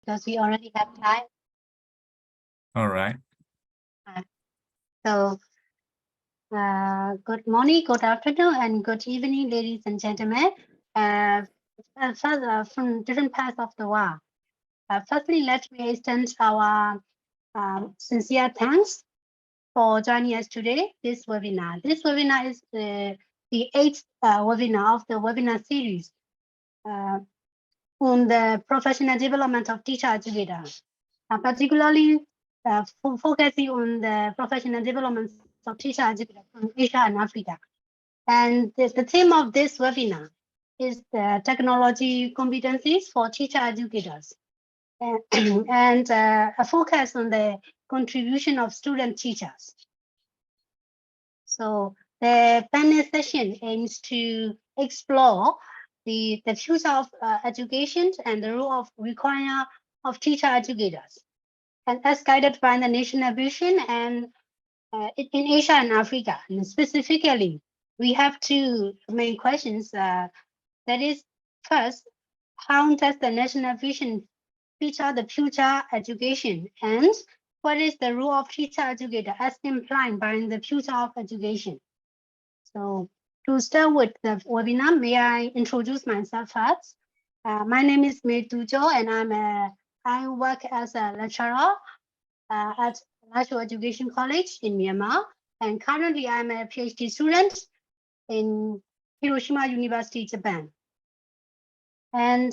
because we already have time. All right. So, good morning, good afternoon, and good evening, ladies and gentlemen. From different parts of the world. Firstly, let me extend our sincere thanks for joining us today, this webinar. This webinar is the 8th webinar of the webinar series on the professional development of teacher educators, particularly focusing on the professional development of teacher educators from Asia and Africa. And the theme of this webinar is the technology competencies for teacher educators, and a focus on the contribution of student teachers. So the panel session aims to explore the future of education and the role of requirement of teacher educators, and as guided by the national vision and in Asia and Africa. And specifically, we have two main questions. That is, first, how does the national vision feature the future education, and what is the role of teacher educator as implied by the future of education? So to start with the webinar, may I introduce myself first? My name is Mei Tujo, and I work as a lecturer at National Education College in Myanmar, and currently I'm a PhD student in Hiroshima University, Japan. And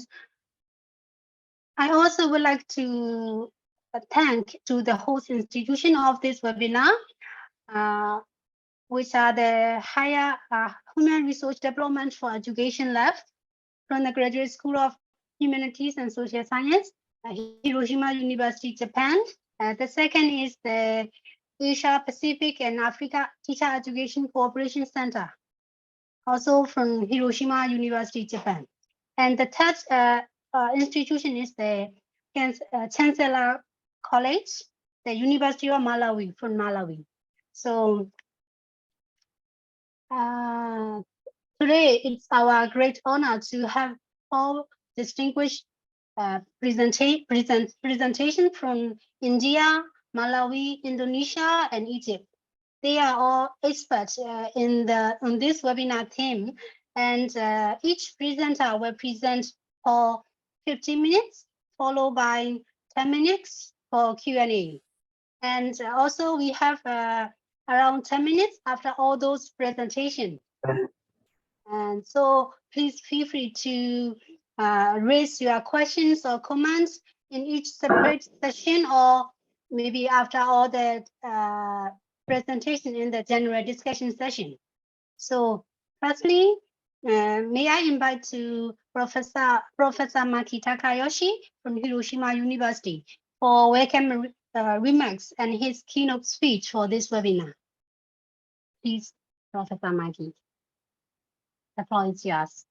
I also would like to thank to the host institution of this webinar, which are the Higher Human Resource Development for Education Lab from the Graduate School of Humanities and Social Science, Hiroshima University, Japan. The second is the Asia Pacific and Africa Teacher Education Cooperation Center, also from Hiroshima University, Japan. And the third institution is the Chancellor College, the University of Malawi, from Malawi. So today it's our great honor to have all distinguished presentation from India, Malawi, Indonesia, and Egypt. They are all experts on this webinar theme, and each presenter will present for 15 minutes, followed by 10 minutes for Q&A. And also we have around 10 minutes after all those presentations. And so please feel free to raise your questions or comments in each separate session, or maybe after all the presentation in the general discussion session. So firstly, may I invite to Professor Maki Takayoshi from Hiroshima University for welcome remarks and his keynote speech for this webinar. Please, Professor Maki. The floor is yours.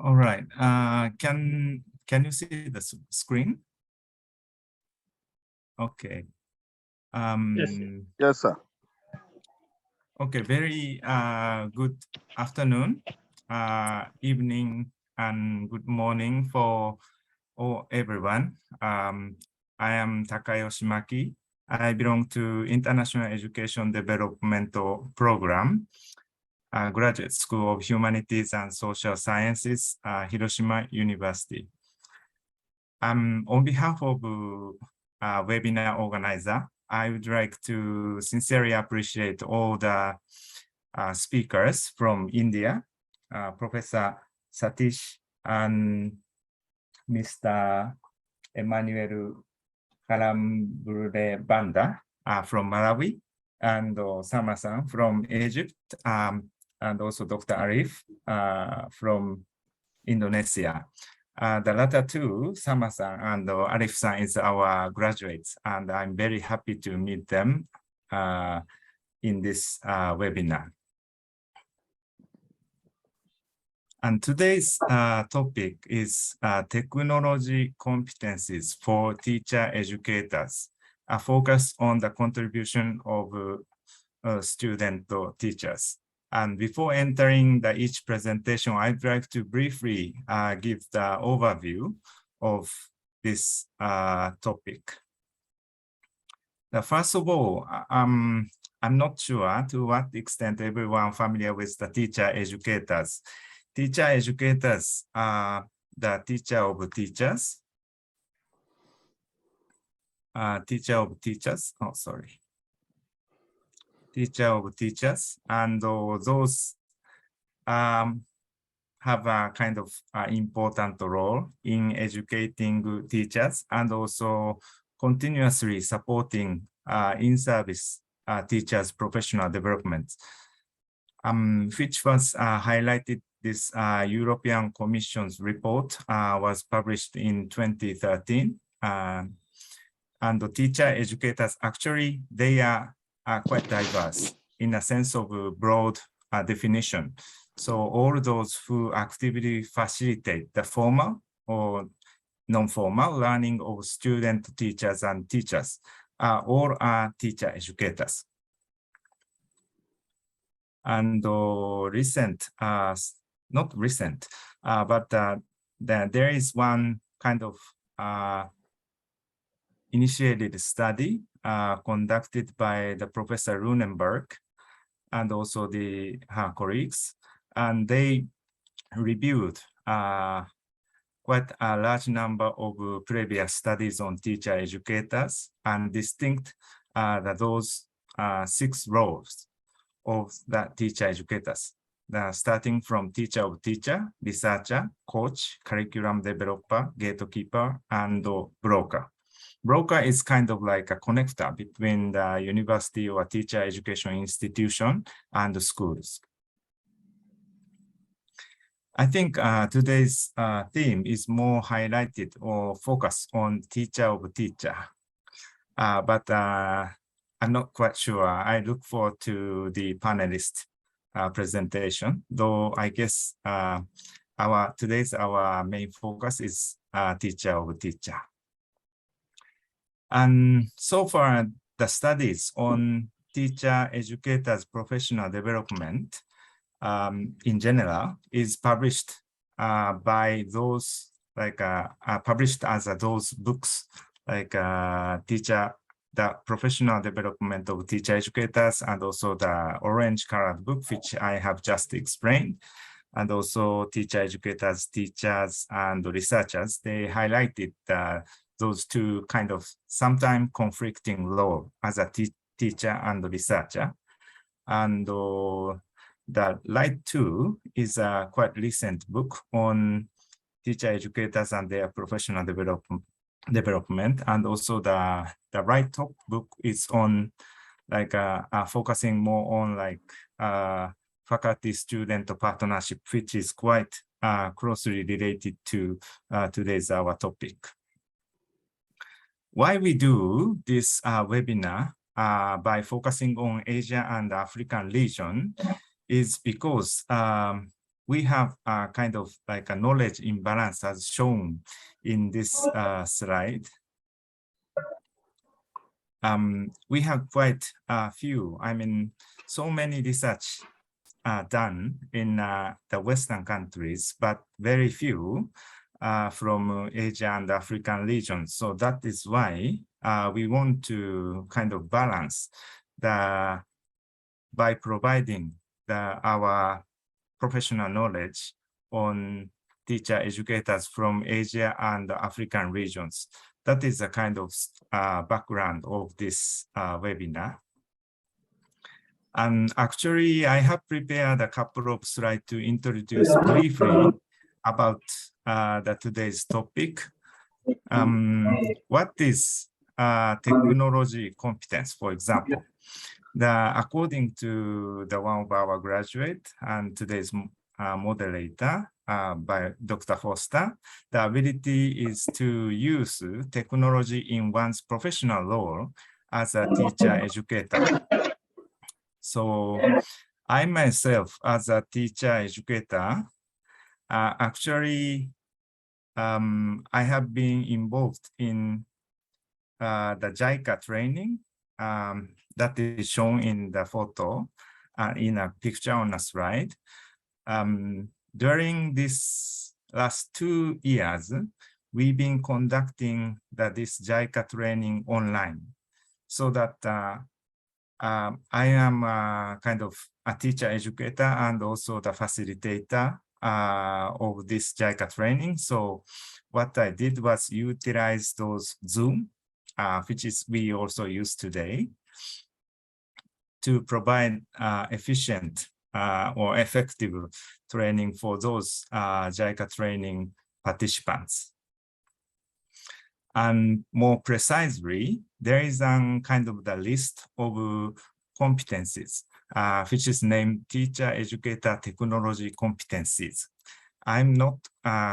All right. Can you see the screen? Okay. Yes, sir. Okay. Very good afternoon, evening, and good morning for everyone. I am Takayoshi Maki. I belong to International Education Developmental Program, Graduate School of Humanities and Social Sciences, Hiroshima University. On behalf of webinar organizer, I would like to sincerely appreciate all the speakers from India, Professor Satish and Mr. Emmanuel Kalambure Banda from Malawi, and Sama-san from Egypt, and also Dr. Arif from Indonesia. The latter two, Sama-san and Arif-san, is our graduates, and I'm very happy to meet them in this webinar. And today's topic is technology competencies for teacher educators, a focus on the contribution of student or teachers. And before entering each presentation, I'd like to briefly give the overview of this topic. First of all, I'm not sure to what extent everyone familiar with the teacher educators. Teacher educators are the teacher of teachers. Teacher of teachers, oh, sorry. Teacher of teachers, and those have a kind of important role in educating teachers and also continuously supporting in-service teachers' professional development, which was highlighted. This European Commission's report was published in 2013. And the teacher educators, actually, they are quite diverse in a sense of a broad definition. So all those who actively facilitate the formal or non-formal learning of student teachers and teachers all are teacher educators. And not recent, but there is one kind of initiated study conducted by the Professor Runenberg and also her colleagues, and they reviewed quite a large number of previous studies on teacher educators and distinct those 6 roles of the teacher educators, starting from teacher of teacher, researcher, coach, curriculum developer, gatekeeper, and broker. Broker is kind of like a connector between the university or teacher education institution and the schools. I think today's theme is more highlighted or focused on teacher of teacher, but I'm not quite sure. I look forward to the panelist presentation, though I guess today's main focus is teacher of teacher. And so far, the studies on teacher educators' professional development in general is published by those published as those books like the professional development of teacher educators, and also the orange colored book, which I have just explained, and also teacher educators, teachers, and researchers. They highlighted those 2 kind of sometimes conflicting roles as a teacher and researcher. And the Light 2 is a quite recent book on teacher educators and their professional development. And also the right top book is on focusing more on faculty-student partnership, which is quite closely related to today's our topic. Why we do this webinar by focusing on Asia and African region is because we have a kind of like a knowledge imbalance as shown in this slide. We have quite a few, so many research done in the Western countries, but very few from Asia and African regions. So that is why we want to kind of balance by providing our professional knowledge on teacher educators from Asia and African regions. That is a kind of background of this webinar. And actually, I have prepared a couple of slides to introduce briefly about today's topic. What is technology competence, for example? According to one of our graduate and today's moderator by Dr. Foster, the ability is to use technology in one's professional role as a teacher educator. So I myself, as a teacher educator, Actually, I have been involved in the JICA training that is shown in the photo, in a picture on a slide. During this last 2 years, we've been conducting this JICA training online, so that I am kind of a teacher educator and also the facilitator of this JICA training. So what I did was utilize those Zoom, which is we also use today, to provide efficient or effective training for those JICA training participants. And more precisely, there is a kind of the list of competencies, which is named Teacher Educator Technology Competencies. I'm not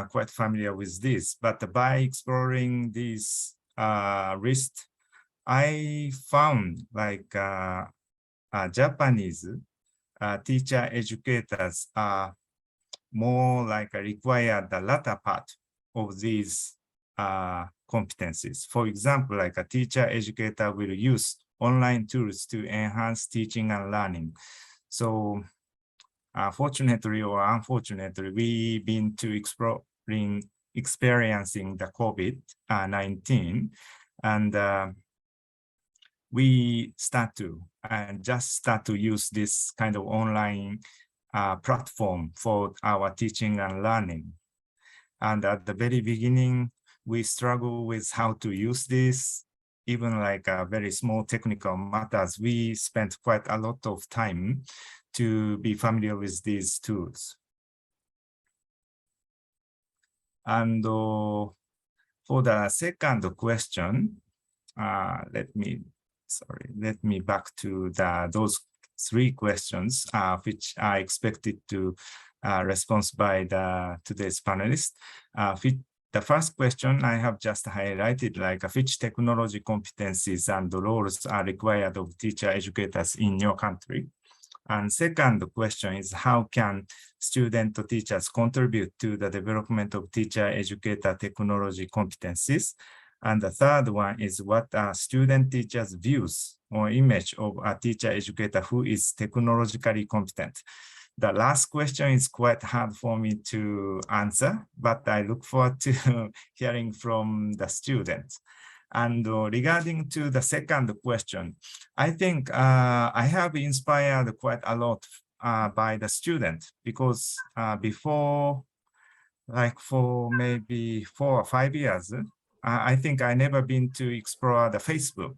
quite familiar with this, but by exploring this list, I found like Japanese teacher educators are more like require the latter part of these competencies. For example, like a teacher educator will use online tools to enhance teaching and learning. So fortunately or unfortunately, we've been experiencing the COVID-19, and we just start to use this kind of online platform for our teaching and learning. And at the very beginning, we struggle with how to use this, even like very small technical matters. We spent quite a lot of time to be familiar with these tools. And for the second question, let me back to those 3 questions, which are expected to respond by today's panelists. The first question I have just highlighted, like which technology competencies and roles are required of teacher educators in your country? And second question is, how can student teachers contribute to the development of teacher educator technology competencies? And the third one is, what are student teachers' views or image of a teacher educator who is technologically competent? The last question is quite hard for me to answer, but I look forward to hearing from the students. And regarding to the second question, I think I have inspired quite a lot by the student, because before, like for maybe 4 or 5 years, I think I never been to explore the Facebook.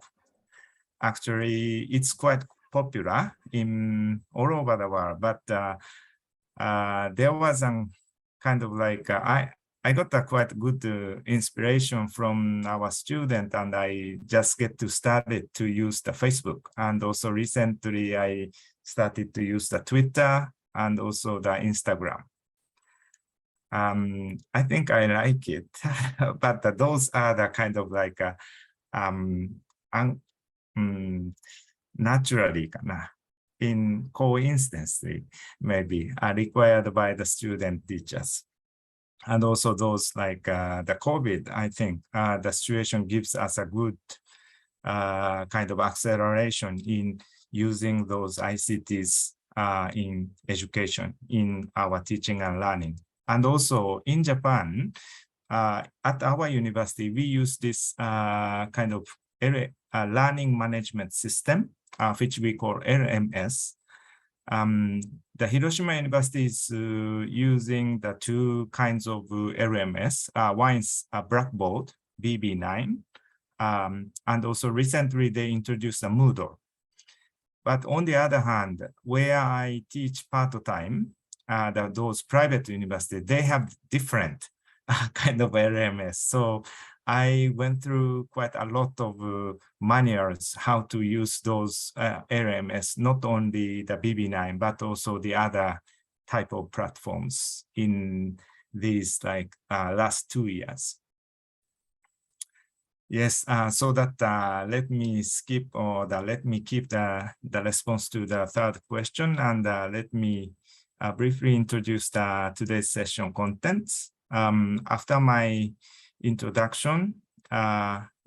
Actually, it's quite popular in all over the world, but there was a kind of like I got a quite good inspiration from our student, and I just get to started to use the Facebook. And also recently I started to use the Twitter and also the Instagram. I think I like it, but those are the kind of like naturally in coincidence, maybe required by the student teachers. And also those like the COVID, I think the situation gives us a good kind of acceleration in using those ICTs in education, in our teaching and learning. And also in Japan, at our university, we use this kind of learning management system, which we call LMS. The Hiroshima University is using the 2 kinds of LMS. One is a Blackboard, BB9, and also recently they introduced a Moodle. But on the other hand, where I teach part-time, those private universities, they have different kind of LMS. So I went through quite a lot of manuals how to use those LMS, not only the BB9, but also the other type of platforms in these like last 2 years. Yes, so that let me skip, or let me keep the response to the third question, and let me briefly introduce today's session contents. After my introduction,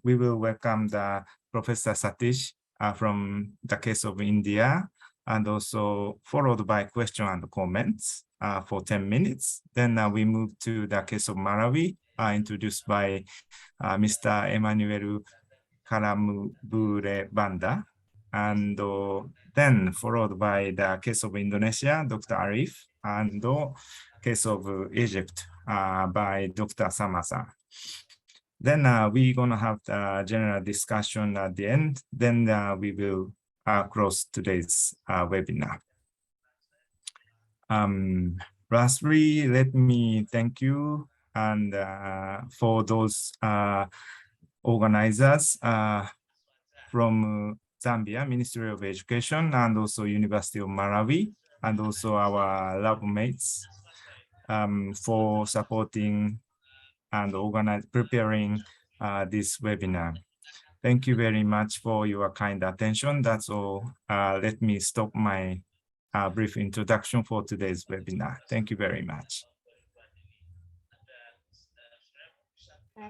we will welcome the Professor Satish from the case of India, and also followed by question and comments for 10 minutes. Then we move to the case of Malawi, introduced by Mr. Emmanuel Kalamubure Banda, and then followed by the case of Indonesia, Dr. Arif, and case of Egypt by Dr. Samasa. Then we're going to have the general discussion at the end. Then we will close today's webinar. Lastly, let me thank you and for those organizers from Zambia, Ministry of Education, and also University of Malawi, and also our lab mates for supporting and preparing this webinar. Thank you very much for your kind attention. That's all. Let me stop my brief introduction for today's webinar. Thank you very much.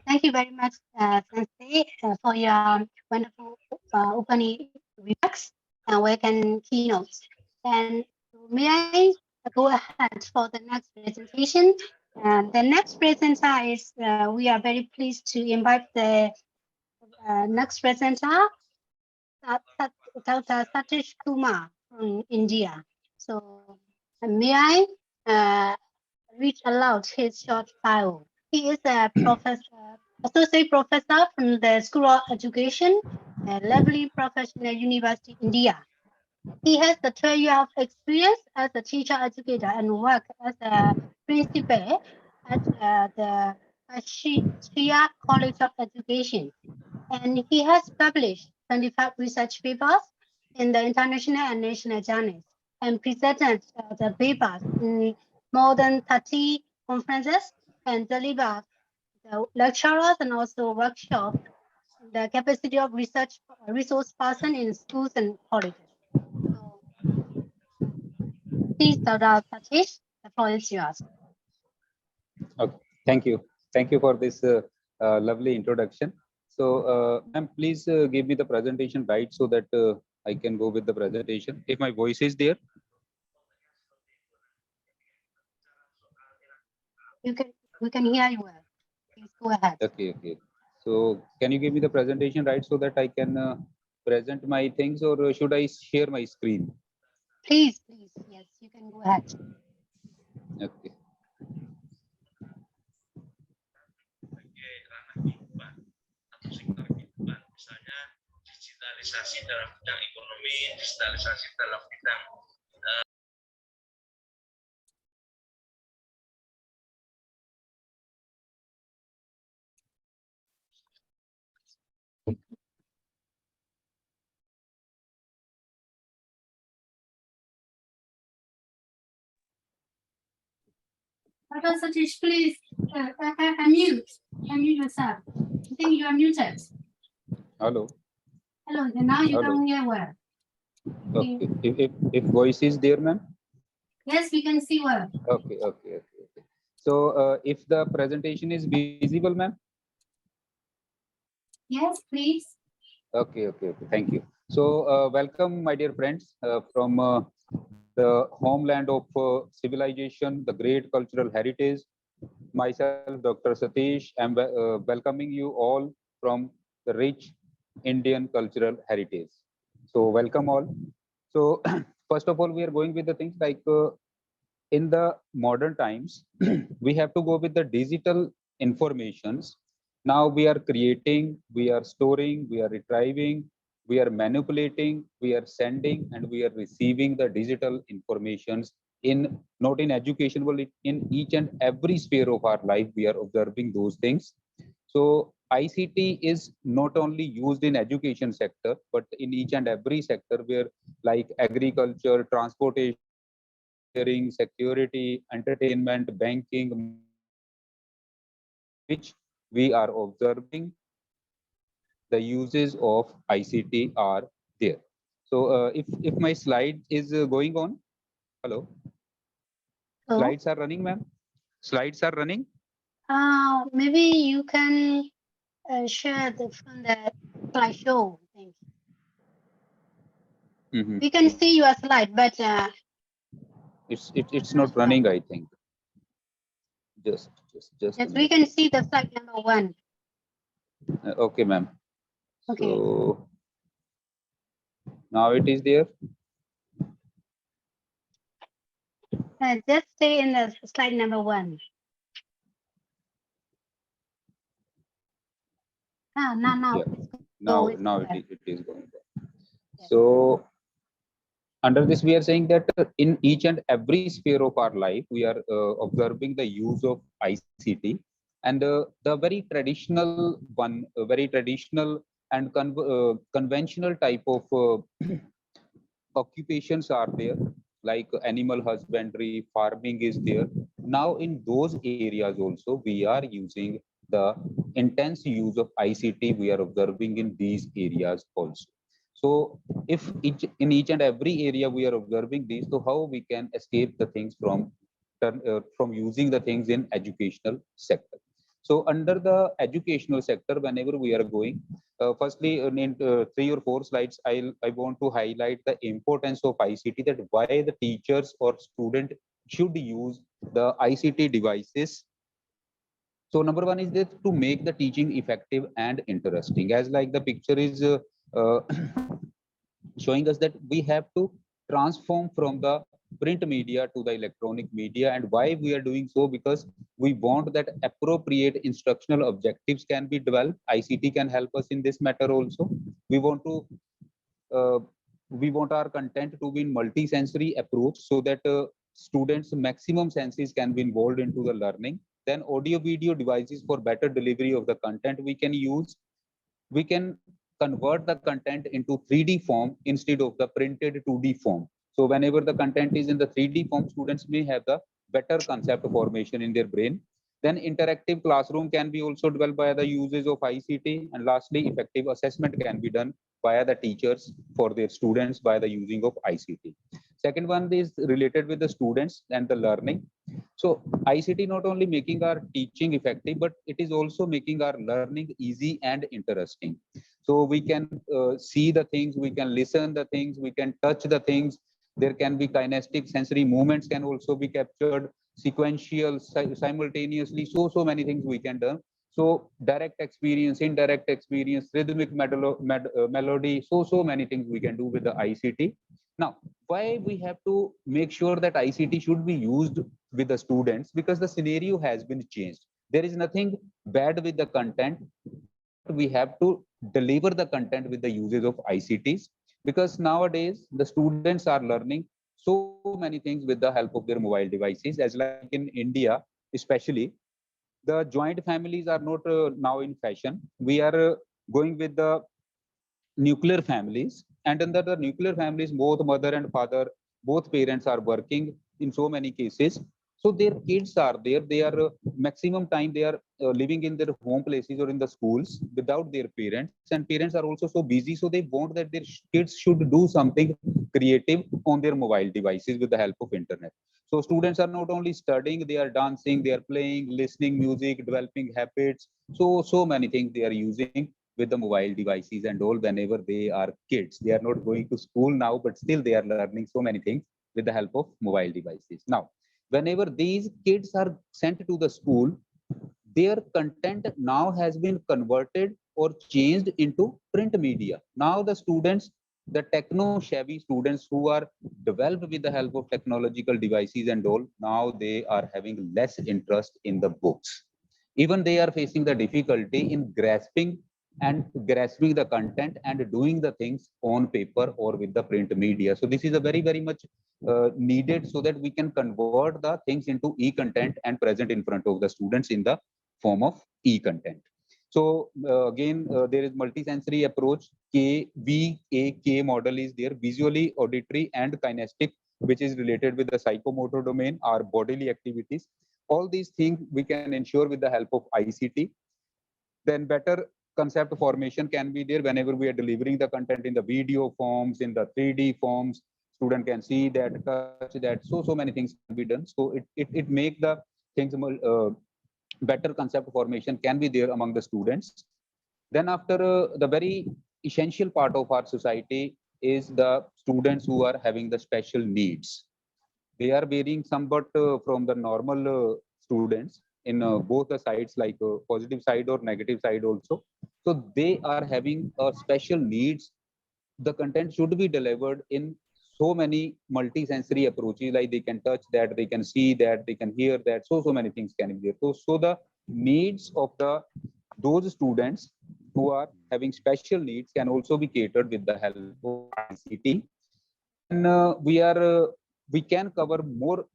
Thank you very much, Sensei, for your wonderful opening remarks and welcome keynotes. And may I go ahead for the next presentation? The next presenter is, we are very pleased to invite the next presenter, Dr. Satish Kumar from India. So may I read aloud his short bio? He is a associate professor from the School of Education at Lovely Professional University, India. He has the 12 years of experience as a teacher educator and work as a principal at the Shia College of Education. And he has published 25 research papers in the international and national journals and presented the papers in more than 30 conferences and delivered the lecturers and also workshops in the capacity of resource person in schools and colleges. So, please, Dr. Satish, the floor is yours. Okay, thank you. Thank you for this lovely introduction. So, ma'am, please give me the presentation right so that I can go with the presentation. If my voice is there. We can hear you well. Please go ahead. Okay, okay. So, can you give me the presentation right so that I can present my things, or should I share my screen? Please, yes, you can go ahead. Okay. Misalnya digitalisasi dalam bidang ekonomi, digitalisasi dalam bidang Dr. Satish, please unmute yourself. I think you are muted. Hello. Hello, and now you Hello. can hear well. Okay. If voice is there, ma'am. Yes, we can see well. Okay, okay, okay, okay. So, if the presentation is visible, ma'am. Yes, please. Okay, okay, okay. Thank you. So, welcome, my dear friends, from the homeland of civilization, the great cultural heritage. Myself, Dr. Satish, am welcoming you all from the rich Indian cultural heritage. So, welcome all. So, first of all, we are going with the things like in the modern times, we have to go with the digital informations. Now we are creating, we are storing, we are retrieving, we are manipulating, we are sending, and we are receiving the digital informations in not in education, but in each and every sphere of our life. We are observing those things. So ICT is not only used in education sector, but in each and every sector where like agriculture, transportation, manufacturing, security, entertainment, banking, which we are observing the uses of ICT are there. So if my slide is going on, hello. So, Slides are running, ma'am. Slides are running. maybe you can share from the slideshow. Thank you. Mhm. We can see your slide, but It's not running, I think. Just a yes, we minute. can see the slide number 1. Okay, ma'am. Okay. So now it is there. Just stay in the slide number 1. Now Yeah. it's Now going there. it is going there. Yes. So under this, we are saying that in each and every sphere of our life, we are observing the use of ICT, and the very traditional one, very traditional and conventional type of occupations are there, like animal husbandry, farming is there. Now, in those areas also, we are using the intense use of ICT. We are observing in these areas also. So, if in each and every area we are observing these, so how we can escape the things from using the things in educational sector. So, under the educational sector, whenever we are going, firstly, in 3 or 4 slides, I want to highlight the importance of ICT, that why the teachers or student should use the ICT devices. So number one is that to make the teaching effective and interesting, as like the picture is uh, showing us that we have to transform from the print media to the electronic media. And why we are doing so? Because we want that appropriate instructional objectives can be developed. ICT can help us in this matter also. We want to uh, we want our content to be in multi-sensory approach, so that students maximum senses can be involved into the learning. Then audio video devices for better delivery of the content we can use. We can convert the content into 3D form instead of the printed 2D form. So whenever the content is in the 3D form, students may have the better concept formation in their brain. Then interactive classroom can be also developed by the uses of ICT. And lastly, effective assessment can be done by the teachers for their students by the using of ICT. Second one is related with the students and the learning. So ICT not only making our teaching effective, but it is also making our learning easy and interesting. So we can see the things, we can listen the things, we can touch the things. There can be kinesthetic sensory movements can also be captured, sequential, simultaneously. So many things we can do. So direct experience, indirect experience, rhythmic melody. So many things we can do with the ICT. Now, why we have to make sure that ICT should be used with the students? Because the scenario has been changed. There is nothing bad with the content, but we have to deliver the content with the uses of ICTs, because nowadays the students are learning so many things with the help of their mobile devices. As like in India especially, the joint families are not now in fashion. We are going with the nuclear families, and under the nuclear families, both mother and father, both parents are working in so many cases. So their kids are there, they are maximum time they are living in their home places or in the schools without their parents, and parents are also so busy, so they want that their kids should do something creative on their mobile devices with the help of internet. So students are not only studying, they are dancing, they are playing, listening music, developing habits. So many things they are using with the mobile devices and all whenever they are kids. They are not going to school now, but still they are learning so many things with the help of mobile devices. Now, whenever these kids are sent to the school, their content now has been converted or changed into print media. Now the students, the techno savvy students who are developed with the help of technological devices and all, now they are having less interest in the books. Even they are facing the difficulty in grasping the content and doing the things on paper or with the print media. So this is a very much needed, so that we can convert the things into e-content and present in front of the students in the form of e-content. So again, there is multisensory approach. KVAK model is there: visually, auditory, and kinesthetic, which is related with the psychomotor domain, our bodily activities. All these things we can ensure with the help of ICT. Then better concept formation can be there whenever we are delivering the content in the video forms, in the 3D forms. student can see that, touch that, so many things can be done. So it make the things better concept formation can be there among the students. Then after the very essential part of our society is the students who are having the special needs. They are varying somewhat from the normal students in both the sides, like positive side or negative side also. So they are having special needs. The content should be delivered in so many multi-sensory approaches, like they can touch that, they can see that, they can hear that, so many things can be there. So the needs of those students who are having special needs can also be catered with the help of ICT. Then we can cover more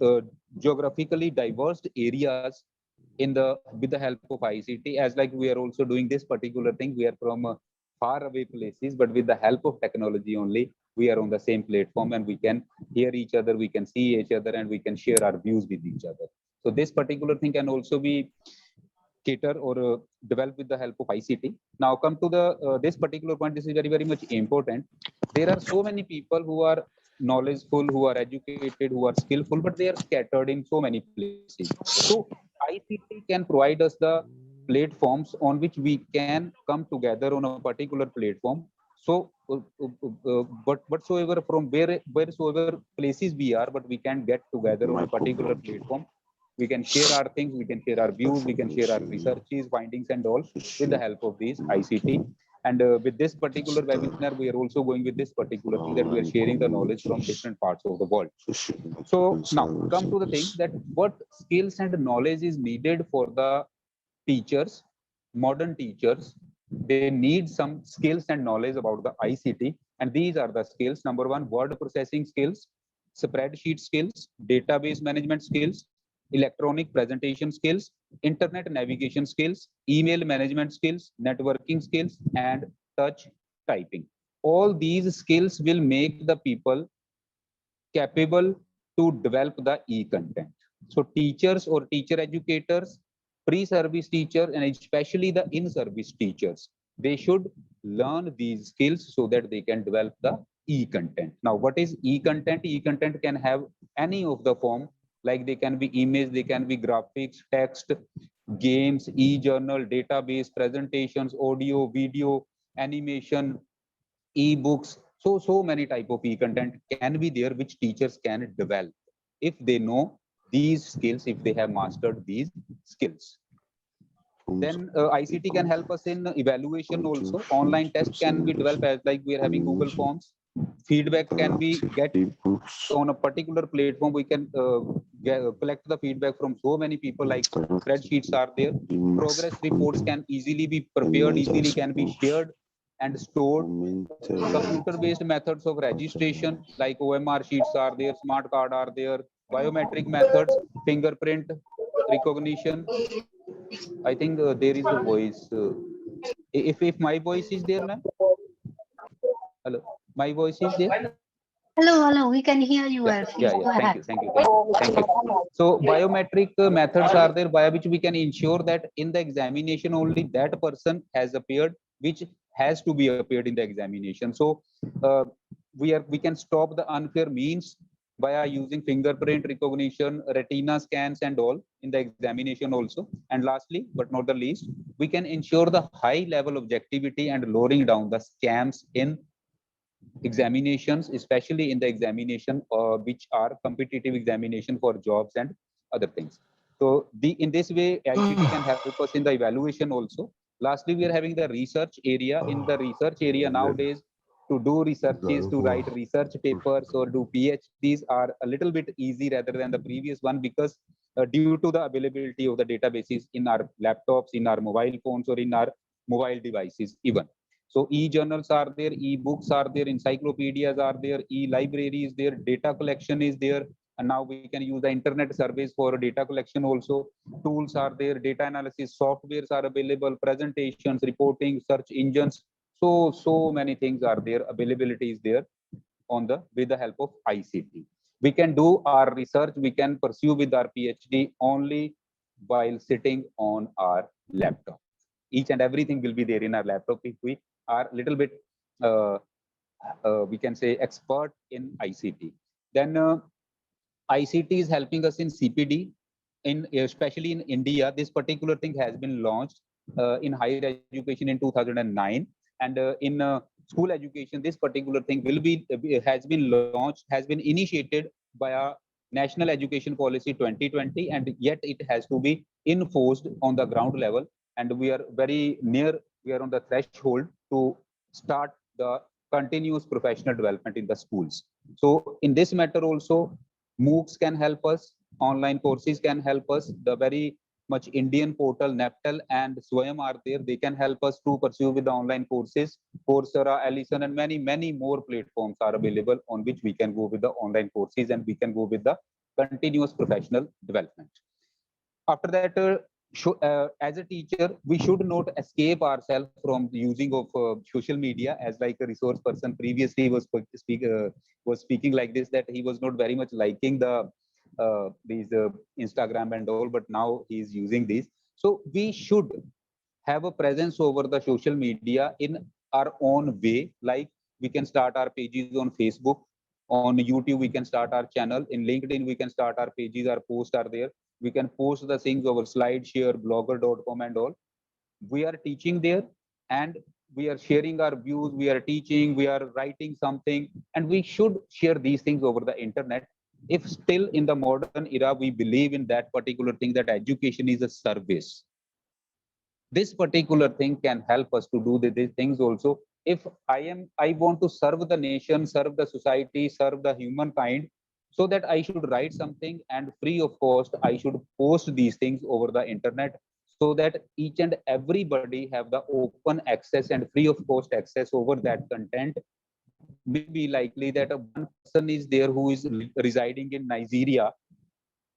uh, geographically diverse areas in the with the help of ICT. As like we are also doing this particular thing, we are from far away places, but with the help of technology only, we are on the same platform and we can hear each other, we can see each other, and we can share our views with each other. So this particular thing can also be cater or develop with the help of ICT. Now come to the this particular point. This is very much important. There are so many people who are knowledgeful, who are educated, who are skillful, but they are scattered in so many places. So ICT can provide us the platforms on which we can come together on a particular platform. So but whatsoever from wheresoever places we are, but we can get together on a particular platform. We can share our things, we can share our views, we can share our researches, findings, and all with the help of these ICT. And with this particular webinar, we are also going with this particular thing, that we are sharing the knowledge from different parts of the world. So now come to the thing, that what skills and knowledge is needed for the teachers, modern teachers. They need some skills and knowledge about the ICT. And these are the skills. Number one, word processing skills, spreadsheet skills, database management skills, electronic presentation skills, internet navigation skills, email management skills, networking skills, and touch typing. All these skills will make the people capable to develop the e-content. So teachers or teacher educators, pre-service teachers, and especially the in-service teachers, they should learn these skills so that they can develop the e-content. Now, what is e-content? E-content can have any of the form, like they can be image, they can be graphics, text, games, e-journal, database, presentations, audio, video, animation, e-books. So many type of e-content can be there, which teachers can develop if they know these skills, if they have mastered these skills. Then ICT can help us in evaluation also. Online test can be developed, as like we are having Google Forms. Feedback can be get on a particular platform. We can collect the feedback from so many people, like spreadsheets are there. Progress reports can easily be prepared, easily can be shared and stored. Computer-based methods of registration, like OMR sheets are there, smart card are there, biometric methods, fingerprint recognition. I think there is a voice. If my voice is there, ma'am. Hello, my voice is there. Hello, we can hear you well. Please Yeah. go ahead. Thank you. So biometric methods are there by which we can ensure that in the examination only that person has appeared, which has to be appeared in the examination. So we can stop the unfair means by using fingerprint recognition, retina scans, and all in the examination also. And lastly, but not the least, we can ensure the high level objectivity and lowering down the scams in examinations, especially in the examination which are competitive examination for jobs and other things. So in this way, ICT can help us in the evaluation also. Lastly, we are having the research area. In the research area nowadays, to do researches, to write research papers or do PhDs are a little bit easy rather than the previous one, because due to the availability of the databases in our laptops, in our mobile phones, or in our mobile devices even. So e-journals are there, e-books are there, encyclopedias are there, e-library is there, data collection is there, and now we can use the internet surveys for data collection also. Tools are there, data analysis softwares are available, presentations, reporting, search engines. So many things are there. Availability is there with the help of ICT. We can do our research, we can pursue with our PhD only while sitting on our laptop. Each and everything will be there in our laptop if we are little bit we can say expert in ICT. Then ICT is helping us in CPD. Especially in India, this particular thing has been launched in higher education in 2009, and in school education, this particular thing will be has been launched, has been initiated by a National Education Policy 2020, and yet it has to be enforced on the ground level. And we are very near, we are on the threshold to start the continuous professional development in the schools. So in this matter also, MOOCs can help us, online courses can help us. The very much Indian portal, Neptal and Swayam are there. They can help us to pursue with the online courses. Coursera, Allison, and many more platforms are available on which we can go with the online courses, and we can go with the continuous professional development. After that, as a teacher, we should not escape ourselves from the using of social media. As like a resource person previously was speaking like this, that he was not very much liking the these Instagram and all, but now he is using these. So we should have a presence over the social media in our own way. Like we can start our pages on Facebook, on YouTube we can start our channel, in LinkedIn we can start our pages, our posts are there. We can post the things over SlideShare, blogger.com and all. We are teaching there, and we are sharing our views, we are teaching, we are writing something, and we should share these things over the internet. If still in the modern era we believe in that particular thing, that education is a service, this particular thing can help us to do these things also. If I want to serve the nation, serve the society, serve the humankind, so that I should write something, and free of cost I should post these things over the internet, so that each and everybody have the open access and free of cost access over that content. Maybe likely that one person is there who is residing in Nigeria.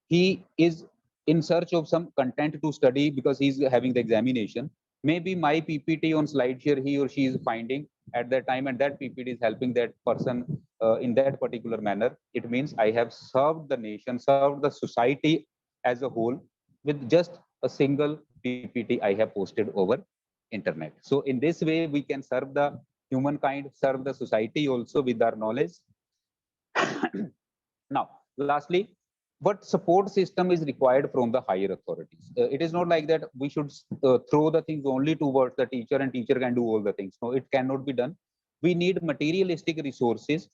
He is in search of some content to study because he's having the examination. Maybe my PPT on SlideShare he or she is finding at that time, and that PPT is helping that person in that particular manner. It means I have served the nation, served the society as a whole with just a single PPT I have posted over internet. So in this way, we can serve the humankind, serve the society also with our knowledge. Now, lastly, what support system is required from the higher authorities? It is not like that we should throw the things only towards the teacher and teacher can do all the things. No, it cannot be done. We need materialistic resources.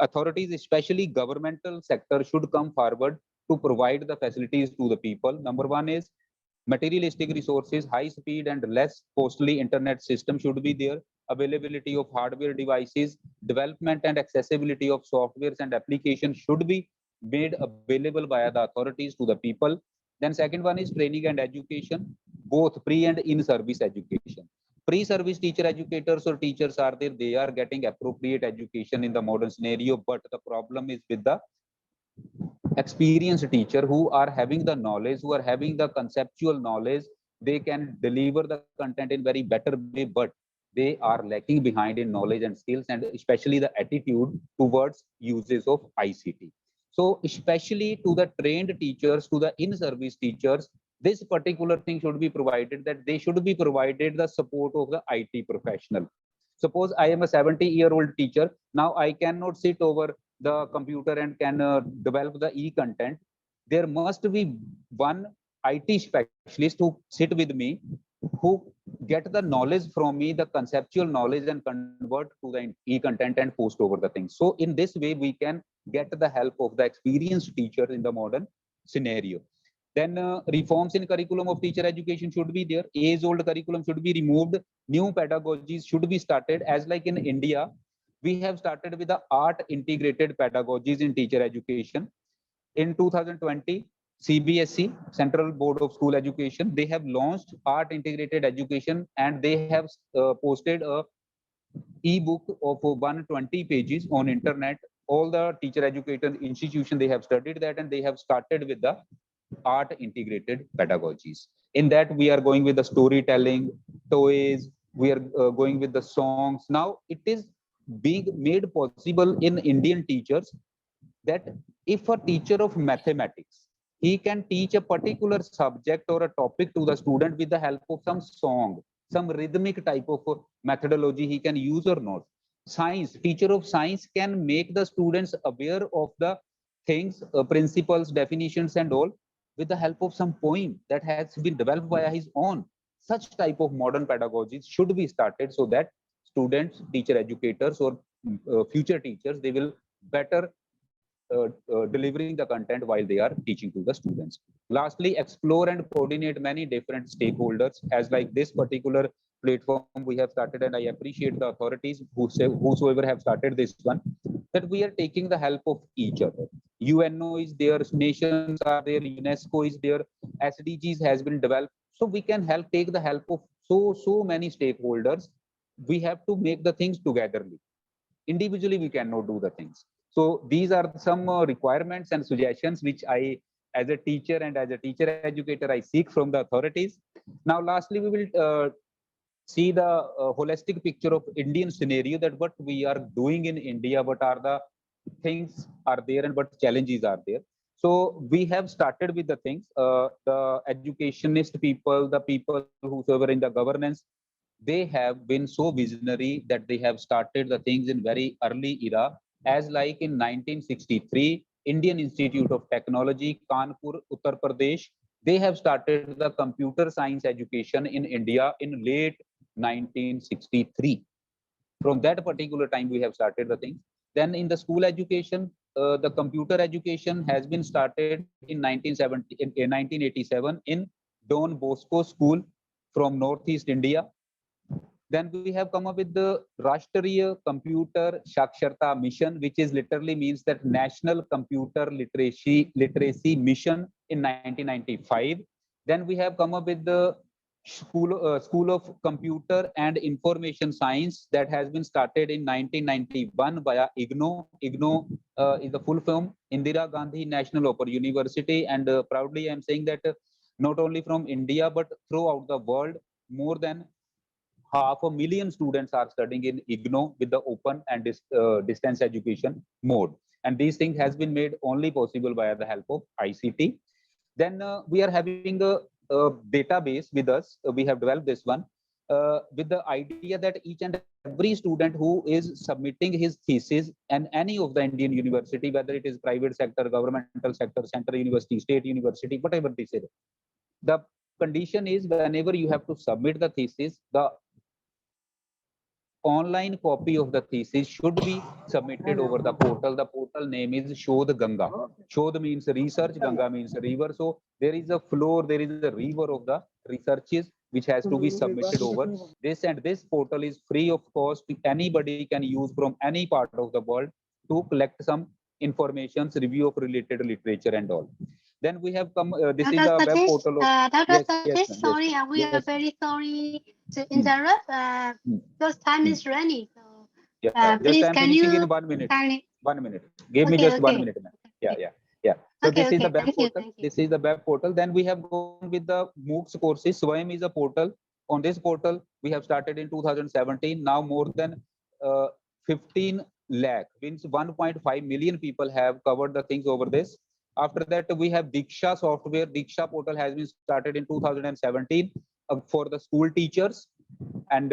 Authorities, especially governmental sector, should come forward to provide the facilities to the people. Number one is materialistic resources, high speed and less costly internet system should be there. Availability of hardware devices, development and accessibility of softwares and applications should be made available by the authorities to the people. Then second one is training and education, both pre and in service education. Pre-service teacher educators or teachers are there, they are getting appropriate education in the modern scenario, but the problem is with the experienced teacher who are having the knowledge, who are having the conceptual knowledge. They can deliver the content in very better way, but they are lacking behind in knowledge and skills, and especially the attitude towards uses of ICT. So especially to the trained teachers, to the in-service teachers, this particular thing should be provided, that they should be provided the support of the IT professional. Suppose I am a 70-year-old teacher. Now I cannot sit over the computer and can develop the e-content. There must be one IT specialist who sit with me, who get the knowledge from me, the conceptual knowledge, and convert to the e-content and post over the things. So in this way, we can get the help of the experienced teacher in the modern scenario. Then reforms in curriculum of teacher education should be there. Age-old curriculum should be removed. New pedagogies should be started. As like in India, we have started with the art integrated pedagogies in teacher education. In 2020, CBSE, Central Board of School Education, they have launched art integrated education, and they have posted a ebook of 120 pages on internet. All the teacher educated institution, they have studied that, and they have started with the art integrated pedagogies. In that, we are going with the storytelling, toys, we are going with the songs. Now it is being made possible in Indian teachers that if a teacher of mathematics, he can teach a particular subject or a topic to the student with the help of some song, some rhythmic type of methodology he can use or not. science, teacher of science can make the students aware of the things, principles, definitions, and all with the help of some poem that has been developed by his own. Such type of modern pedagogies should be started so that students, teacher educators, or future teachers, they will better delivering the content while they are teaching to the students. Lastly, explore and coordinate many different stakeholders, as like this particular platform we have started, and I appreciate the authorities whosoever have started this one, that we are taking the help of each other. UNO is there, nations are there, UNESCO is there, SDGs has been developed, so we can take the help of so many stakeholders. We have to make the things togetherly. Individually we cannot do the things. So these are some requirements and suggestions which I, as a teacher and as a teacher educator, I seek from the authorities. Now lastly, we will see the holistic picture of Indian scenario, that what we are doing in India, what are the things are there and what challenges are there. So we have started with the things, the educationist people, the people whosoever in the governance, they have been so visionary that they have started the things in very early era, as like in 1963 Indian Institute of Technology, Kanpur, Uttar Pradesh, they have started the computer science education in India in late 1963. From that particular time we have started the things. Then in the school education, the computer education has been started in 1987 in Don Bosco School from Northeast India. Then we have come up with the Rashtriya Computer Saksharta Mission, which is literally means that National Computer Literacy Mission in 1995. Then we have come up with the School of Computer and Information Science that has been started in 1991 via IGNO. IGNO is the full form, Indira Gandhi National Open University, and proudly I am saying that not only from India but throughout the world, more than 500,000 students are studying in IGNO with the open and distance education mode. And these things has been made only possible by the help of ICT. Then we are having a database with us. We have developed this one with the idea that each and every student who is submitting his thesis and any of the Indian university, whether it is private sector, governmental sector, central university, state university, whatever this is, the condition is whenever you have to submit the thesis, the online copy of the thesis should be submitted over the portal. The portal name is Shodh Ganga. Shodh means research, Ganga means river. So there is a flow, there is a river of the researches which has to be submitted over this, and this portal is free of cost. Anybody can use from any part of the world to collect some informations, review of related literature and all. Then we have come, this is a web portal of, Dr. yes, Satish, yes, sorry, yes, we are yes. very sorry to interrupt because time is running. So Yeah, just please, I'm can finishing you in 1 minute. kindly? 1 minute. Give me Okay, just 1 okay, minute. Yeah, yeah, yeah. So okay, this is the okay. web Thank you, portal. thank you. This is the web portal. Then we have gone with the MOOCs courses. Swayam is a portal. On this portal, we have started in 2017. Now more than 15 lakh, means 1.5 million people have covered the things over this. After that, we have Diksha software. Diksha portal has been started in 2017 for the school teachers. And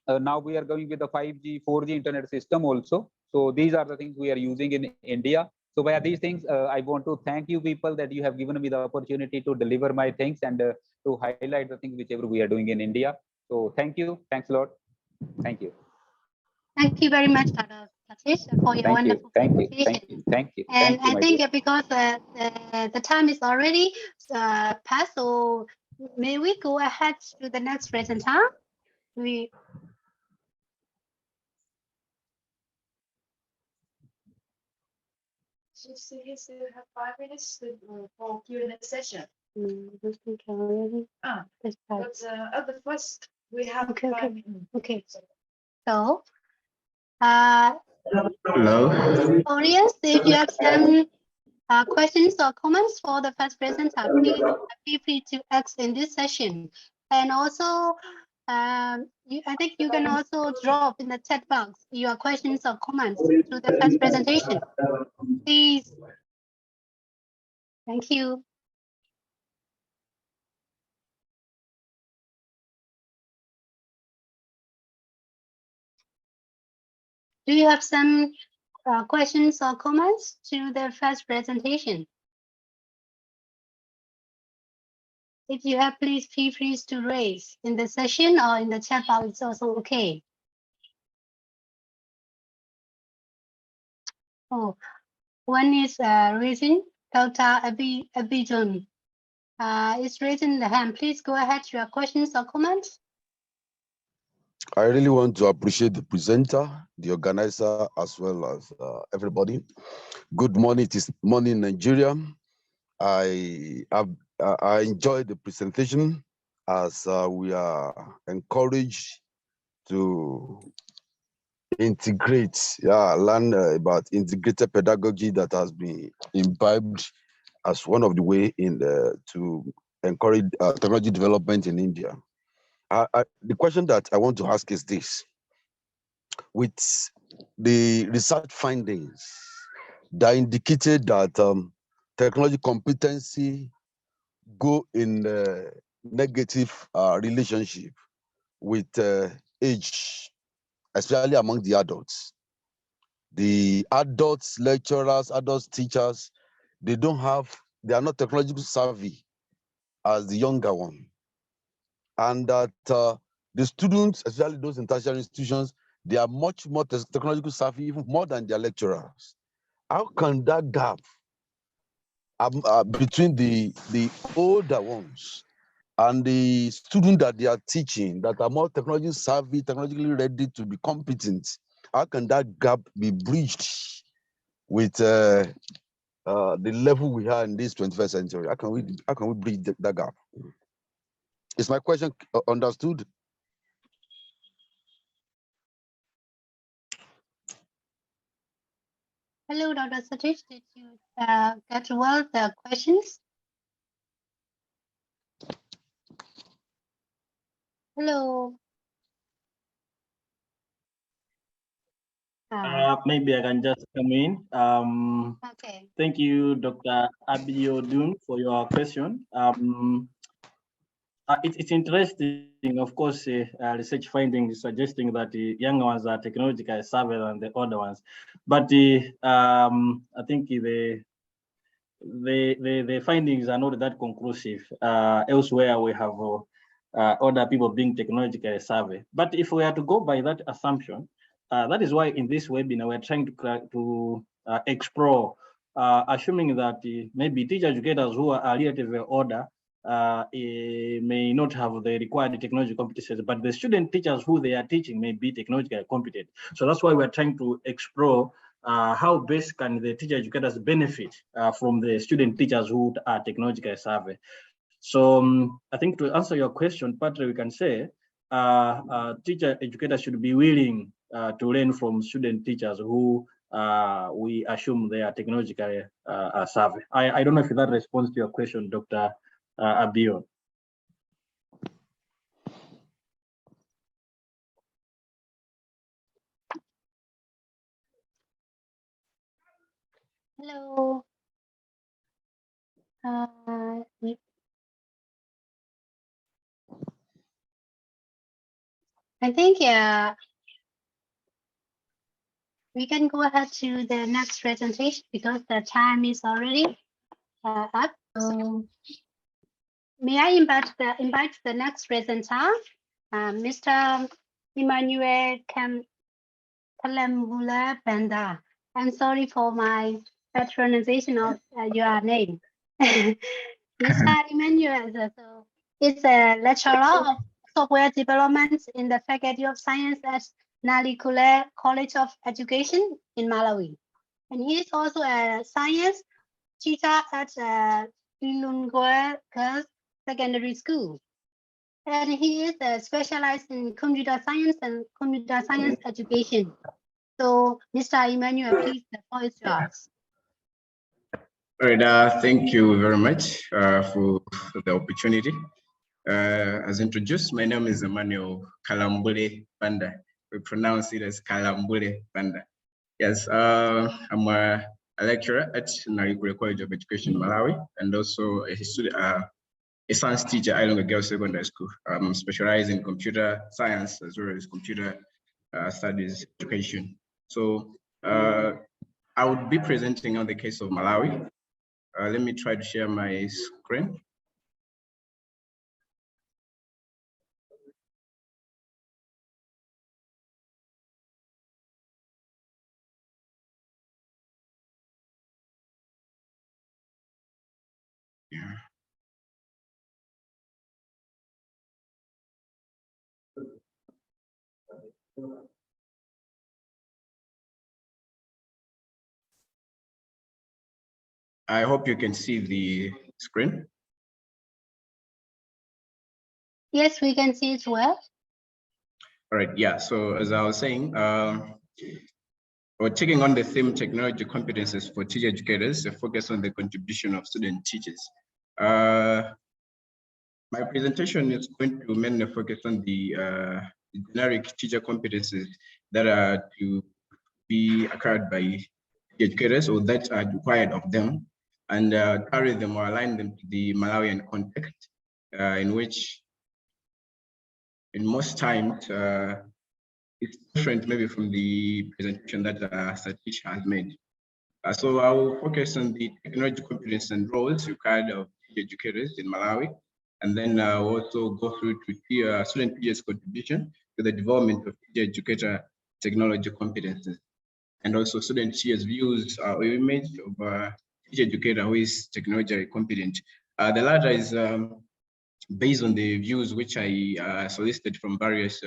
now we are going with the 5G, 4G internet system also. So these are the things we are using in India. So by these things, I want to thank you people that you have given me the opportunity to deliver my things and to highlight the things whichever we are doing in India. So thank you. Thanks a lot. Thank you. Thank you very much, Dr. Satish, for your Thank you. wonderful Thank you. presentation. Thank you. Thank you. And Thank you, I my think dear. because the time is already passed, so may we go ahead to the next presenter? We So we still have 5 minutes for Q&A session. this week already. This part. But at the first, we have Okay, 5 okay. minutes. Okay. So, uh, Hello. audience, if you have some questions or comments for the first presenter, please feel free to ask in this session. And also, I think you can also drop in the chat box your questions or comments to the first presentation. Please. Thank you. Do you have some questions or comments to the first presentation? If you have, please feel free to raise in the session or in the chat box. It's also okay. Oh, one is raising. Dr. Abidjan is raising the hand. Please go ahead. Your questions or comments. I really want to appreciate the presenter, the organizer, as well as everybody. Good morning. It is morning in Nigeria. I enjoyed the presentation as we are encouraged to integrate, learn about integrated pedagogy that has been imbibed as one of the way in to encourage technology development in India. The question that I want to ask is this: with the research findings that indicated that technology competency go in negative relationship with age, especially among the adults. The adults, lecturers, adults, teachers, they are not technologically savvy as the younger one. And that the students, especially those in tertiary institutions, they are much more technologically savvy, even more than their lecturers. How can that gap between the older ones and the students that they are teaching that are more technology savvy, technologically ready to be competent, how can that gap be bridged with the level we are in this 21st century? How can we bridge that gap? Is my question understood? Hello, Dr. Satish. Did you get well the questions? Hello. Maybe I can just come in. Okay. Thank you, Dr. Abiodun, for your question. It's interesting, of course, research findings suggesting that the younger ones are technologically savvy than the older ones. But I think the findings are not that conclusive. Elsewhere, we have older people being technologically savvy. But if we are to go by that assumption, that is why in this webinar, we're trying to explore, assuming that maybe teacher educators who are relatively older may not have the required technology competencies, but the student teachers who they are teaching may be technologically competent. So that's why we're trying to explore how best can the teacher educators benefit from the student teachers who are technologically savvy. So I think to answer your question, partly we can say teacher educators should be willing to learn from student teachers who we assume they are technologically savvy. I don't know if that responds to your question, Dr. Abion. Hello. I think we can go ahead to the next presentation because the time is already up. So may I invite the next presenter, Mr. Emmanuel Kalambula Banda. I'm sorry for my bad pronunciation of your name. Mr. Emmanuel is a lecturer of software development in the Faculty of Science at Nalikule College of Education in Malawi. And he is also a science teacher at Ilungwe Girls Secondary School. And he is specialized in computer science and computer science education. So, Mr. Emmanuel, please, the floor is yours. All right, thank you very much for the opportunity. As introduced, my name is Emmanuel Kalambule Banda. We pronounce it as Kalambule Banda. Yes, I'm a lecturer at Nalikule College of Education, Malawi, and also a science teacher at Ilongwe Girls Secondary School. I'm specialized in computer science as well as computer studies education. So I would be presenting on the case of Malawi. Let me try to share my screen. Yeah. I hope you can see the screen. Yes, we can see it well. All right, yeah, so as I was saying, we're taking on the theme technology competencies for teacher educators, a focus on the contribution of student teachers. My presentation is going to mainly focus on the generic teacher competencies that are to be acquired by educators or that are required of them, and carry them or align them to the Malawian context, in which in most times it's different maybe from the presentation that Satish has made. So I will focus on the technology competence and roles required of educators in Malawi, and then also go through to student teachers' contribution to the development of teacher educator technology competences, and also student teachers' views or image of teacher educator who is technologically competent. The latter is based on the views which I solicited from various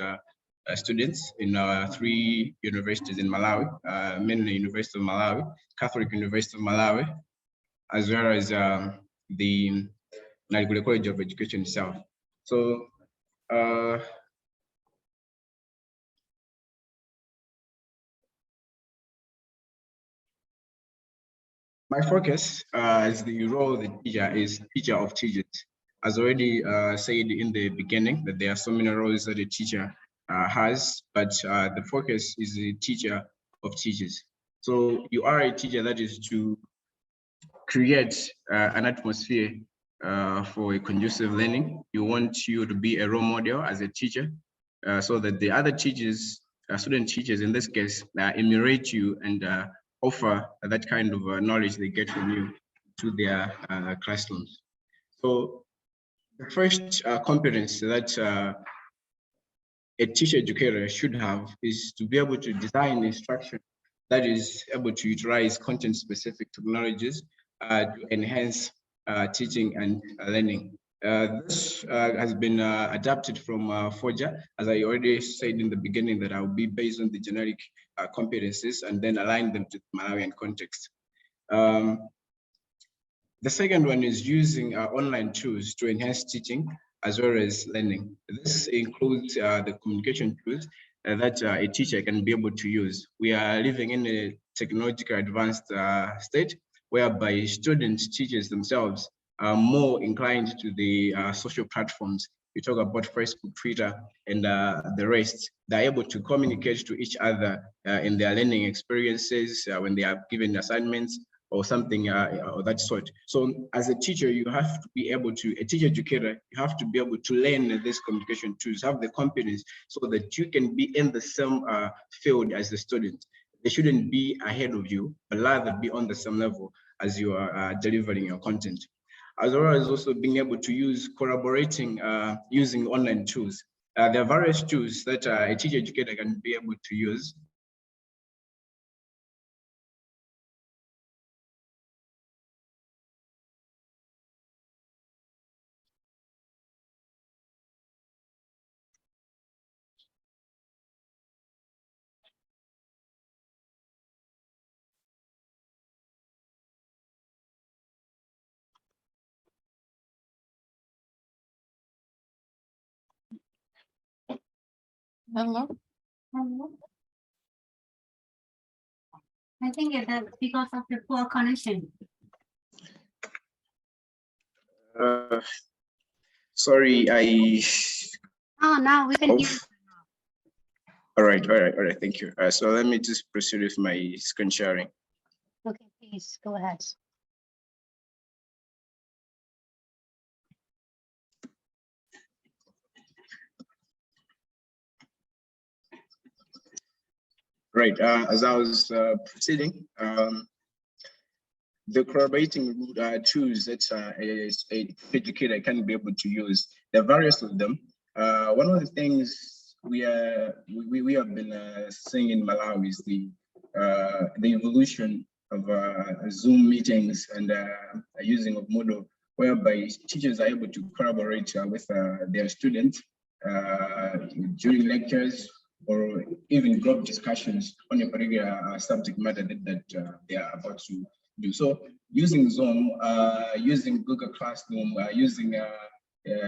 students in 3 universities in Malawi, mainly University of Malawi, Catholic University of Malawi, as well as the Naigule College of Education itself. So my focus is the role of the teacher is teacher of teachers. As already said in the beginning, that there are so many roles that a teacher has, but the focus is the teacher of teachers. So you are a teacher that is to create an atmosphere for a conducive learning. You want you to be a role model as a teacher, so that the other teachers, student teachers in this case, emulate you and offer that kind of knowledge they get from you to their classrooms. So the first competence that a teacher educator should have is to be able to design instruction that is able to utilize content specific technologies to enhance teaching and learning. This has been adapted from Forger, as I already said in the beginning, that I will be based on the generic competencies and then align them to the Malawian context. The second one is using online tools to enhance teaching as well as learning. This includes the communication tools that a teacher can be able to use. We are living in a technologically advanced state whereby students, teachers themselves are more inclined to the social platforms. You talk about Facebook, Twitter, and the rest. They're able to communicate to each other in their learning experiences when they are given assignments or something of that sort. So as a teacher, you have to be able to, a teacher educator, you have to be able to learn this communication tools, have the competence so that you can be in the same field as the student. They shouldn't be ahead of you, but rather be on the same level as you are delivering your content. As well as also being able to use collaborating using online tools. There are various tools that a teacher educator can be able to use. Hello. I think it's because of the poor connection. Sorry, Oh, now we can hear. All right, thank you. So let me just proceed with my screen sharing. Okay, please go ahead. Right. As I was proceeding, the corroborating tools that a educator can be able to use, there are various of them. One of the things we have been seeing in Malawi is the evolution of Zoom meetings and using of Moodle, whereby teachers are able to collaborate with their students during lectures or even group discussions on a particular subject matter that they are about to do. So using Zoom, using Google Classroom, using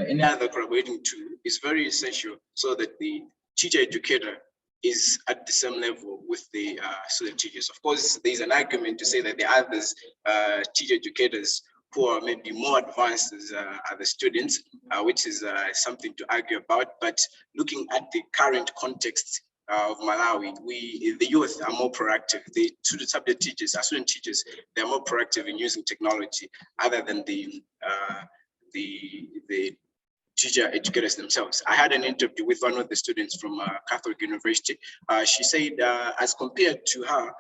any other collaborating tool is very essential so that the teacher educator is at the same level with the student teachers. Of course, there's an argument to say that the others teacher educators who are maybe more advanced as the students, which is something to argue about. But looking at the current context of Malawi, the youth are more proactive. The subject teachers, our student teachers, they're more proactive in using technology other than the teacher educators themselves. I had an interview with one of the students from Catholic University. She said, as compared to her,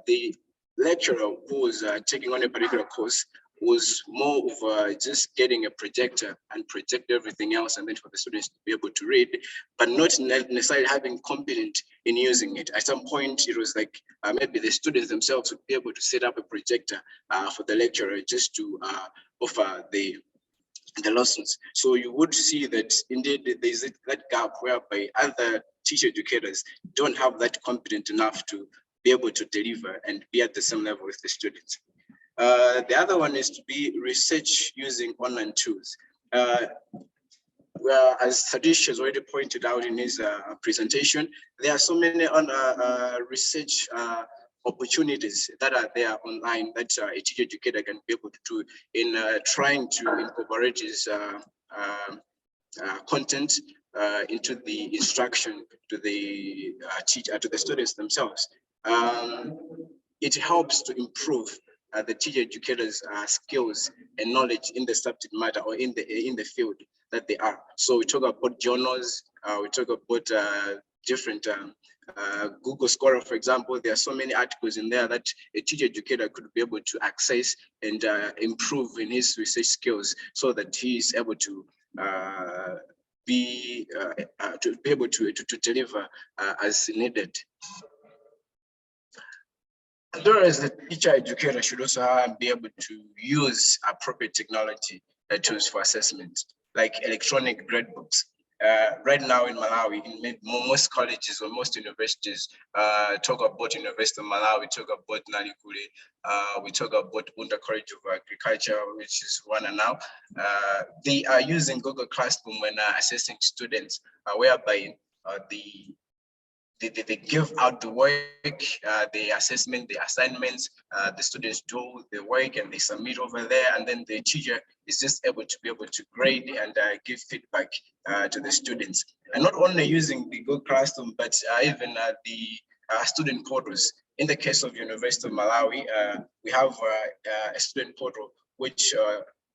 the lecturer who was taking on a particular course was more of just getting a projector and project everything else and then for the students to be able to read, but not necessarily having competent in using it. At some point, it was like maybe the students themselves would be able to set up a projector for the lecturer just to offer the lessons. So you would see that indeed there's that gap whereby other teacher educators don't have that competent enough to be able to deliver and be at the same level with the students. The other one is to be research using online tools. Well, as Sadish has already pointed out in his presentation, there are so many research opportunities that are there online that a teacher educator can be able to do in trying to incorporate his content into the instruction to the teacher, to the students themselves. It helps to improve the teacher educators' skills and knowledge in the subject matter or in the field that they are. So we talk about journals, we talk about different Google Scholar, for example. There are so many articles in there that a teacher educator could be able to access and improve in his research skills so that he is able to be able to deliver as needed. As well as the teacher educator should also be able to use appropriate technology tools for assessment, like electronic gradebooks. Right now in Malawi, in most colleges or most universities, talk about University of Malawi, talk about Nalikule, we talk about Bunda College of Agriculture, which is one now. They are using Google Classroom when assessing students, whereby they give out the work, the assessment, the assignments, the students do the work and they submit over there, and then the teacher is just able to grade and give feedback to the students. And not only using the Google Classroom, but even the student portals. In the case of University of Malawi, we have a student portal which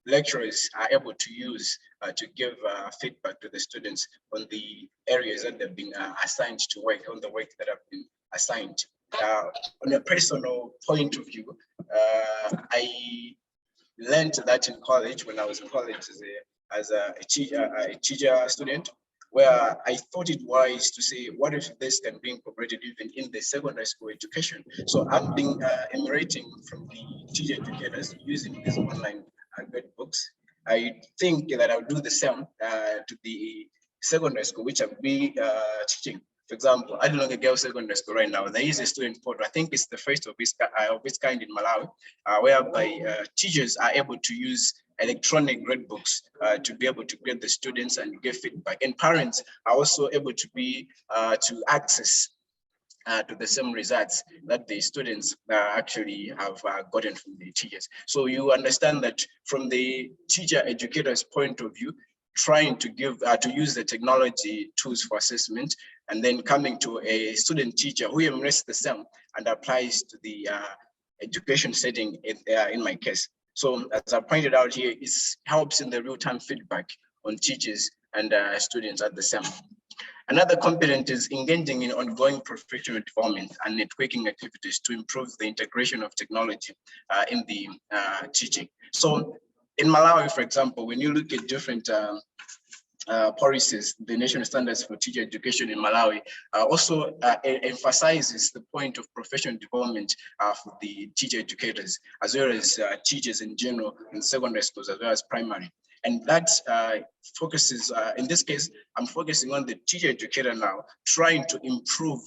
lecturers are able to use to give feedback to the students on the areas that they've been assigned to work, on the work that have been assigned. On a personal point of view, I learned that in college, when I was in college as a teacher student, where I thought it wise to say, what if this can be incorporated even in the secondary school education? So I'm being emulating from the teacher educators using these online grade books. I think that I'll do the same to the secondary school, which I'll be teaching. For example, I belong to Girls Secondary School right now. There is a student portal. I think it's the first of its kind in Malawi, whereby teachers are able to use electronic grade books to be able to grade the students and give feedback. And parents are also able to be to access to the same results that the students actually have gotten from the teachers. So you understand that from the teacher educator's point of view, trying to give to use the technology tools for assessment, and then coming to a student teacher who embraces the same and applies to the education setting in my case. So as I pointed out here, it helps in the real-time feedback on teachers and students at the same. Another component is engaging in ongoing professional development and networking activities to improve the integration of technology in the teaching. So in Malawi, for example, when you look at different policies, the national standards for teacher education in Malawi also emphasizes the point of professional development for the teacher educators, as well as teachers in general in secondary schools, as well as primary. And that focuses, in this case, I'm focusing on the teacher educator now, trying to improve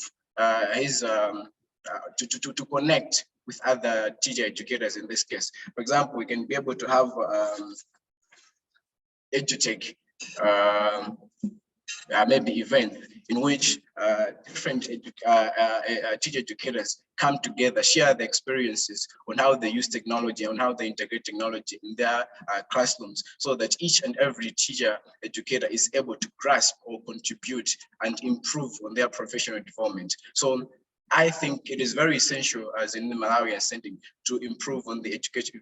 his, to connect with other teacher educators in this case. For example, we can be able to have edutech, maybe event in which different teacher educators come together, share their experiences on how they use technology, on how they integrate technology in their classrooms, so that each and every teacher educator is able to grasp or contribute and improve on their professional development. So I think it is very essential, as in the Malawian setting, to improve on the education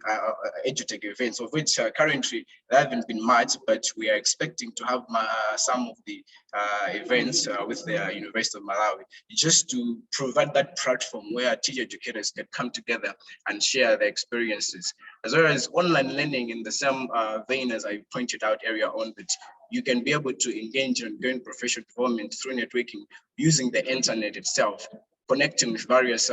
edutech events, of which currently there haven't been much, but we are expecting to have some of the events with the University of Malawi, just to provide that platform where teacher educators can come together and share their experiences, as well as online learning in the same vein as I pointed out earlier on, that you can be able to engage in ongoing professional development through networking using the internet itself, connecting with various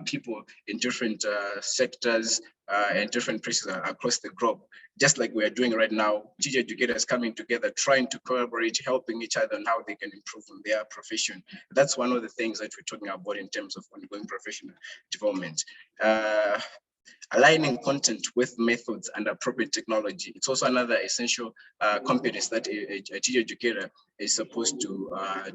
people in different sectors and different places across the globe, just like we are doing right now, teacher educators coming together, trying to collaborate, helping each other on how they can improve on their profession. That's one of the things that we're talking about in terms of ongoing professional development. Aligning content with methods and appropriate technology. It's also another essential competence that a teacher educator is supposed to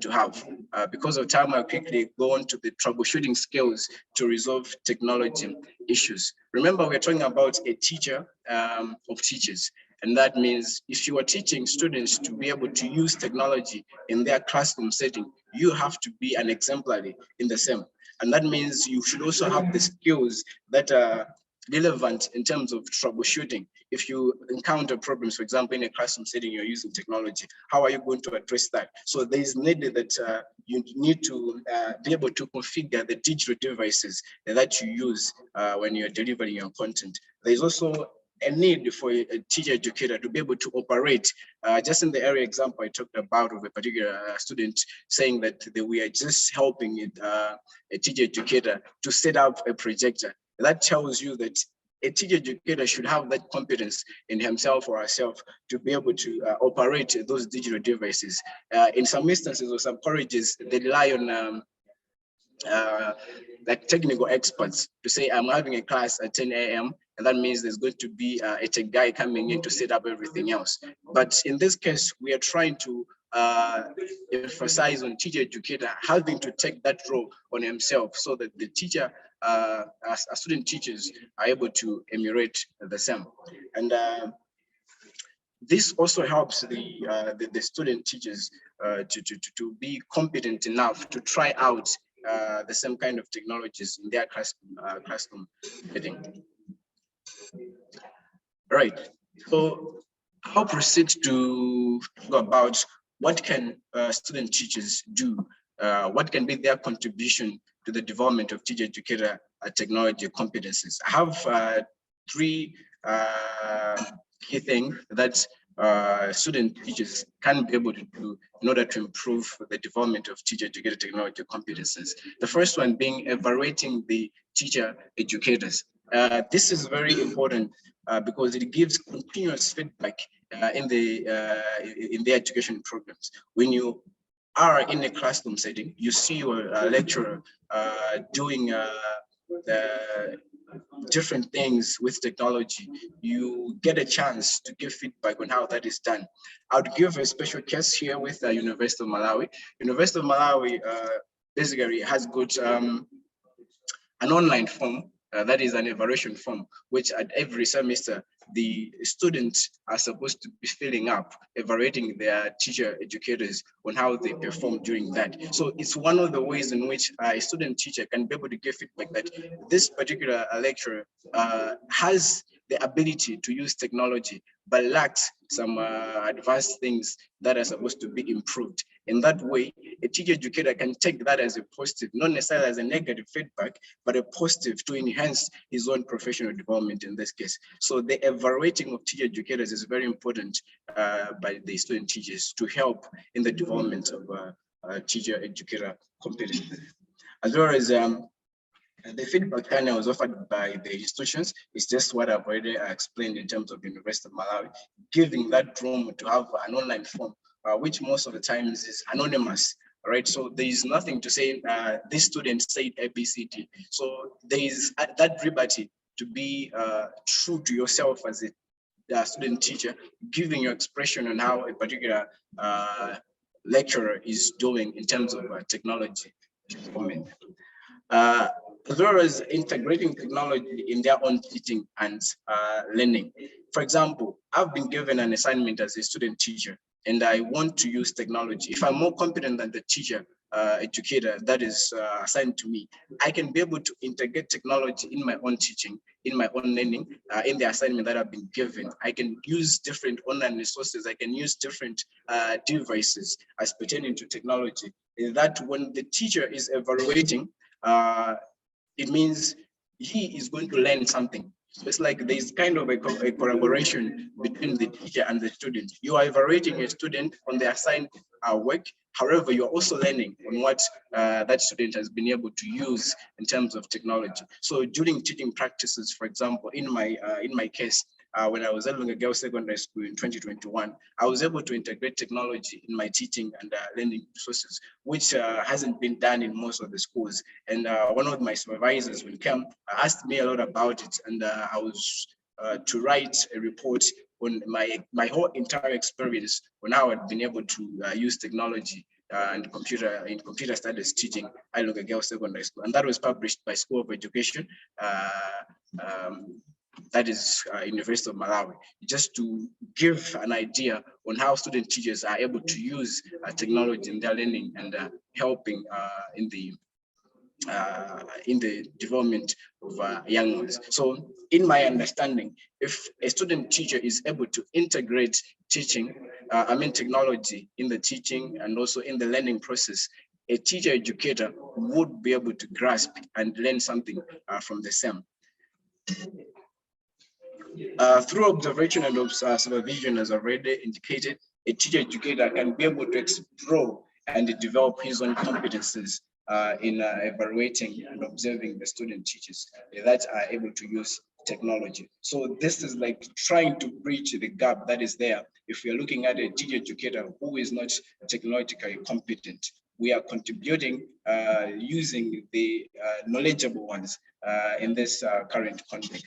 have. Because of time, I'll quickly go on to the troubleshooting skills to resolve technology issues. Remember, we're talking about a teacher of teachers. And that means if you are teaching students to be able to use technology in their classroom setting, you have to be an exemplary in the same. And that means you should also have the skills that are relevant in terms of troubleshooting. If you encounter problems, for example, in a classroom setting, you're using technology, how are you going to address that? So there is needed that you need to be able to configure the digital devices that you use when you're delivering your content. There's also a need for a teacher educator to be able to operate. Just in the area example I talked about of a particular student saying that we are just helping it, a teacher educator to set up a projector. That tells you that a teacher educator should have that competence in himself or herself to be able to operate those digital devices. In some instances or some colleges, they rely on like technical experts to say, I'm having a class at 10 a.m. and that means there's going to be a tech guy coming in to set up everything else. But in this case, we are trying to emphasize on teacher educator having to take that role on himself so that the teacher, as student teachers, are able to emulate the same. And this also helps the student teachers to be competent enough to try out the same kind of technologies in their classroom setting. Right. So I'll proceed to talk about what can student teachers do, what can be their contribution to the development of teacher educator technology competencies. I have three key things that student teachers can be able to do in order to improve the development of teacher educator technology competencies. The first one being evaluating the teacher educators. This is very important because it gives continuous feedback in the education programs. When you are in a classroom setting, you see your lecturer doing different things with technology, you get a chance to give feedback on how that is done. I would give a special case here with the University of Malawi. University of Malawi basically has got an online form that is an evaluation form, which at every semester, the students are supposed to be filling up, evaluating their teacher educators on how they perform during that. So it's one of the ways in which a student teacher can be able to give feedback that this particular lecturer has the ability to use technology, but lacks some advanced things that are supposed to be improved. In that way, a teacher educator can take that as a positive, not necessarily as a negative feedback, but a positive to enhance his own professional development in this case. So the evaluating of teacher educators is very important by the student teachers to help in the development of teacher educator competencies. As well as the feedback channels offered by the institutions is just what I've already explained in terms of University of Malawi, giving that room to have an online form, which most of the times is anonymous, right? So there is nothing to say, this student said ABCD. So there is that liberty to be true to yourself as a student teacher, giving your expression on how a particular lecturer is doing in terms of technology. As well as integrating technology in their own teaching and learning. For example, I've been given an assignment as a student teacher, and I want to use technology. If I'm more competent than the teacher educator that is assigned to me, I can be able to integrate technology in my own teaching, in my own learning, in the assignment that I've been given. I can use different online resources. I can use different devices as pertaining to technology. That when the teacher is evaluating, it means he is going to learn something. So it's like there's kind of a collaboration between the teacher and the student. You are evaluating a student on the assigned work. However, you're also learning on what that student has been able to use in terms of technology. So during teaching practices, for example, in my case, when I was at Lunga Girls Secondary School in 2021, I was able to integrate technology in my teaching and learning resources, which hasn't been done in most of the schools. And one of my supervisors, when came, asked me a lot about it, and I was to write a report on my whole entire experience on how I'd been able to use technology and computer studies teaching at Lunga Girls Secondary School, and that was published by School of Education. That is University of Malawi, just to give an idea on how student teachers are able to use technology in their learning and helping in the development of young ones. So in my understanding, if a student teacher is able to integrate teaching, technology in the teaching and also in the learning process, a teacher educator would be able to grasp and learn something from the same. Through observation and supervision, as already indicated, a teacher educator can be able to explore and develop his own competencies in evaluating and observing the student teachers that are able to use technology. So this is like trying to bridge the gap that is there. If we're looking at a teacher educator who is not technologically competent, we are contributing using the knowledgeable ones in this current context.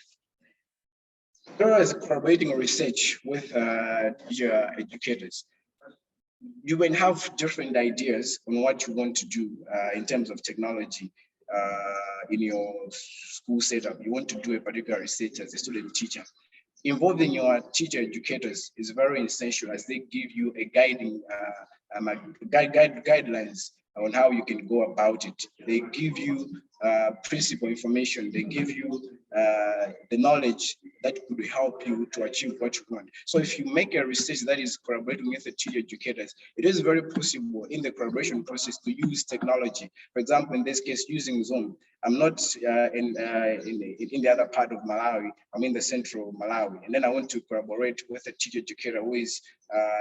There is collaborating research with teacher educators. You can have different ideas on what you want to do in terms of technology in your school setup. You want to do a particular research as a student teacher. Involving your teacher educators is very essential as they give you a guiding guidelines on how you can go about it. They give you principal information. They give you the knowledge that could help you to achieve what you want. So if you make a research that is collaborating with the teacher educators, it is very possible in the collaboration process to use technology. For example, in this case, using Zoom. I'm not in the other part of Malawi. I'm in the central Malawi, and then I want to collaborate with a teacher educator who is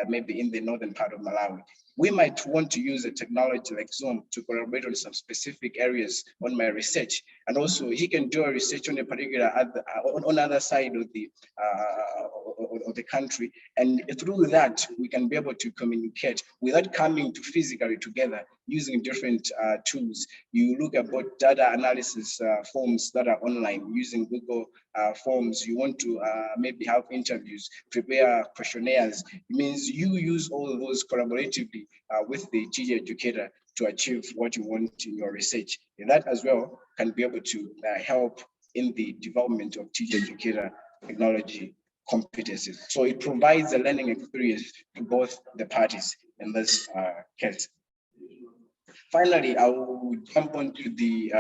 maybe in the northern part of Malawi. We might want to use a technology like Zoom to collaborate on some specific areas on my research, and also he can do a research on a particular on other side of the country, and through that we can be able to communicate without coming to physically together using different tools. You look at both data analysis forms that are online using Google Forms. You want to maybe have interviews, prepare questionnaires. It means you use all of those collaboratively with the teacher educator to achieve what you want in your research. And that as well can be able to help in the development of teacher educator technology competencies. So it provides a learning experience to both the parties in this case. Finally, I will jump onto the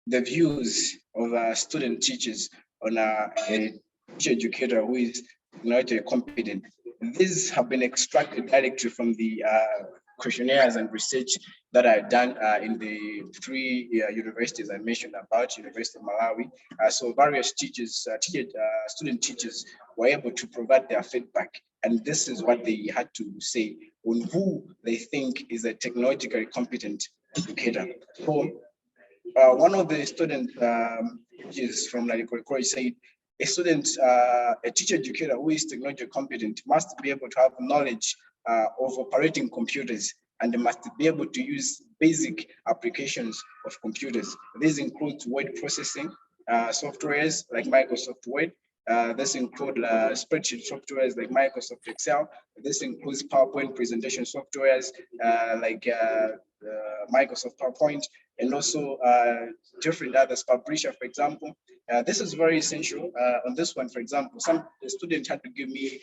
views of student teachers on a teacher educator who is not competent. These have been extracted directly from the questionnaires and research that are done in the three universities I mentioned about, University of Malawi. So various teachers, student teachers were able to provide their feedback. And this is what they had to say on who they think is a technologically competent educator. So one of the student teachers from Nalikoy College said, a teacher educator who is technology competent must be able to have knowledge of operating computers and must be able to use basic applications of computers. These include word processing softwares like Microsoft Word. This includes spreadsheet softwares like Microsoft Excel. This includes PowerPoint presentation softwares like Microsoft PowerPoint, and also different others, Publisher, for example. This is very essential. On this one, for example, some student had to give me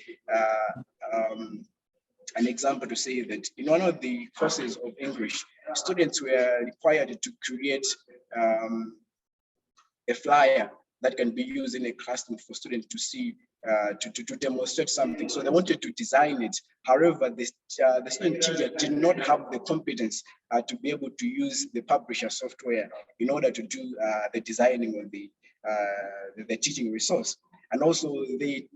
an example to say that in one of the courses of English, students were required to create a flyer that can be used in a classroom for students to see, to demonstrate something. So they wanted to design it. However, the student teacher did not have the competence to be able to use the publisher software in order to do the designing of the teaching resource. And also the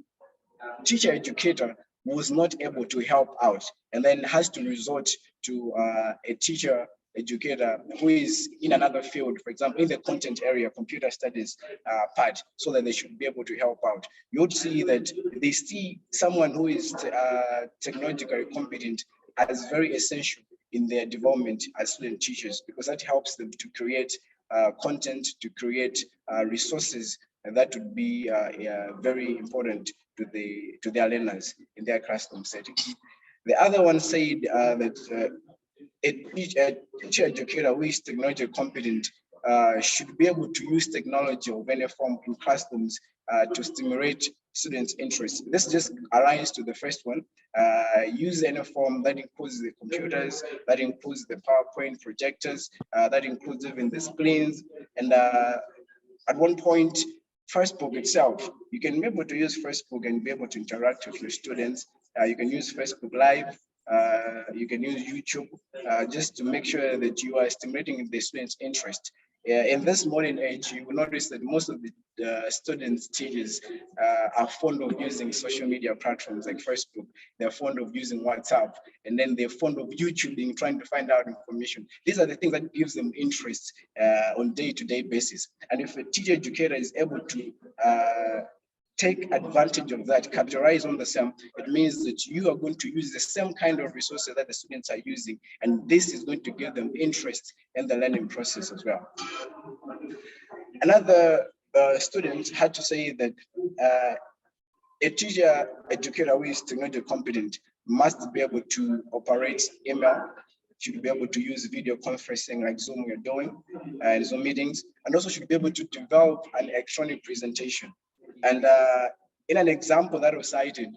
teacher educator was not able to help out and then has to resort to a teacher educator who is in another field, for example, in the content area, computer studies part, so that they should be able to help out. You would see that they see someone who is technologically competent as very essential in their development as student teachers, because that helps them to create content, to create resources, and that would be very important to their learners in their classroom settings. The other one said that a teacher educator who is technology competent should be able to use technology of any form in classrooms to stimulate students' interest. This just aligns to the first one. Use any form that includes the computers, that includes the PowerPoint projectors, that includes even the screens. And at one point, Facebook itself, you can be able to use Facebook and be able to interact with your students. You can use Facebook Live. You can use YouTube just to make sure that you are stimulating the students' interest. In this modern age, you will notice that most of the students, teachers are fond of using social media platforms like Facebook. They're fond of using WhatsApp, and then they're fond of YouTubing, trying to find out information. These are the things that gives them interest on day-to-day basis. And if a teacher educator is able to take advantage of that, capitalize on the same, it means that you are going to use the same kind of resources that the students are using, and this is going to give them interest in the learning process as well. Another student had to say that a teacher educator who is technology competent must be able to operate email, should be able to use video conferencing like Zoom you're doing, and Zoom meetings, and also should be able to develop an electronic presentation. And in an example that was cited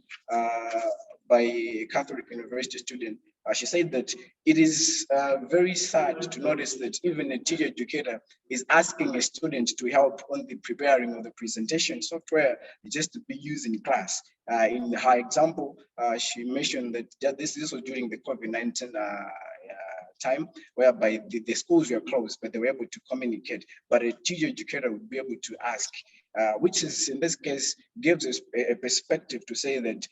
by a Catholic University student, she said that it is very sad to notice that even a teacher educator is asking a student to help on the preparing of the presentation software just to be used in class. In her example, she mentioned that this was during the COVID-19 time, whereby the schools were closed, but they were able to communicate. But a teacher educator would be able to ask, which is in this case gives us a perspective to say that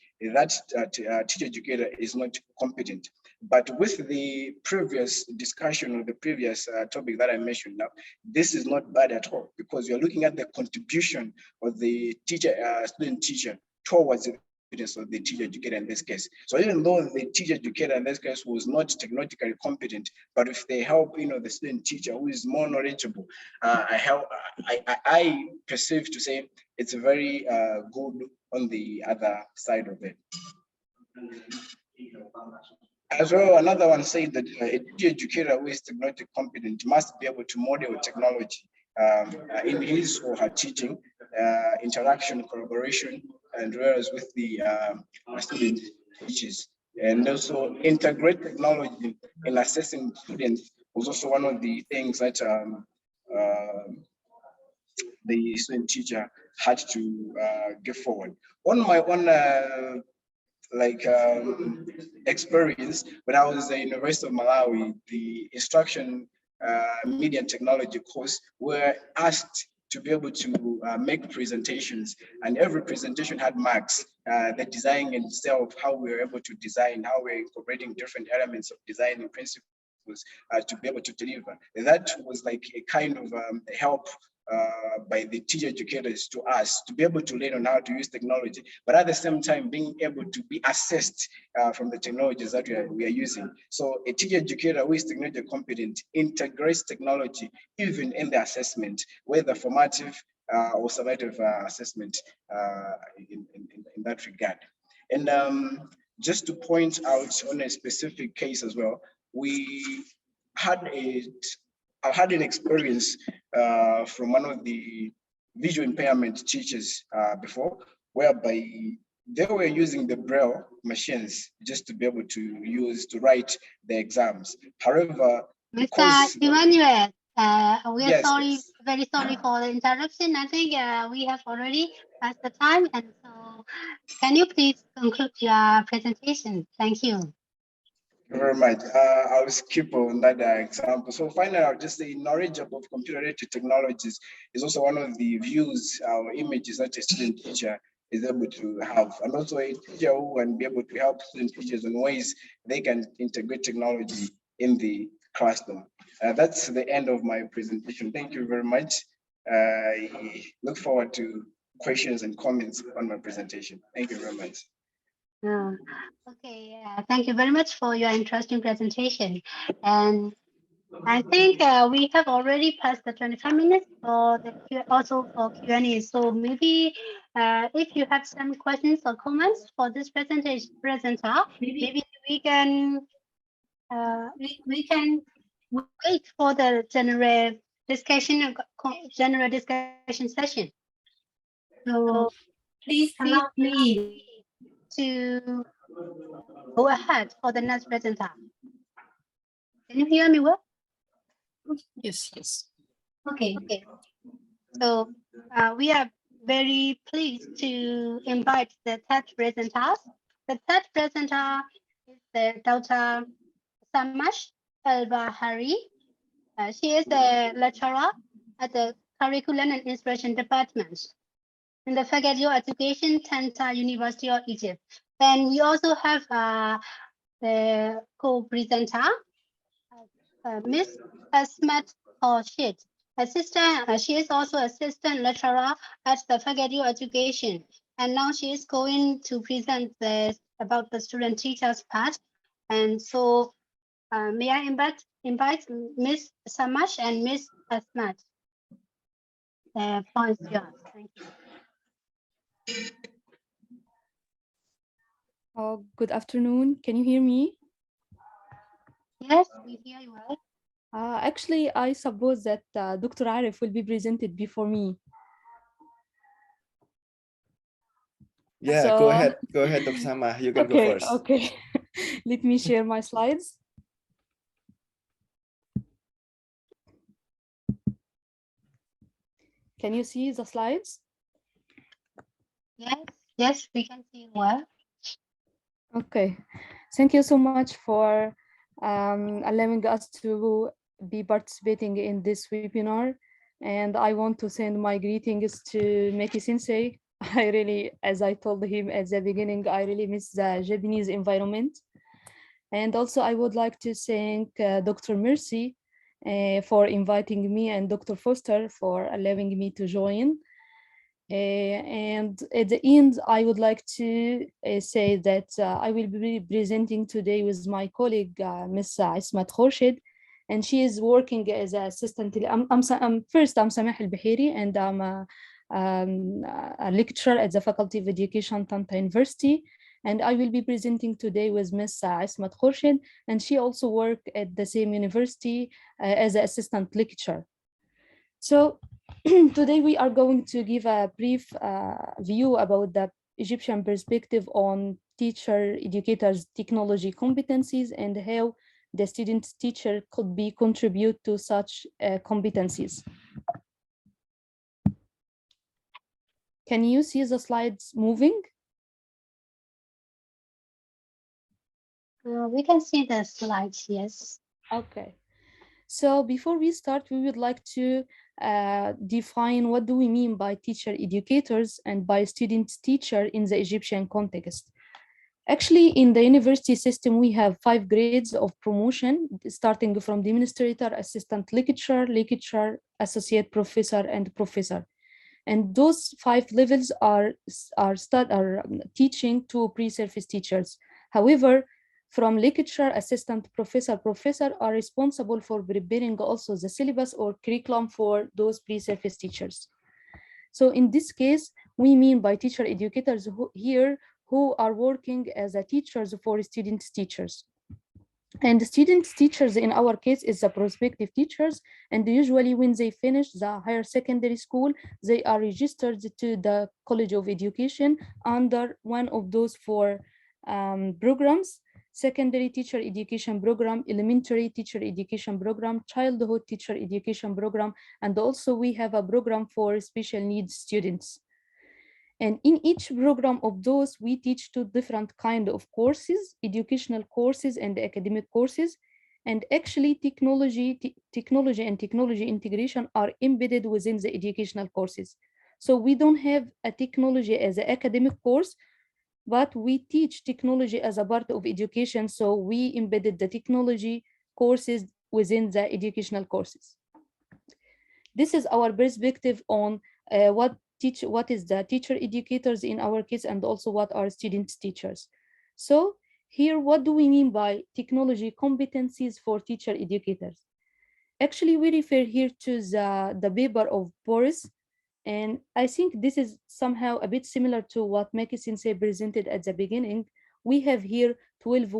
teacher educator is not competent. But with the previous discussion or the previous topic that I mentioned now, this is not bad at all, because you're looking at the contribution of the teacher, student teacher towards the students of the teacher educator in this case. So even though the teacher educator in this case was not technologically competent, but if they help, the student teacher who is more knowledgeable, I perceive to say it's very good on the other side of it. As well, another one said that a teacher educator who is technologically competent must be able to model technology in his or her teaching, interaction, collaboration, and whereas with the student teachers. And also integrate technology in assessing students was also one of the things that the student teacher had to give forward. On my own experience, when I was at the University of Malawi, the instruction media and technology course, were asked to be able to make presentations, and every presentation had marks. The design itself, how we were able to design, how we're incorporating different elements of design and principles to be able to deliver. That was like a kind of help by the teacher educators to us to be able to learn on how to use technology, but at the same time being able to be assessed from the technologies that we are using. So a teacher educator who is technology competent integrates technology even in the assessment, whether formative or summative assessment in that regard. And just to point out on a specific case as well, I had an experience from one of the visual impairment teachers before, whereby they were using the Braille machines just to be able to use to write the exams. However, Mr. Emmanuel, we are yes, sorry, yes. very sorry for the interruption. I think we have already passed the time, and so can you please conclude your presentation? Thank you. Very much. I'll skip on that example. So finally, I'll just say knowledge about computer-related technologies is also one of the views or images that a student teacher is able to have, and also a teacher who can be able to help student teachers in ways they can integrate technology in the classroom. That's the end of my presentation. Thank you very much. I look forward to questions and comments on my presentation. Thank you very much. Okay, thank you very much for your interesting presentation. And I think we have already passed the 25 minutes for the also for Q&A. So maybe if you have some questions or comments for this presenter, maybe we can wait for the general discussion session. So please allow me to go ahead for the next presenter. Can you hear me well? Yes, yes. Okay. So we are very pleased to invite the third presenter. The third presenter is the Dr. Samash Al-Bahari. She is a lecturer at the Curriculum and Instruction Department in the Faculty of Education, Tanta University of Egypt. And you also have the co-presenter, Miss Asmat Khorshid. She is also assistant lecturer at the Faculty of Education, and now she is going to present about the student teachers part. And so, may I invite Miss Samash and Miss Asmat? The floor is yours. Thank you. Oh, good afternoon. Can you hear me? Yes, we hear you well. Actually, I suppose that Dr. Arif will be presented before me. Yeah, So, go ahead, Dr. Sama. You can go first. Okay. Let me share my slides. Can you see the slides? Yes, we can see you well. Okay, thank you so much for allowing us to be participating in this webinar. And I want to send my greetings to Meki Sensei. I really, as I told him at the beginning, I really miss the Japanese environment. And also I would like to thank Dr. Mercy for inviting me and Dr. Foster for allowing me to join. And at the end, I would like to say that I will be presenting today with my colleague, Ms. Asmat Khorshid, and she is working as an assistant. I'm Samah Al-Bahiri, and I'm a lecturer at the Faculty of Education, Tanta University. And I will be presenting today with Ms. Asmat Khorshid, and she also worked at the same university as an assistant lecturer. So today we are going to give a brief view about the Egyptian perspective on teacher educators technology competencies and how the student teacher could be contribute to such competencies. Can you see the slides moving? We can see the slides, yes. Okay. So before we start, we would like to define what do we mean by teacher educators and by student teacher in the Egyptian context. Actually, in the university system, we have 5 grades of promotion, starting from the administrator, assistant lecturer, lecturer, associate professor, and professor. And those 5 levels are teaching to pre-service teachers. However, from lecturer, assistant, professor, professor are responsible for preparing also the syllabus or curriculum for those pre-service teachers. So in this case, we mean by teacher educators who are working as a teachers for student teachers. And the student teachers in our case is the prospective teachers, and usually when they finish the higher secondary school, they are registered to the College of Education under one of those 4 programs: secondary teacher education program, elementary teacher education program, childhood teacher education program, and also we have a program for special needs students. And in each program of those, we teach 2 different kind of courses: educational courses and academic courses. And actually, technology and technology integration are embedded within the educational courses. So we don't have a technology as an academic course, but we teach technology as a part of education. So we embedded the technology courses within the educational courses. This is our perspective on what is the teacher educators in our case, and also what are student teachers. So here, what do we mean by technology competencies for teacher educators? Actually, we refer here to the paper of Boris, and I think this is somehow a bit similar to what Meki Sensei presented at the beginning. We have here 12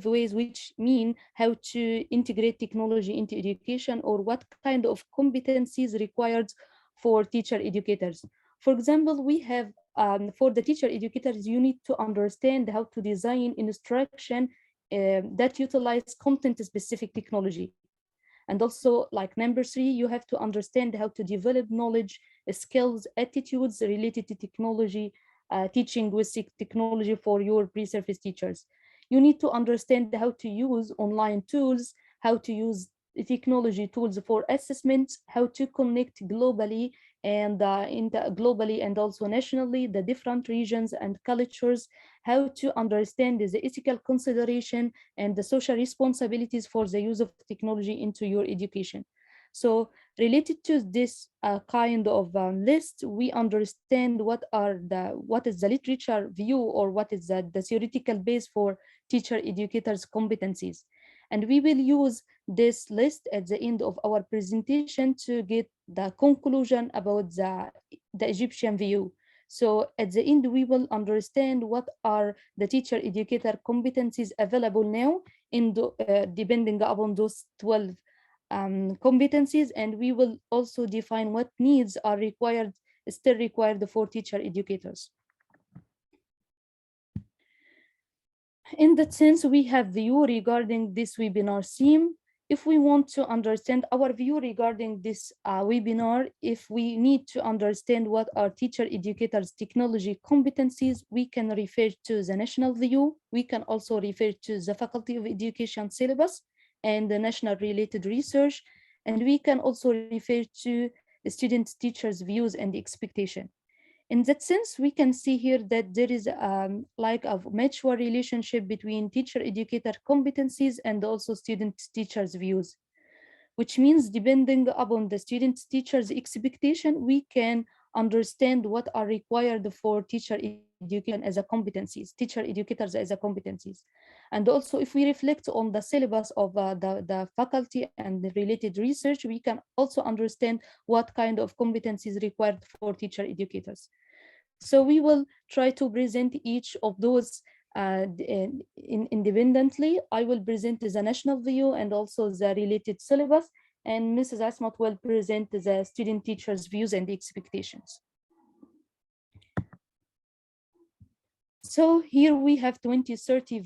ways which mean how to integrate technology into education, or what kind of competencies required for teacher educators. For example, we have for the teacher educators, you need to understand how to design instruction that utilize content-specific technology. And also, like number 3, you have to understand how to develop knowledge, skills, attitudes related to technology, teaching with technology for your pre-service teachers. You need to understand how to use online tools, how to use technology tools for assessment, how to connect globally and also nationally the different regions and cultures, how to understand the ethical consideration and the social responsibilities for the use of technology into your education. So related to this kind of list, we understand what is the literature view, or what is the theoretical base for teacher educators competencies. And we will use this list at the end of our presentation to get the conclusion about the Egyptian view. So at the end, we will understand what are the teacher educator competencies available now depending upon those 12 competencies, and we will also define what needs are still required for teacher educators. In that sense, we have view regarding this webinar theme. If we want to understand our view regarding this webinar, if we need to understand what are teacher educators technology competencies, we can refer to the national view. We can also refer to the Faculty of Education syllabus and the national related research. And we can also refer to the student teachers' views and expectation. In that sense, we can see here that there is like a mutual relationship between teacher educator competencies and also student teachers views, which means depending upon the student teacher's expectation, we can understand what are required for teacher education as a competencies, teacher educators as a competencies. And also, if we reflect on the syllabus of the faculty and the related research, we can also understand what kind of competencies required for teacher educators. So we will try to present each of those independently. I will present the national view and also the related syllabus, and Mrs. Asmat will present the student teachers' views and expectations. So here we have 2030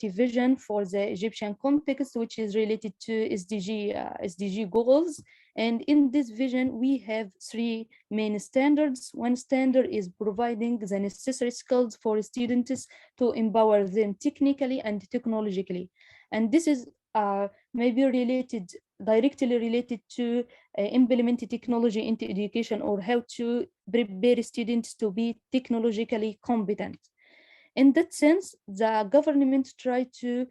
vision for the Egyptian context, which is related to SDG goals. And in this vision, we have three main standards. One standard is providing the necessary skills for students to empower them technically and technologically. And this is maybe directly related to implement technology into education, or how to prepare students to be technologically competent. In that sense, the government tried to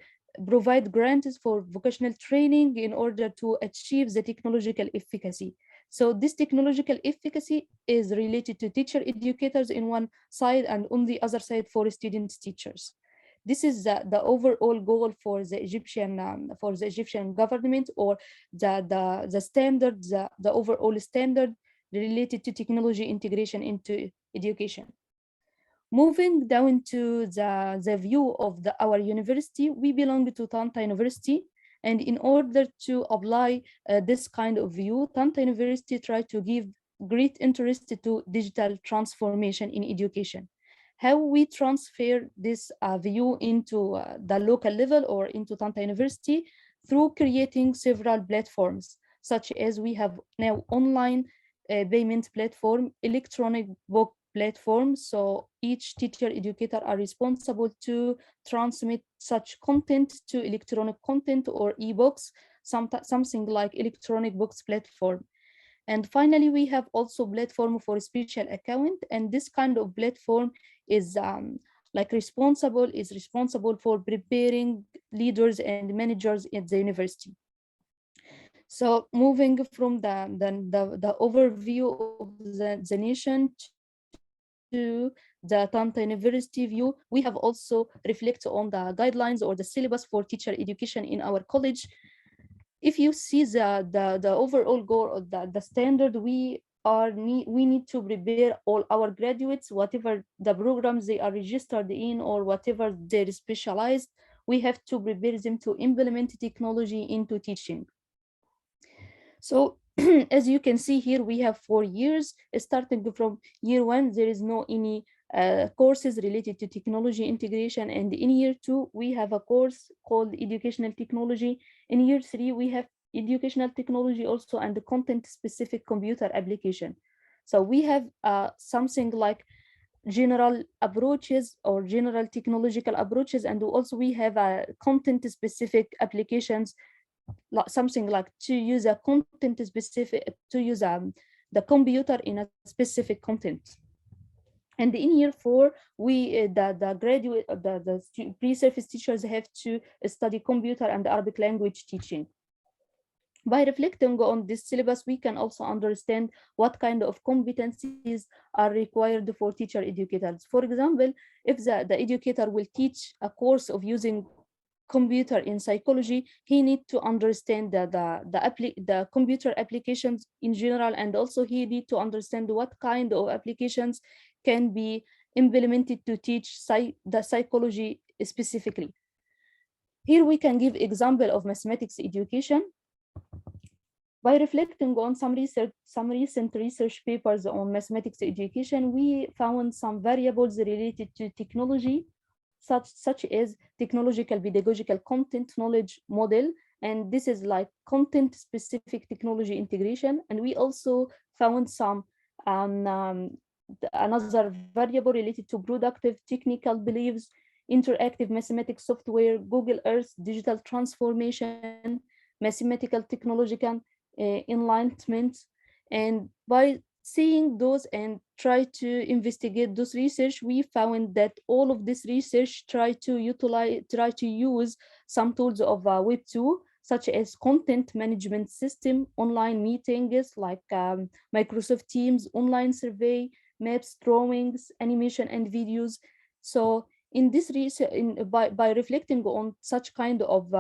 provide grants for vocational training in order to achieve the technological efficacy. So this technological efficacy is related to teacher educators in one side, and on the other side for students teachers. This is the overall goal for the Egyptian government, or the standard, the overall standard related to technology integration into education. Moving down to the view of our university, we belong to Tanta University. And in order to apply this kind of view, Tanta University tried to give great interest to digital transformation in education. How we transfer this view into the local level or into Tanta University? Through creating several platforms, such as we have now online payment platform, electronic book platform. So each teacher educator are responsible to transmit such content to electronic content or ebooks, something like electronic books platform. And finally, we have also platform for special account, and this kind of platform is responsible for preparing leaders and managers at the university. So moving from the overview of the nation to the Tanta University view, we have also reflect on the guidelines or the syllabus for teacher education in our college. If you see the overall goal or the standard, we need to prepare all our graduates, whatever the programs they are registered in or whatever they're specialized, we have to prepare them to implement technology into teaching. So as you can see here, we have 4 years. Starting from year 1, there is no any courses related to technology integration. And in year 2, we have a course called educational technology. In year 3, we have educational technology also and the content specific computer application. So we have something like general approaches or general technological approaches, and also we have content specific applications, something like to use a content specific, to use the computer in a specific content. And in year 4, we the graduate the pre-service teachers have to study computer and Arabic language teaching. By reflecting on this syllabus, we can also understand what kind of competencies are required for teacher educators. For example, if the educator will teach a course of using computer in psychology, he need to understand the computer applications in general, and also he need to understand what kind of applications can be implemented to teach the psychology specifically. Here we can give example of mathematics education. By reflecting on some recent research papers on mathematics education, we found some variables related to technology, such as technological pedagogical content knowledge model, and this is like content specific technology integration. And we also found some another variable related to productive technical beliefs, interactive mathematics software, Google Earth, digital transformation, mathematical technological enlightenment. And by seeing those and try to investigate those research, we found that all of this research try to use some tools of Web2, such as content management system, online meetings like Microsoft Teams, online survey, maps, drawings, animation, and videos. So in this research, by reflecting on such kind of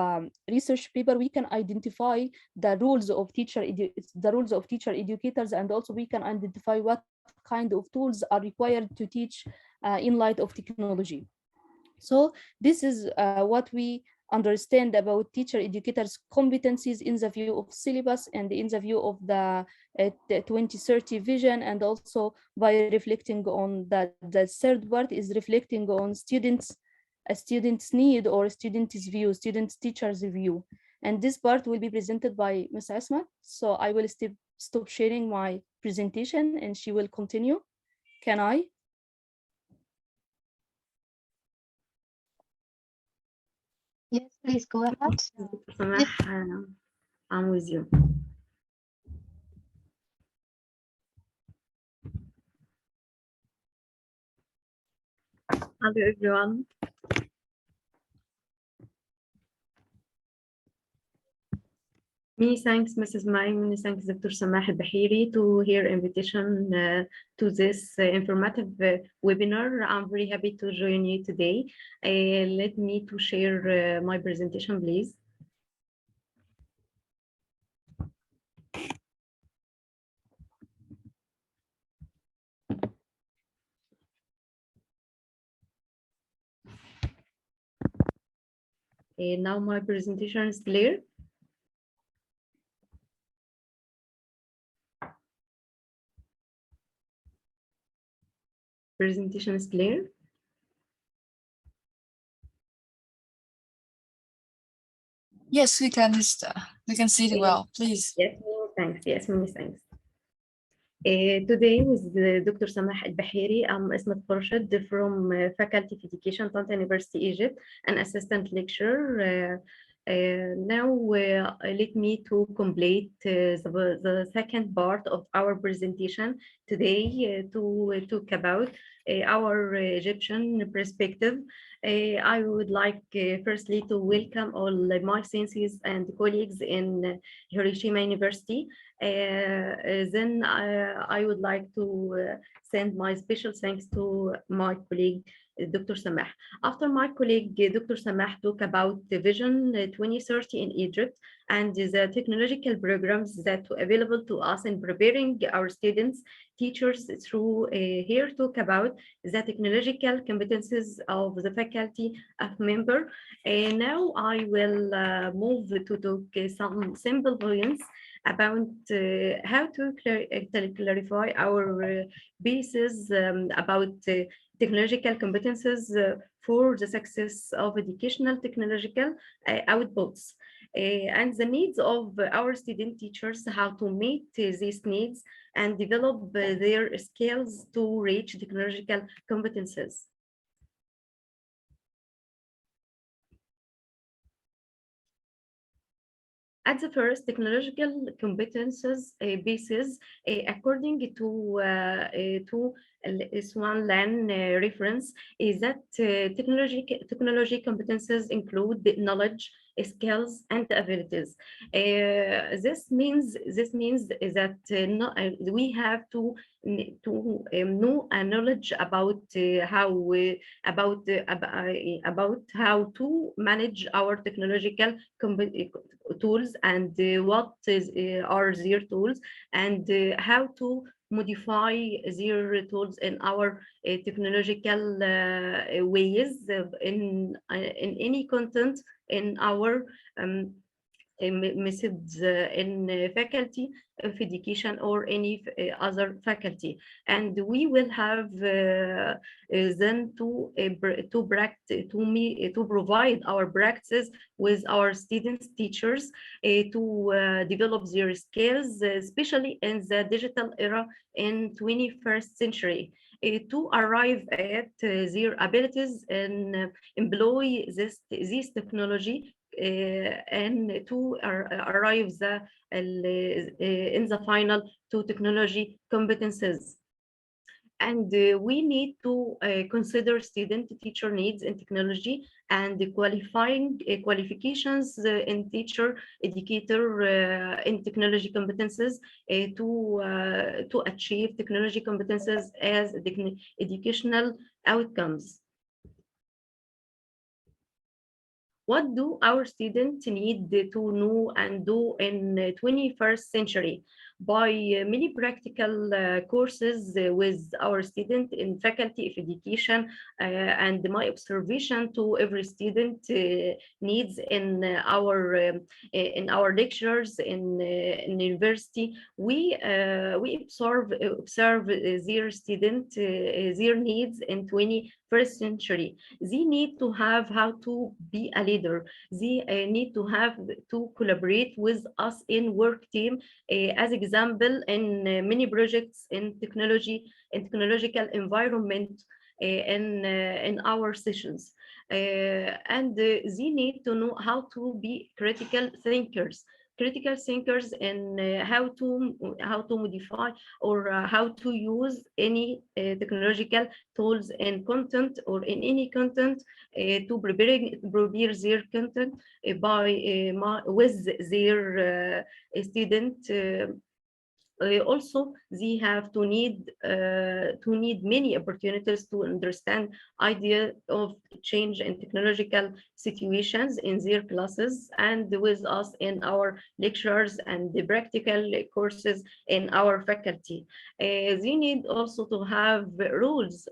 research paper, we can identify the roles of teacher educators, and also we can identify what kind of tools are required to teach in light of technology. So this is what we understand about teacher educators' competencies in the view of syllabus and in the view of the 2030 vision, and also by reflecting on the third part is reflecting on a student's need or student's view, student's teacher's view. And this part will be presented by Ms. Asma. So I will stop sharing my presentation and she will continue. Can I? Yes, please go ahead. Samah, I'm with you. Hello, everyone. Many thanks, Mrs. Mai. Many thanks, Dr. Samah al-Bahiri, to her invitation to this informative webinar. I'm very happy to join you today. Let me to share my presentation, please. Now my presentation is clear. Presentation is clear. Yes, we can see it well, please. Yes, many thanks. Yes, many thanks. Today with Dr. Samah al-Bahiri, I'm Ismat Khorshid from Faculty of Education, Tanta University, Egypt, an assistant lecturer. Now let me to complete the second part of our presentation today to talk about our Egyptian perspective. I would like firstly to welcome all my senses and colleagues in Hiroshima University. Then I would like to send my special thanks to my colleague, Dr. Samah. After my colleague, Dr. Samah, talk about the Vision 2030 in Egypt and the technological programs that are available to us in preparing our students, teachers through here talk about the technological competencies of the faculty of member. Now I will move to talk some simple points about how to clarify our basis about technological competences for the success of educational technological outputs and the needs of our student teachers, how to meet these needs and develop their skills to reach technological competences. At the first, technological competences basis, according to Swan reference, is that technology competences include the knowledge, skills, and abilities. This means that we have to know a knowledge about about how to manage our technological tools and what are their tools and how to modify their tools in our technological ways in any content in our methods in faculty of education or any other faculty, and we will have then to provide our practices with our students, teachers to develop their skills, especially in the digital era in 21st century. To arrive at their abilities and employ this technology and to arrive in the final to technology competences. And we need to consider student teacher needs in technology and the qualifying qualifications in teacher educator in technology competences to achieve technology competences as educational outcomes. What do our students need to know and do in the 21st century? by many practical courses with our student in faculty of education, and my observation to every student needs in our lectures in university. We observe their student their needs in 21st century. They need to have how to be a leader. They need to have to collaborate with us in work team, as example in many projects in technological environment in our sessions. And they need to know how to be critical thinkers and how to modify or how to use any technological tools and content or in any content to prepare their content with their student. Also, they have to need many opportunities to understand idea of change in technological situations in their classes and with us in our lectures and the practical courses in our faculty. They need also to have rules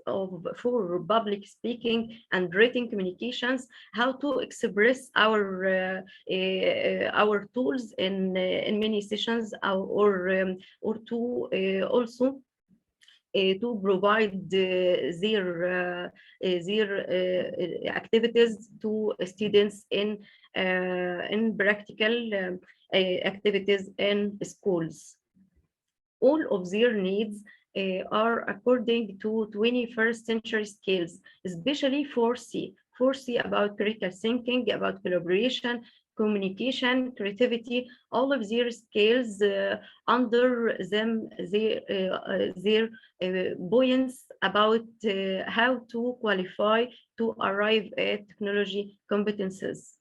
for public speaking and written communications, how to express our tools in many sessions, or to also to provide their activities to students in practical activities in schools. All of their needs are according to 21st century skills, especially 4C. 4C about critical thinking, about collaboration, communication, creativity, all of their skills under them, their points about how to qualify to arrive at technology competences.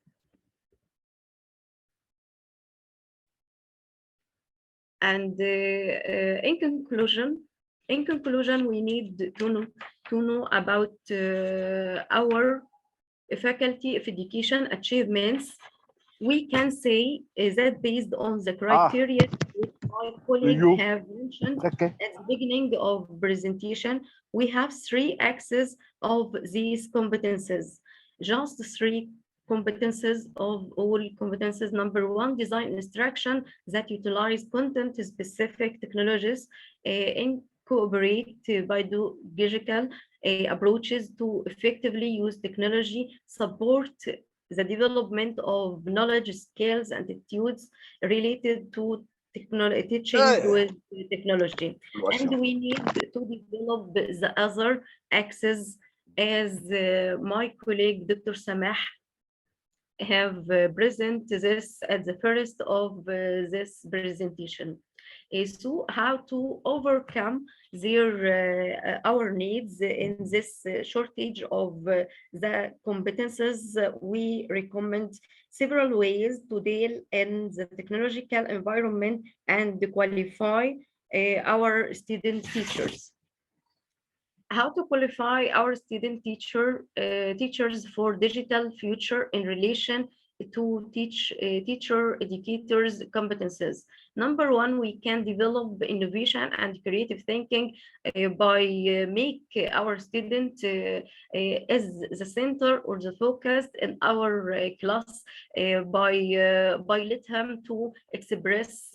And in conclusion, we need to know about our faculty of education achievements. We can say that based on the criteria which my colleagues have mentioned at the beginning of presentation, we have 3 axes of these competences. Just 3 competences of all competences. Number 1, design instruction that utilize content-specific technologies and cooperate pedagogical approaches to effectively use technology, support the development of knowledge, skills, and attitudes related to teaching with technology. And we need to develop the other axes, as my colleague, Dr. Samah, have present this at the first of this presentation. So how to overcome our needs in this shortage of the competences. We recommend several ways to deal in the technological environment and qualify our student teachers. How to qualify our student teachers for digital future in relation to teacher educators competences. Number 1, we can develop innovation and creative thinking by make our student as the center or the focus in our class, by let him to express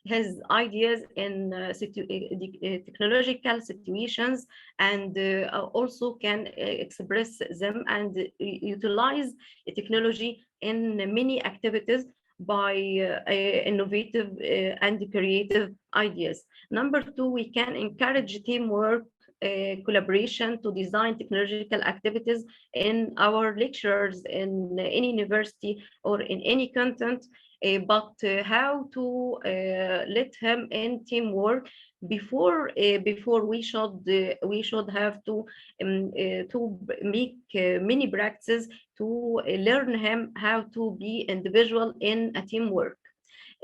his ideas in technological situations, and also can express them and utilize technology in many activities by innovative and creative ideas. Number 2, we can encourage teamwork, collaboration to design technological activities in our lectures in any university or in any content, but how to let him in teamwork before we should have to make many practices to learn him how to be individual in a teamwork.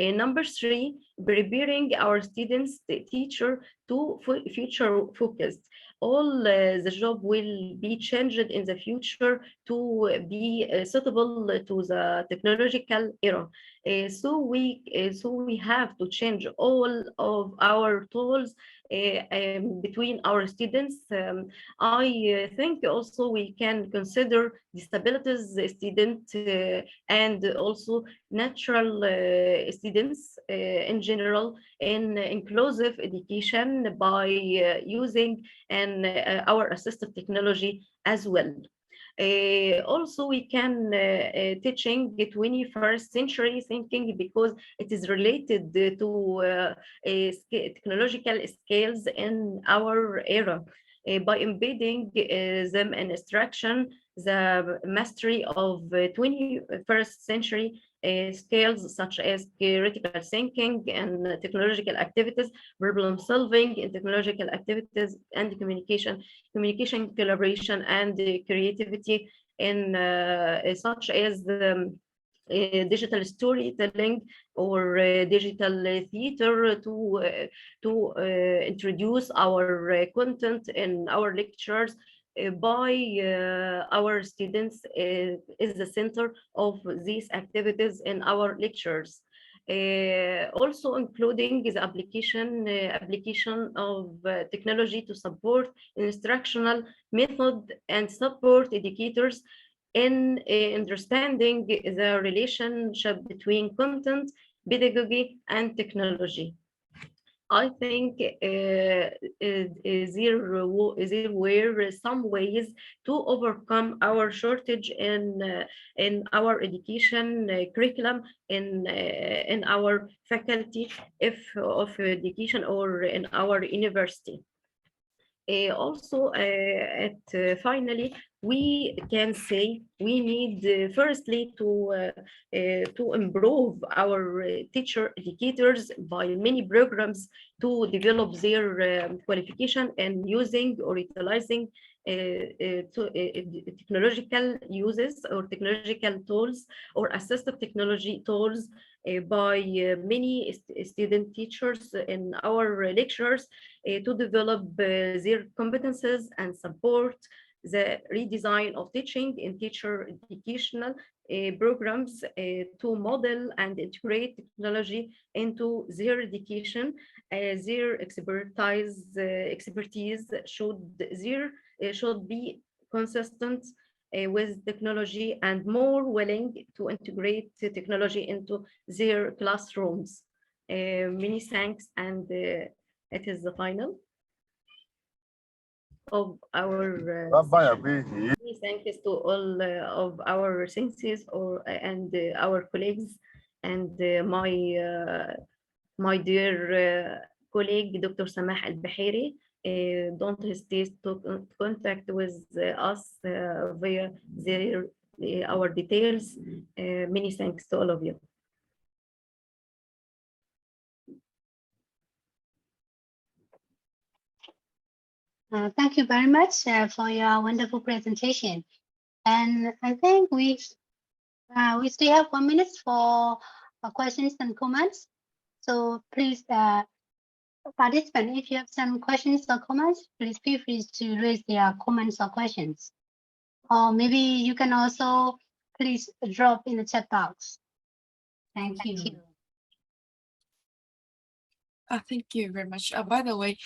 Number 3, preparing our students, the teacher, to future focused. All the job will be changed in the future to be suitable to the technological era. So we have to change all of our tools between our students. I think also we can consider disabilities student and also natural students in general in inclusive education by using our assistive technology as well. Also, we can teaching the 21st century thinking because it is related to technological skills in our era. By embedding them in instruction, the mastery of 21st century skills such as critical thinking and technological activities, problem solving and technological activities, and communication, collaboration, and creativity in such as digital storytelling or digital theater to introduce our content in our lectures by our students is the center of these activities in our lectures. Also including the application of technology to support instructional method and support educators in understanding the relationship between content, pedagogy, and technology. I think there were some ways to overcome our shortage in our education curriculum in our faculty of education or in our university. Also, finally, we can say we need firstly to improve our teacher educators by many programs to develop their qualification and using or utilizing technological uses or technological tools or assistive technology tools by many student teachers in our lectures to develop their competences and support the redesign of teaching in teacher educational programs to model and integrate technology into their education. Their expertise should be consistent with technology and more willing to integrate technology into their classrooms. Many thanks, and it is the final of our many thanks to all of our senses and our colleagues and my dear colleague Dr. Samah Al-Bahiri. Don't hesitate to contact with us via our details. Many thanks to all of you. Thank you very much for your wonderful presentation. And I think we still have 1 minute for questions and comments. So please, participants, if you have some questions or comments, please feel free to raise their comments or questions. Or maybe you can also please drop in the chat box. Thank you. Thank you very much. By the way,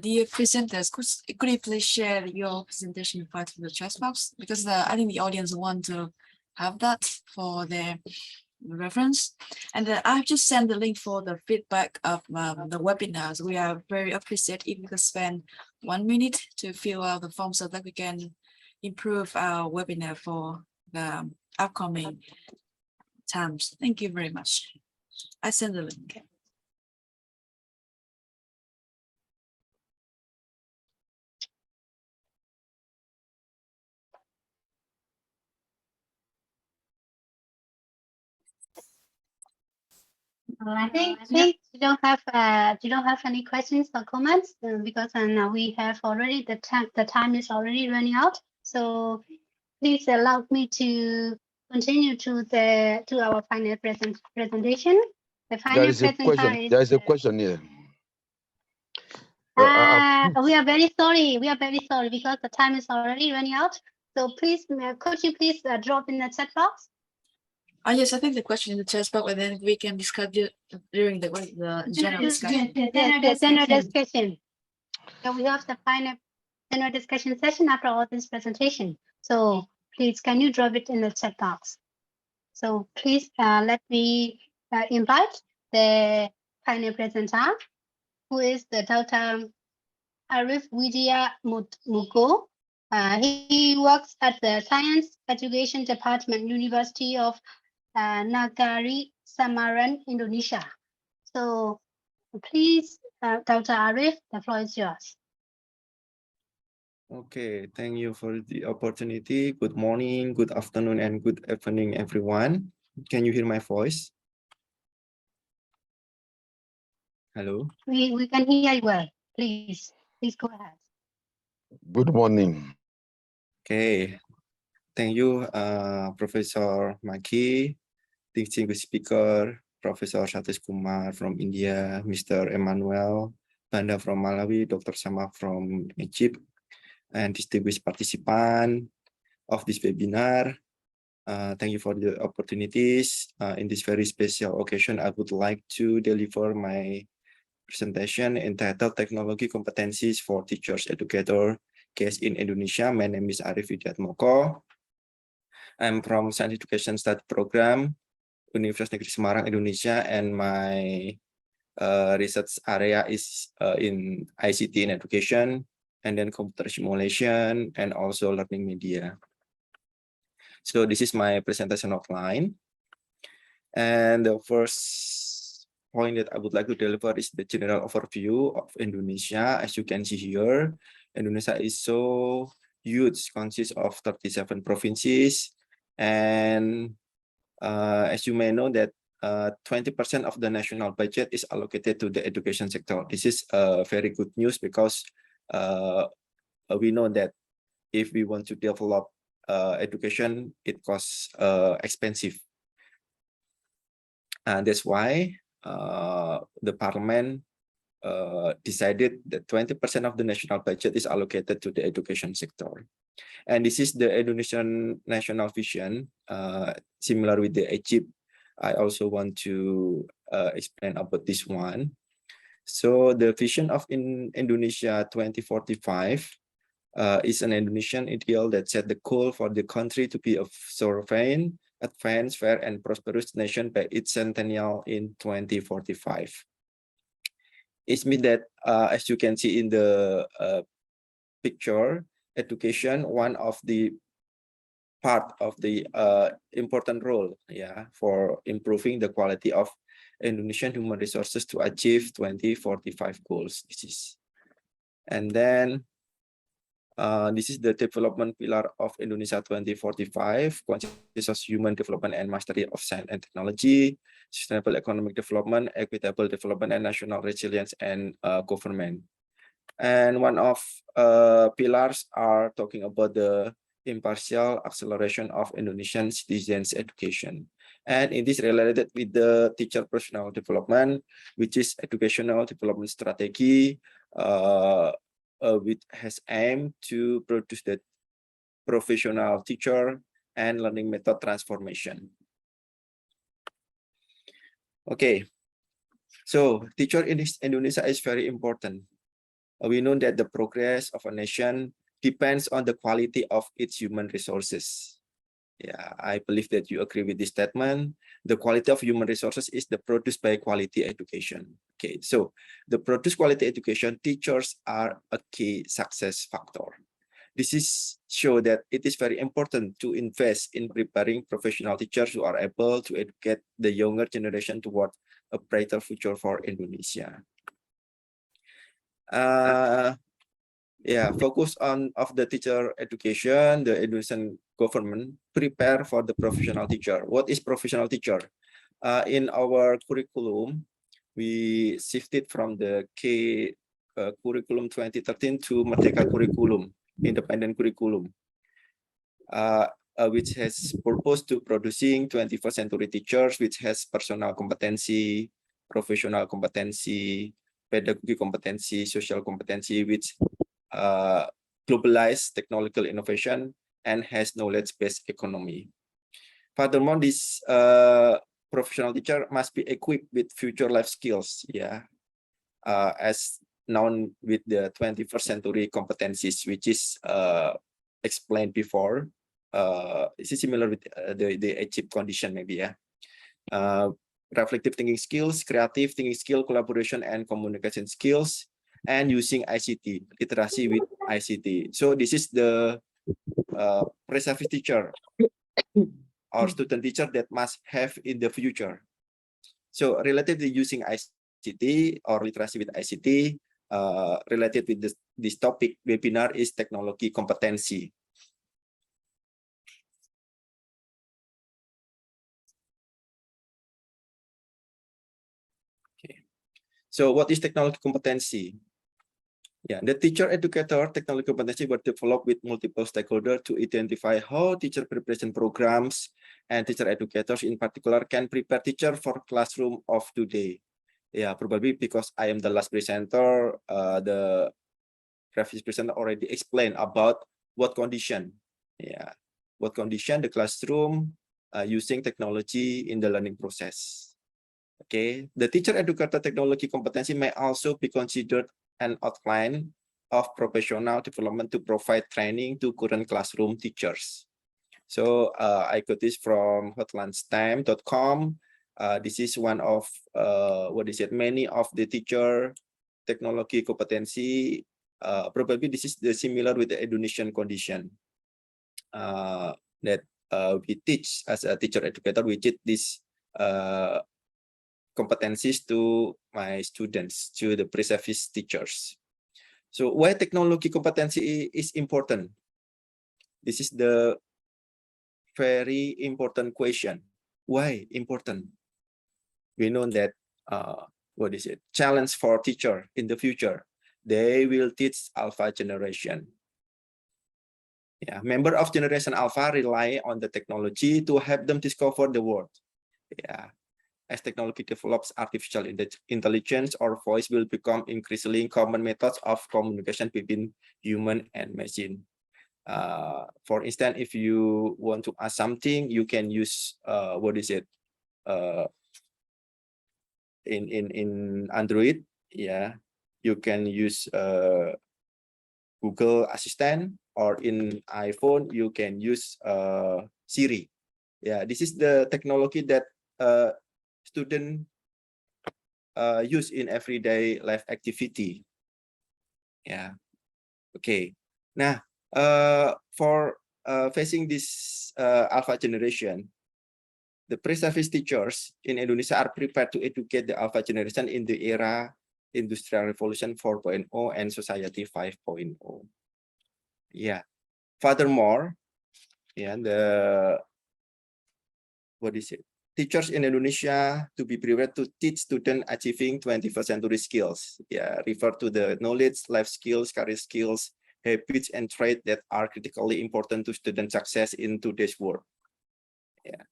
dear presenters, could you please share your presentation part of the chat box? Because I think the audience want to have that for their reference. And I've just sent the link for the feedback of the webinars. We are very appreciative if you could spend 1 minute to fill out the form so that we can improve our webinar for the upcoming times. Thank you very much. I send the link. I think you don't have any questions or comments because now we have already the time is already running out. So please allow me to continue to our final presentation. The There final is a presenter question. is. There is a question here. We are very sorry. We are very sorry because the time is already running out. So please, could you please drop in the chat box? Yes, I think the question in the chat box, and then we can discuss during the general discussion. Yes, general discussion. So we have the final general discussion session after all this presentation. So please, can you drop it in the chat box? So please let me invite the final presenter, who is the Dr. Arif Widya Mugo. He works at the Science Education Department, University of Nagari, Samaran, Indonesia. So please, Dr. Arif, the floor is yours. Okay, thank you for the opportunity. Good morning, good afternoon, and good evening, everyone. Can you hear my voice? Hello. We can hear you well. Please go ahead. Good morning. Okay, thank you, Professor Maki, distinguished speaker, Professor Satish Kumar from India, Mr. Emmanuel Banda from Malawi, Dr. Sama from Egypt, and distinguished participant of this webinar. Thank you for the opportunities. In this very special occasion, I would like to deliver my presentation entitled Technology Competencies for Teachers Educator Case in Indonesia. My name is Arif Widiatmoko. I'm from Science Education Study Program, Universitas Negeri Semarang, Indonesia, and my research area is in ICT in education, and then computer simulation, and also learning media. So this is my presentation outline. And the first point that I would like to deliver is the general overview of Indonesia. As you can see here, Indonesia is so huge, consists of 37 provinces. And as you may know that 20% of the national budget is allocated to the education sector. This is very good news because we know that if we want to develop education, it costs expensive. And that's why the parliament decided that 20% of the national budget is allocated to the education sector. And this is the Indonesian national vision, similar with the Egypt. I also want to explain about this one. So the vision of Indonesia 2045 is an Indonesian ideal that set the goal for the country to be a sovereign, advanced, fair, and prosperous nation by its centennial in 2045. It means that, as you can see in the picture, education, one of the part of the important role, for improving the quality of Indonesian human resources to achieve 2045 goals. And then this is the development pillar of Indonesia 2045, consists of human development and mastery of science and technology, sustainable economic development, equitable development, and national resilience and government. And one of pillars are talking about the impartial acceleration of Indonesian citizens' education. And it is related with the teacher professional development, which is educational development strategy, which has aimed to produce the professional teacher and learning method transformation. Okay, so teacher in Indonesia is very important. We know that the progress of a nation depends on the quality of its human resources. Yeah, I believe that you agree with this statement. The quality of human resources is the produced by quality education. Okay, so the produced quality education, teachers are a key success factor. This is show that it is very important to invest in preparing professional teachers who are able to educate the younger generation toward a brighter future for Indonesia. Focus on the teacher education, the Indonesian government prepare for the professional teacher. What is professional teacher? In our curriculum, we shifted from the K curriculum 2013 to Merdeka curriculum, independent curriculum, which has purpose to producing 21st century teachers, which has personal competency, professional competency, pedagogy competency, social competency, which globalized technological innovation and has knowledge-based economy. Furthermore, this professional teacher must be equipped with future life skills, as known with the 21st century competencies, which is explained before. This is similar with the achieved condition, maybe, reflective thinking skills, creative thinking skill, collaboration and communication skills, and using ICT, literacy with ICT. So this is the pre-service teacher or student teacher that must have in the future. So related to using ICT or literacy with ICT, related with this topic webinar is technology competency. Okay. So what is technology competency? Yeah, the teacher educator technology competency were developed with multiple stakeholders to identify how teacher preparation programs and teacher educators in particular can prepare teacher for classroom of today. Yeah, probably because I am the last presenter, the previous presenter already explained about what condition, what condition the classroom using technology in the learning process. Okay, the teacher educator technology competency may also be considered an outline of professional development to provide training to current classroom teachers. So I got this from hotlandstem.com. This is one of many of the teacher technology competency. Probably this is the similar with the Indonesian condition that we teach as a teacher educator. We teach this competencies to my students, to the pre-service teachers. So why technology competency is important? This is the very important question. Why important? We know that challenge for teacher in the future. They will teach alpha generation. Yeah, member of generation alpha rely on the technology to help them discover the world. Yeah. As technology develops, artificial intelligence or voice will become increasingly common methods of communication between human and machine. For instance, if you want to ask something, you can use in Android, you can use Google Assistant, or in iPhone you can use Siri. Yeah, this is the technology that student use in everyday life activity. Yeah. Okay. Now, for facing this alpha generation, the pre-service teachers in Indonesia are prepared to educate the alpha generation in the era Industrial Revolution 4.0 and Society 5.0. Yeah. Furthermore, teachers in Indonesia to be prepared to teach students achieving 21st century skills. Yeah, refer to the knowledge, life skills, career skills, habits, and traits that are critically important to student success in today's world. Yeah.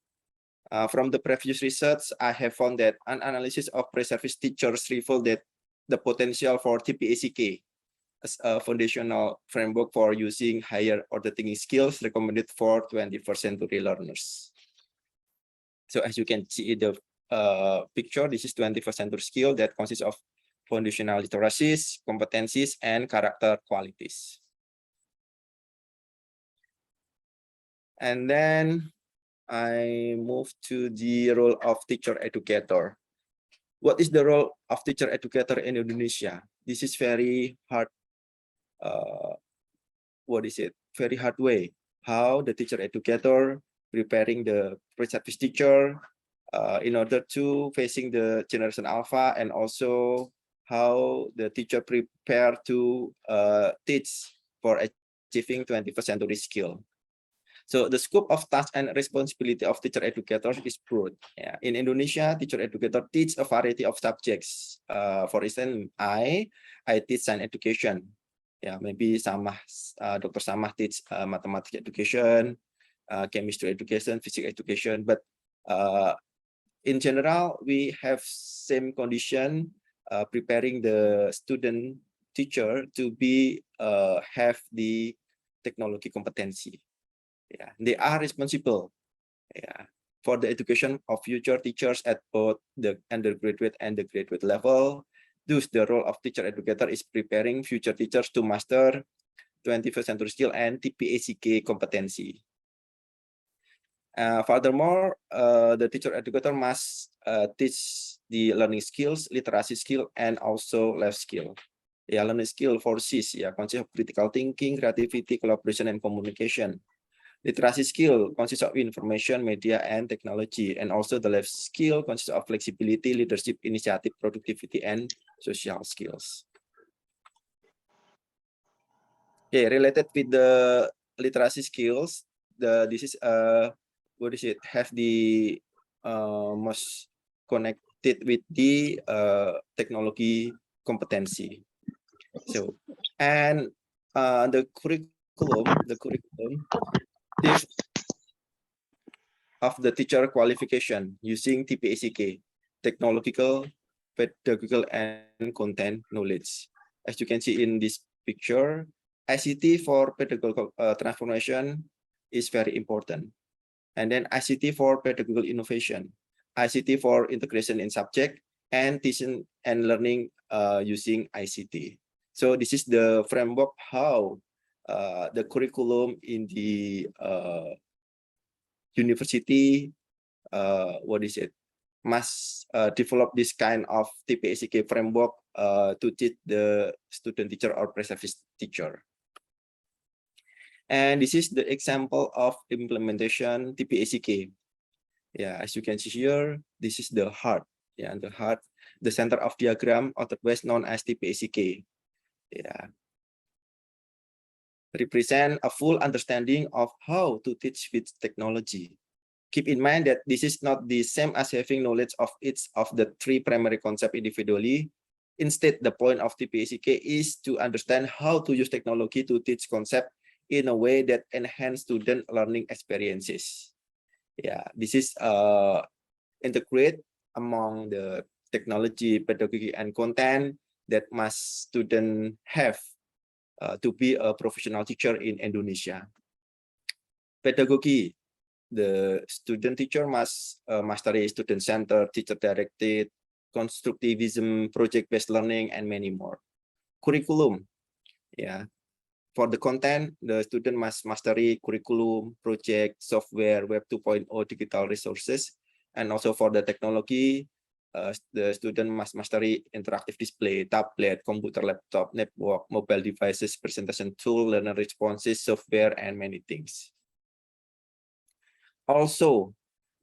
From the previous research, I have found that an analysis of pre-service teachers revealed that the potential for TPACK as a foundational framework for using higher order thinking skills recommended for 21st century learners. So as you can see in the picture, this is 21st century skill that consists of foundational literacies, competencies, and character qualities. And then I move to the role of teacher educator. What is the role of teacher educator in Indonesia? This is very hard. Very hard way. How the teacher educator preparing the pre-service teacher in order to facing the generation alpha, and also how the teacher prepare to teach for achieving 21st century skill. So the scope of task and responsibility of teacher educators is broad. Yeah. In Indonesia, teacher educator teach a variety of subjects. For instance, I teach science education. Yeah, maybe Dr. Samah teach mathematics education, chemistry education, physics education. But in general, we have same condition preparing the student teacher to be have the technology competency. Yeah, they are responsible. Yeah, for the education of future teachers at both the undergraduate and the graduate level. Thus, the role of teacher educator is preparing future teachers to master 21st century skill and TPACK competency. Furthermore, the teacher educator must teach the learning skills, literacy skill, and also life skill. Yeah, learning skill for CIS, yeah, consists of critical thinking, creativity, collaboration, and communication. Literacy skill consists of information, media, and technology, and also the life skill consists of flexibility, leadership, initiative, productivity, and social skills. Okay, related with the literacy skills, this is what is it? Have the most connected with the technology competency. So, and the curriculum of the teacher qualification using TPACK, technological, pedagogical, and content knowledge. As you can see in this picture, ICT for pedagogical transformation is very important. And then ICT for pedagogical innovation, ICT for integration in subject, and teaching and learning using ICT. So this is the framework how the curriculum in the university, what is it, must develop this kind of TPACK framework to teach the student teacher or pre-service teacher. And this is the example of implementation TPACK. Yeah, as you can see here, this is the heart. Yeah, the heart, the center of diagram, otherwise known as TPACK. Yeah, represent a full understanding of how to teach with technology. Keep in mind that this is not the same as having knowledge of each of the three primary concepts individually. Instead, the point of TPACK is to understand how to use technology to teach concept in a way that enhance student learning experiences. Yeah, this is integrate among the technology, pedagogy, and content that must student have to be a professional teacher in Indonesia. Pedagogy, the student teacher must mastery student-centered, teacher-directed, constructivism, project-based learning, and many more. Curriculum, yeah. For the content, the student must mastery curriculum, project, software, Web 2.0 digital resources, and also for the technology, the student must mastery interactive display, tablet, computer, laptop, network, mobile devices, presentation tool, learner responses, software, and many things. Also,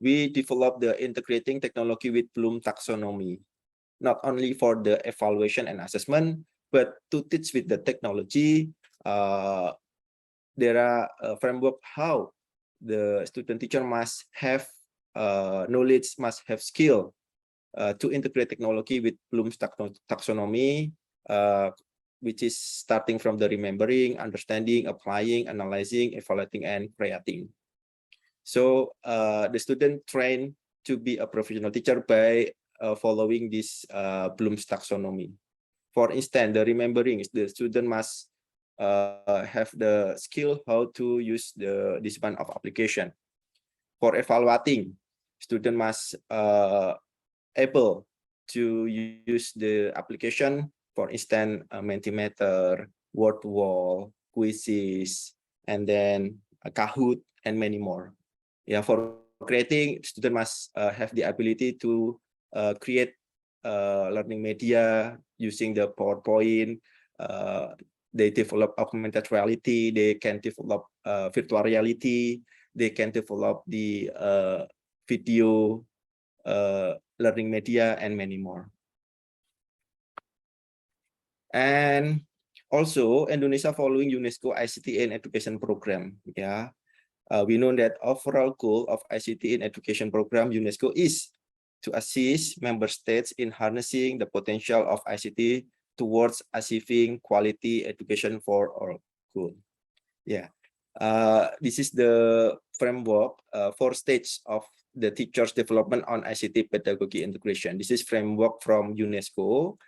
we develop the integrating technology with Bloom taxonomy, not only for the evaluation and assessment, but to teach with the technology. There are a framework how the student teacher must have knowledge, must have skill to integrate technology with Bloom's taxonomy, which is starting from the remembering, understanding, applying, analyzing, evaluating, and creating. So the student trained to be a professional teacher by following this Bloom's taxonomy. For instance, the remembering is the student must have the skill how to use this kind of application. For evaluating, student must able to use the application, for instance, a Mentimeter, word wall, quizzes, and then a Kahoot, and many more. Yeah, for creating, student must have the ability to create learning media using the PowerPoint. They develop augmented reality. They can develop virtual reality. They can develop the video learning media, and many more. And also, Indonesia following UNESCO ICT in Education Program. Yeah, we know that overall goal of ICT in Education Program UNESCO is to assist member states in harnessing the potential of ICT towards achieving quality education for all. Cool. Yeah. This is the framework for stage of the teachers' development on ICT pedagogy integration. This is framework from UNESCO,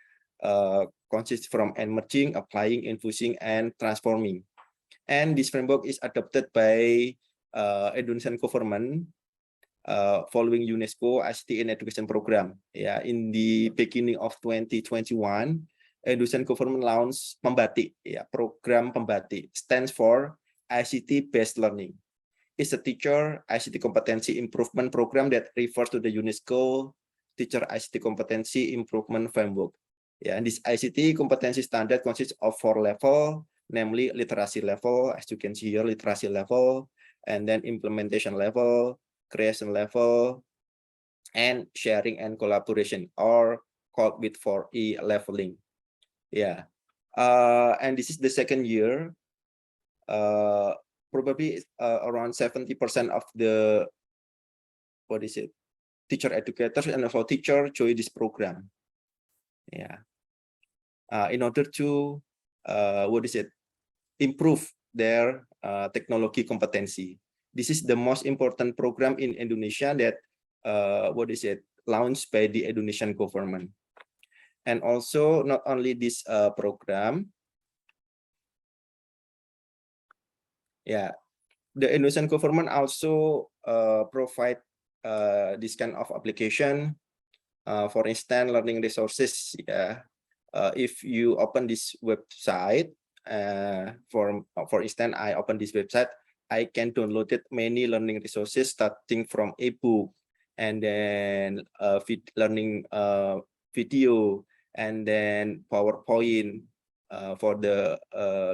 consists from emerging, applying, infusing, and transforming. And this framework is adopted by Indonesian government following UNESCO ICT in Education program. Yeah, in the beginning of 2021, Indonesian government launched Pembati, program Pembati, stands for ICT-based learning. It's a teacher ICT competency improvement program that refers to the UNESCO teacher ICT competency improvement framework. Yeah, and this ICT competency standard consists of 4 levels, namely literacy level, as you can see here, literacy level, and then implementation level, creation level, and sharing and collaboration, or called with 4E leveling. Yeah, and this is the second year. Probably around 70% of the teacher educators and also teacher join this program. Yeah, in order to improve their technology competency. This is the most important program in Indonesia that launched by the Indonesian government. And also not only this program, yeah, the Indonesian government also provide this kind of application. For instance, learning resources. Yeah, if you open this website, for instance, I open this website, I can download it many learning resources starting from ebook, and then learning video, and then PowerPoint for the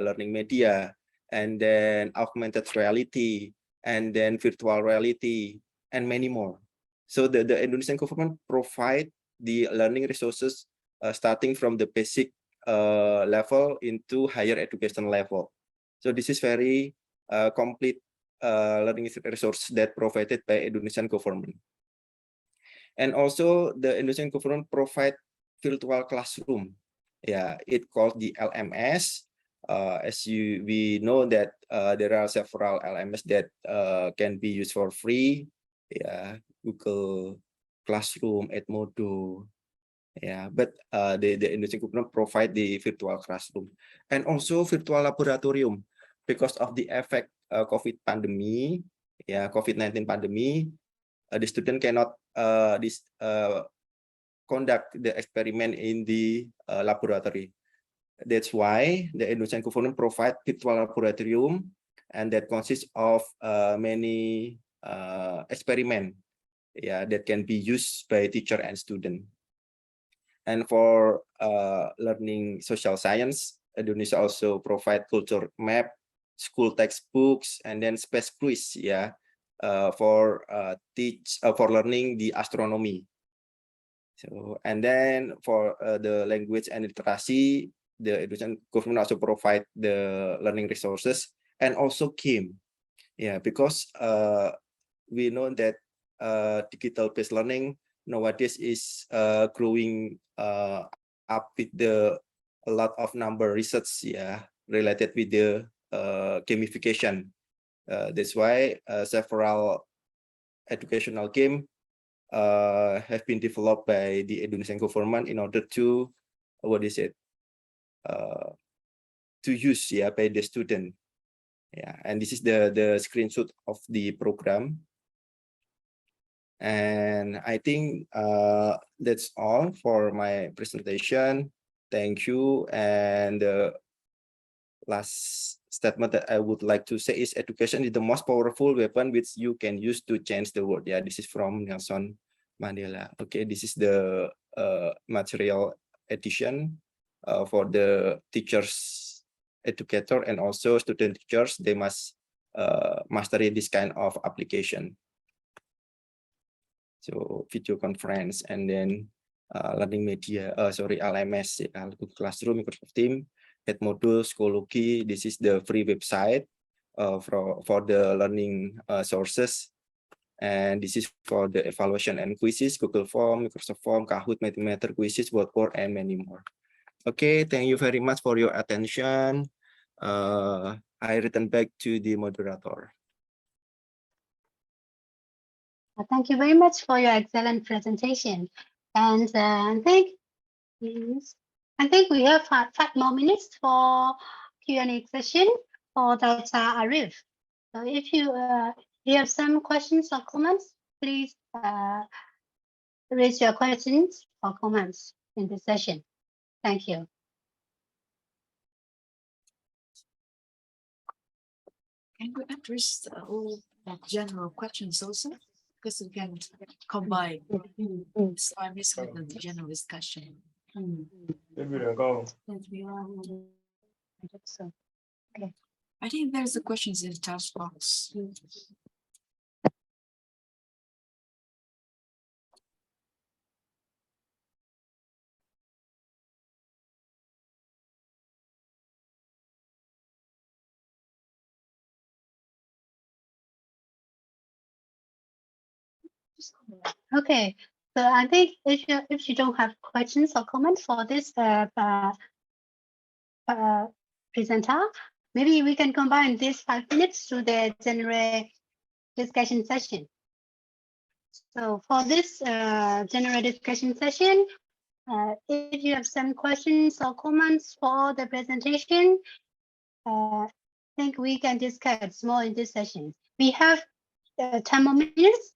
learning media, and then augmented reality, and then virtual reality, and many more. So the Indonesian government provide the learning resources starting from the basic level into higher education level. So this is very complete learning resource that provided by Indonesian government. And also the Indonesian government provide virtual classroom. Yeah, it called the LMS. As we know that there are several LMS that can be used for free. Yeah, Google Classroom, Edmodo. Yeah, but the Indonesian government provide the virtual classroom and also virtual laboratorium because of the effect COVID pandemic. Yeah, COVID-19 pandemic. The student cannot conduct the experiment in the laboratory. That's why the Indonesian government provide virtual laboratorium, and that consists of many experiment, yeah, that can be used by teacher and student. And for learning social science, Indonesia also provide culture map, school textbooks, and then space quiz, yeah, for learning the astronomy. So, and then for the language and literacy, the Indonesian government also provide the learning resources and also game. Yeah, because we know that digital-based learning nowadays is growing up with a lot of number research, yeah, related with the gamification. That's why several educational game have been developed by the Indonesian government in order to to use, yeah, by the student. Yeah, and this is the screenshot of the program. And I think that's all for my presentation. Thank you. And the last statement that I would like to say is education is the most powerful weapon which you can use to change the world. Yeah, this is from Nelson Mandela. Okay, this is the material edition for the teachers, educator, and also student teachers. They must master this kind of application. So video conference, and then learning media, LMS, Google Classroom, Microsoft Teams, Edmodo, Schoology. This is the free website for the learning sources. And this is for the evaluation and quizzes, Google Form, Microsoft Form, Kahoot, Mentimeter quizzes, Blackboard, and many more. Okay, thank you very much for your attention. I return back to the moderator. Thank you very much for your excellent presentation. And I think we have 5 more minutes for Q&A session for Dr. Arif. So if you have some questions or comments, please raise your questions or comments in this session. Thank you. Can we address all general questions also? Because we can combine this 5 minutes with the general discussion. So, okay. I think there's the questions in the task box. Okay, so I think if you don't have questions or comments for this presenter, maybe we can combine these 5 minutes to the general discussion session. So for this general discussion session, if you have some questions or comments for the presentation, I think we can discuss more in this session. We have 10 more minutes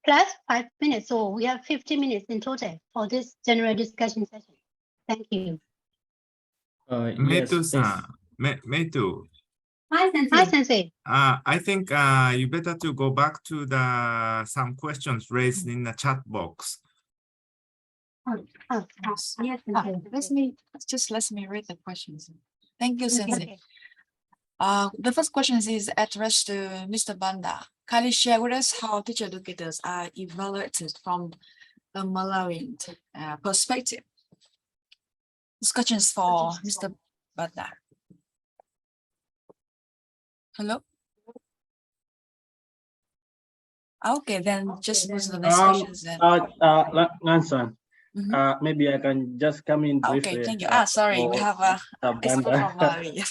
plus 5 minutes, so we have 50 minutes in total for this general discussion session. Thank you. Meitu-san, Meitu. Hi, Sensei. Hi, Sensei. I think you better to go back to the some questions raised in the chat box. Yes. Let me read the questions. Thank you, Sensei. The first question is addressed to Mr. Banda. Kindly share with us how teacher educators are evaluated from the Malawian perspective. This question is for Mr. Banda. Hello? Okay, then just move to the next questions then. Nansan, maybe I can just come in briefly. Okay, thank you. Sorry, we have a expert from Malawi.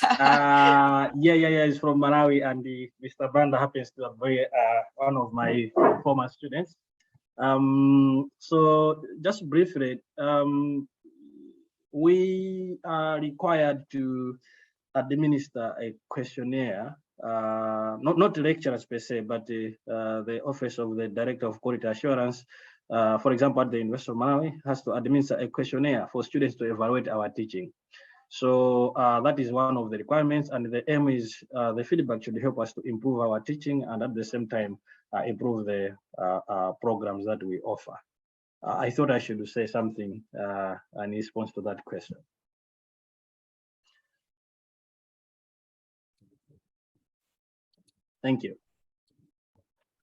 Yeah, it's from Malawi, and Mr. Banda happens to be one of my former students. So just briefly, we are required to administer a questionnaire, not lecturers per se, but the Office of the Director of Quality Assurance, for example, at the University of Malawi, has to administer a questionnaire for students to evaluate our teaching. So that is one of the requirements, and the aim is the feedback should help us to improve our teaching and at the same time improve the programs that we offer. I thought I should say something in response to that question. Thank you.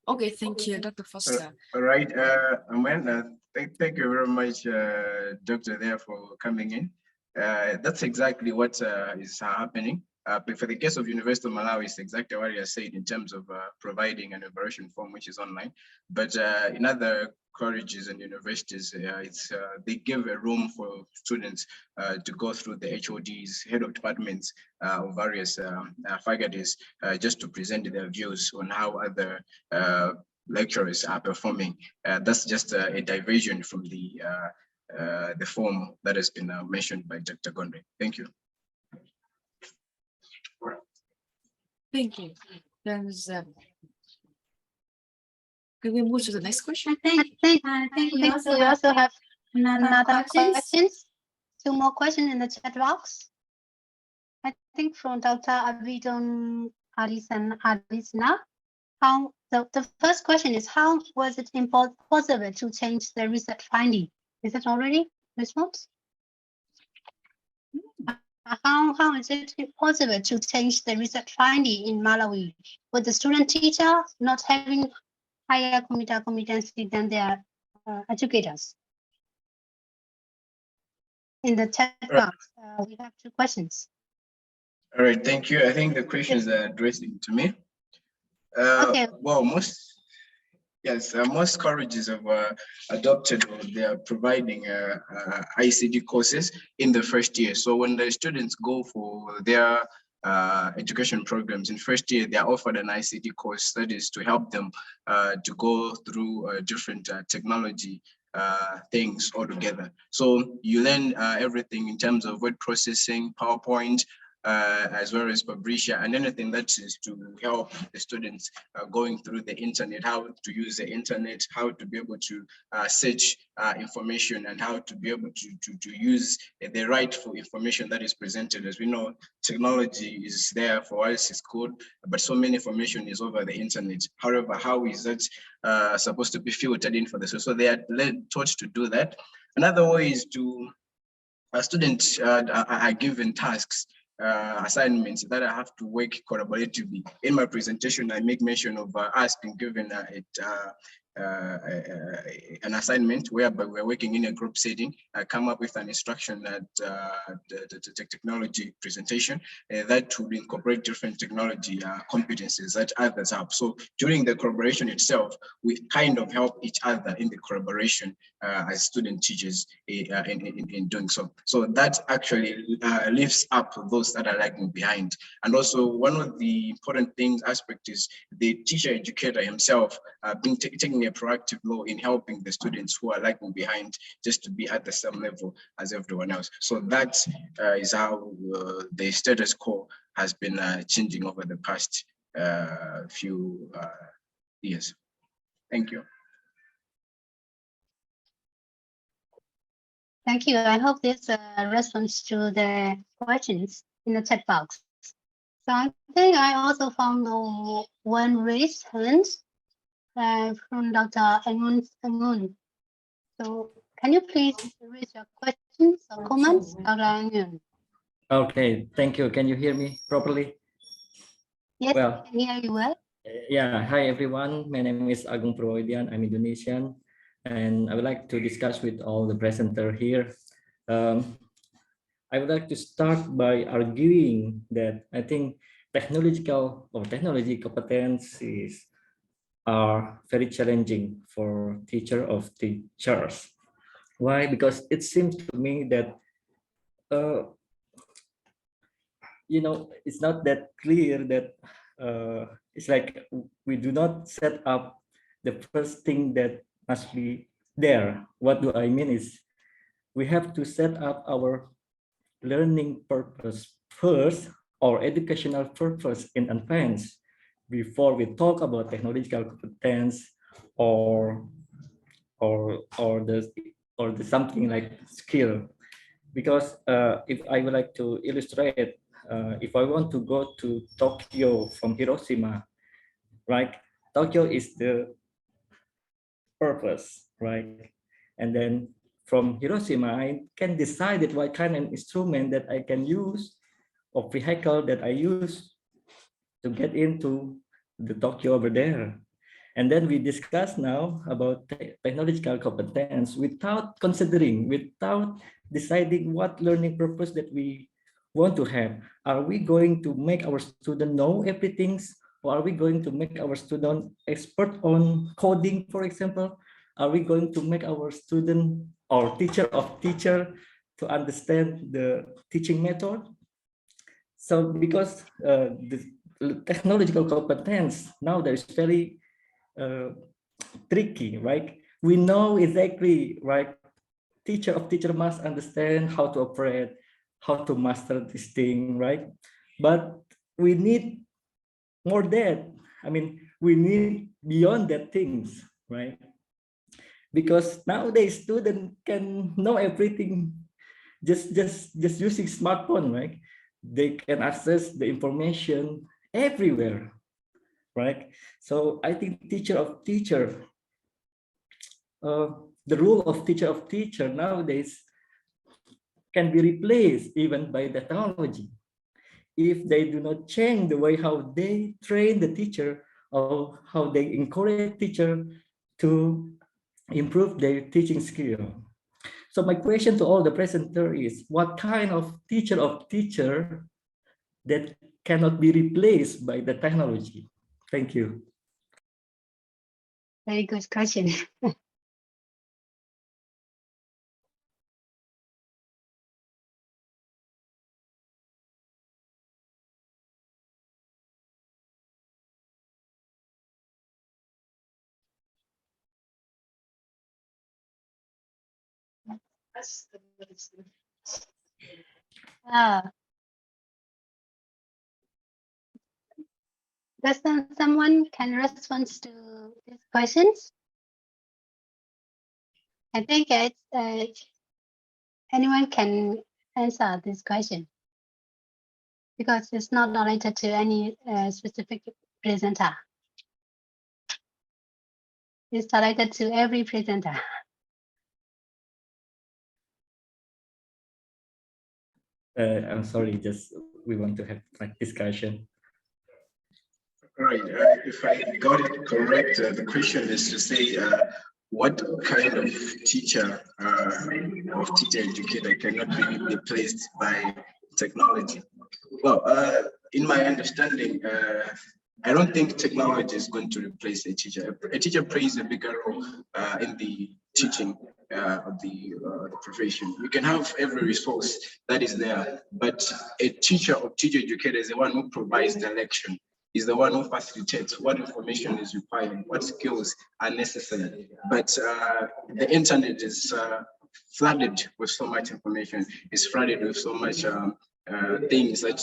Okay, thank you, Dr. Foster. All right, Amanda, thank you very much, Doctor, there for coming in. That's exactly what is happening. But for the case of University of Malawi, it's exactly what you said in terms of providing an evaluation form, which is online. But in other colleges and universities, they give a room for students to go through the HODs, head of departments of various faculties, just to present their views on how other lecturers are performing. That's just a diversion from the form that has been mentioned by Dr. Gondwe. Thank you. Thank you. Can we move to the next question? I think we also have another questions. 2 more questions in the chat box. I think from Dr. Abidon Arisna. How the first question is, how was it possible to change the research finding? Is it already response? How is it possible to change the research finding in Malawi with the student teacher not having higher competency than their educators? In the chat box, we have 2 questions. All right, thank you. I think the questions are addressing to me. Okay. Well, most colleges have adopted, or they are providing ICT courses in the first year. So when the students go for their education programs. In first year, they are offered an ICT course that is to help them to go through different technology things altogether. So you learn everything in terms of word processing, PowerPoint, as well as Fabricia, and anything that is to help the students going through the internet, how to use the internet, how to be able to search information, and how to be able to use the rightful information that is presented. As we know, technology is there for us, it's good, but so many information is over the internet. However, how is that supposed to be filtered in for this? So they are taught to do that. Another way is to students are given tasks, assignments that I have to work collaboratively. In my presentation, I make mention of us being given an assignment whereby we're working in a group setting. I come up with an instruction that the technology presentation that would incorporate different technology competencies that others have. So during the collaboration itself, we kind of help each other in the collaboration as student teachers in doing so. So that actually lifts up those that are lagging behind. And also one of the important things aspect is the teacher educator himself taking a proactive role in helping the students who are lagging behind just to be at the same level as everyone else. So that is how the status quo has been changing over the past few years. Thank you. Thank you. I hope this responds to the questions in the chat box. So I think I also found one raised hand from Dr. Angun. So can you please raise your questions or comments, Dr. Angun? Okay, thank you. Can you hear me properly? Yes, well, I can hear you well. Yeah, hi everyone. My name is Agung Purwodian. I'm Indonesian, and I would like to discuss with all the presenter here. I would like to start by arguing that I think technology competencies are very challenging for teacher of teachers. Why? Because it seems to me that it's not that clear that it's like we do not set up the first thing that must be there. What do I mean is we have to set up our learning purpose first or educational purpose in advance before we talk about technological competence or the something like skill. Because if I would like to illustrate, if I want to go to Tokyo from Hiroshima, right? Tokyo is the purpose, right? And then from Hiroshima, I can decide what kind of instrument that I can use or vehicle that I use to get into the Tokyo over there. And then we discuss now about technological competence without deciding what learning purpose that we want to have. Are we going to make our student know everything? Or are we going to make our student expert on coding, for example? Are we going to make our student or teacher of teacher to understand the teaching method? So because the technological competence now there is very tricky, right? We know exactly, right? Teacher of teacher must understand how to operate, how to master this thing, right? But we need more that. I mean, we need beyond that things, right? Because nowadays students can know everything just using smartphone, right? They can access the information everywhere, right? So I think teacher of teacher, the role of teacher nowadays can be replaced even by the technology if they do not change the way how they train the teacher or how they encourage teacher to improve their teaching skill. So my question to all the presenter is, what kind of teacher that cannot be replaced by the technology? Thank you. Very good question. Does someone can respond to these questions? I think anyone can answer this question because it's not related to any specific presenter. It's related to every presenter. I'm sorry, just we want to have like discussion. Right. If I got it correct, the question is to say what kind of teacher educator cannot be replaced by technology? Well, in my understanding, I don't think technology is going to replace a teacher. A teacher plays a bigger role in the teaching of the profession. You can have every resource that is there, but a teacher or teacher educator is the one who provides direction, is the one who facilitates what information is required, what skills are necessary. But the internet is flooded with so much information, is flooded with so much things that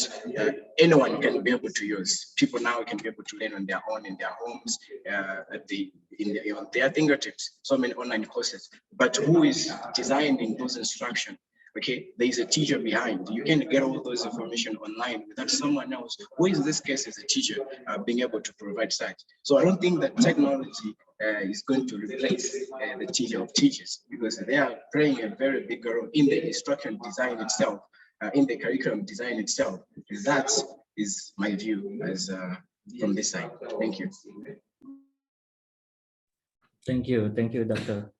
anyone can be able to use. People now can be able to learn on their own in their homes, on their fingertips, so many online courses. But who is designing those instructions? Okay, there is a teacher behind. You can get all those information online without someone else, who in this case is a teacher, being able to provide such. So I don't think that technology is going to replace the teacher of teachers, because they are playing a very big role in the instruction design itself, in the curriculum design itself. That is my view as from this side. Thank you. Thank you, Doctor.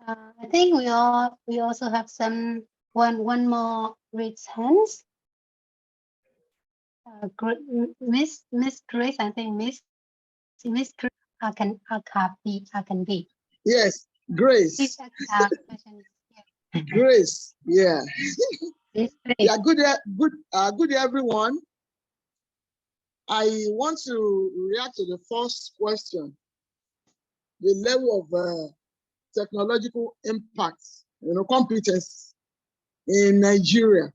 I think we also have one more raised hands. Miss Grace, I think Miss Grace, I can be. Yes, Grace. Please ask questions. Grace, yeah. Yeah, good day, everyone. I want to react to the first question, the level of technological impacts, competence in Nigeria.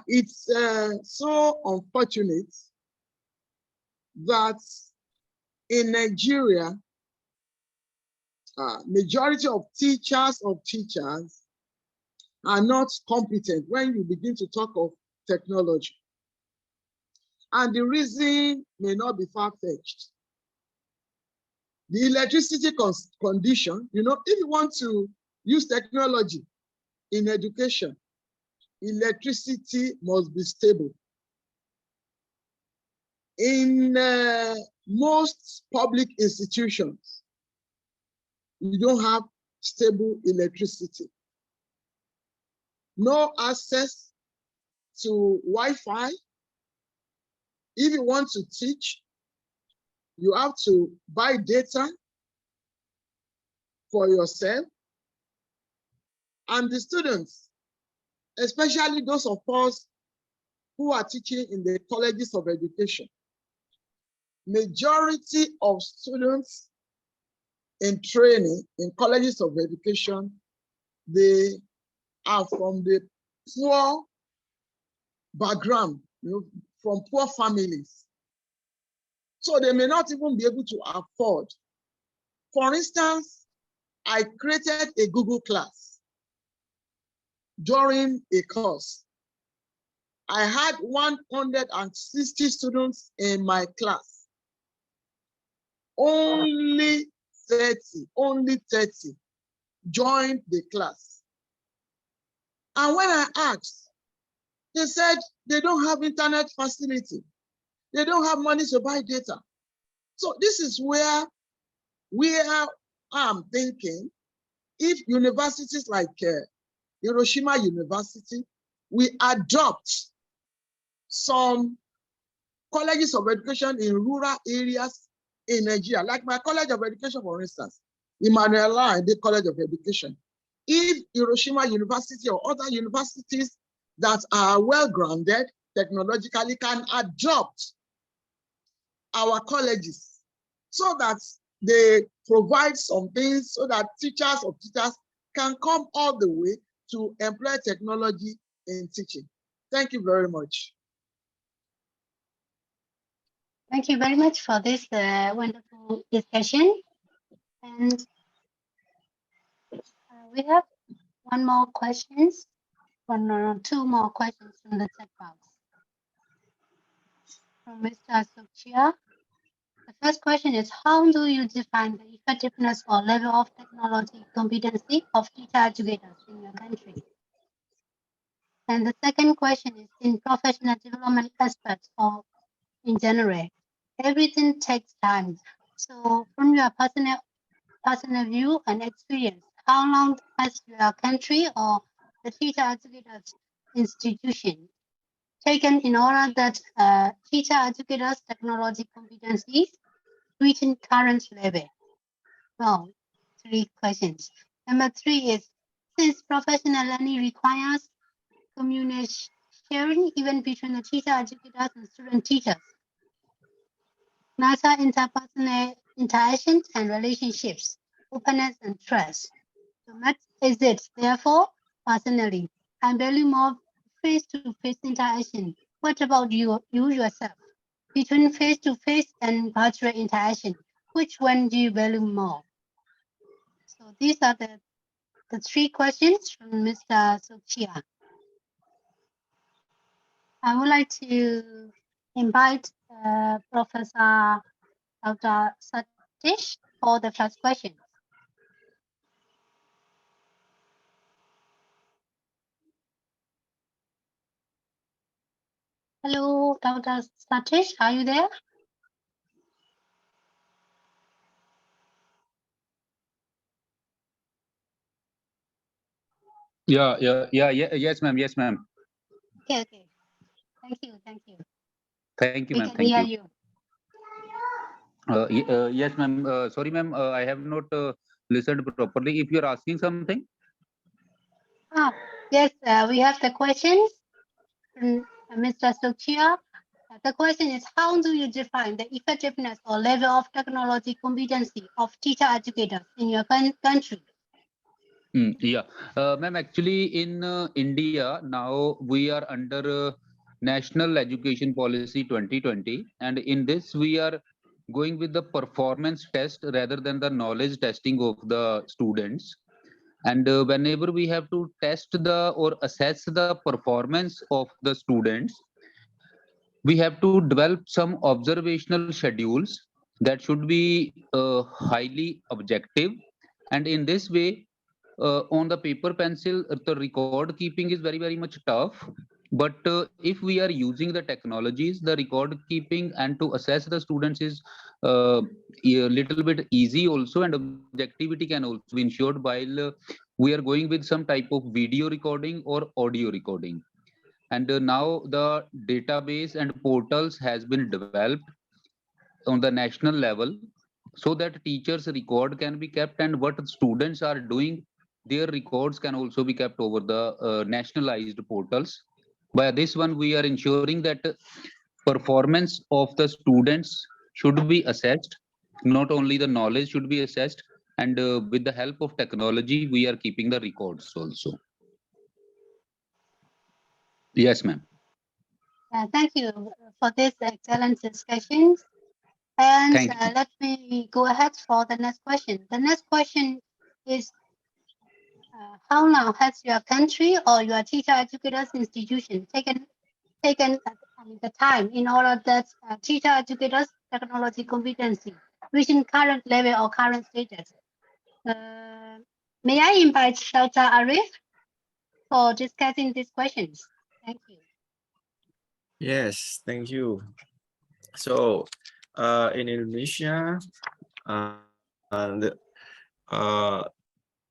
It's so unfortunate that in Nigeria, majority of teachers are not competent when you begin to talk of technology. And the reason may not be far-fetched. The electricity condition, if you want to use technology in education, electricity must be stable. In most public institutions, you don't have stable electricity. No access to Wi-Fi. If you want to teach, you have to buy data for yourself. And the students, especially those of us who are teaching in the colleges of education, majority of students in training in colleges of education, they are from the poor background, from poor families. So they may not even be able to afford. For instance, I created a Google class during a course. I had 160 students in my class. Only 30 joined the class. And when I asked, they said they don't have internet facility. They don't have money to buy data. So this is where I'm thinking, if universities like Hiroshima University, we adopt some colleges of education in rural areas in Nigeria, like my College of Education, for instance, Emmanuel and the College of Education. If Hiroshima University or other universities that are well-grounded technologically can adopt our colleges so that they provide some things so that teachers of teachers can come all the way to employ technology in teaching. Thank you very much. Thank you very much for this wonderful discussion. And we have one more questions, two more questions from the chat box. From Mr. Sukchia. The first question is, how do you define the effectiveness or level of technology competency of teacher educators in your country? And the second question is, in professional development aspects or in general, everything takes time. So from your personal view and experience, how long has your country or the teacher educators institution taken in order that teacher educators technology competencies reaching current level? Well, 3 questions. Number 3 is, since professional learning requires communication sharing even between the teacher educators and student teachers, nurture interpersonal interactions and relationships, openness and trust. So that is it. Therefore, personally, I value more face-to-face interaction. What about you yourself? Between face-to-face and virtual interaction, which one do you value more? So these are the 3 questions from Mr. Sukchia. I would like to invite Professor Dr. Satish for the first question. Hello, Dr. Satish, are you there? Yes, ma'am. Yes, ma'am. Okay. Thank you. Thank you, We ma'am. can Thank hear you. you. Yes, ma'am. Sorry, ma'am. I have not listened properly. If you're asking something. Yes, we have the questions from Mr. Sukchia. The question is, how do you define the effectiveness or level of technology competency of teacher educators in your country? Yeah, ma'am, actually in India, now we are under National Education Policy 2020. And in this, we are going with the performance test rather than the knowledge testing of the students. And whenever we have to test or assess the performance of the students, we have to develop some observational schedules that should be highly objective. And in this way, on the paper pencil, the record keeping is very much tough. But if we are using the technologies, the record keeping and to assess the students is a little bit easy also, and objectivity can also be ensured while we are going with some type of video recording or audio recording. And now the database and portals has been developed on the national level so that teachers record can be kept, and what students are doing, their records can also be kept over the nationalized portals. By this one, we are ensuring that performance of the students should be assessed. Not only the knowledge should be assessed, and with the help of technology, we are keeping the records also. Yes, ma'am. Thank you for this excellent discussion. And let me go ahead for the next question. The next question is, how long has your country or your teacher educators institution taken the time in order that teacher educators technology competency reaching current level or current status? May I invite Dr. Arif for discussing these questions? Thank you. Yes, thank you. So in Indonesia,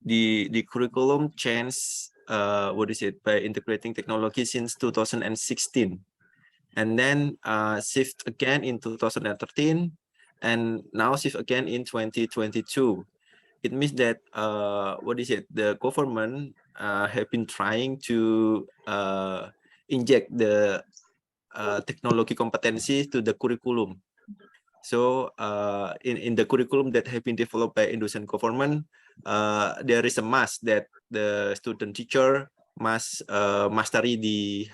the curriculum changed by integrating technology since 2016, and then shift again in 2013, and now shift again in 2022. It means that the government have been trying to inject the technology competencies to the curriculum. So in the curriculum that have been developed by Indonesian government, there is a must that the student teacher must mastery the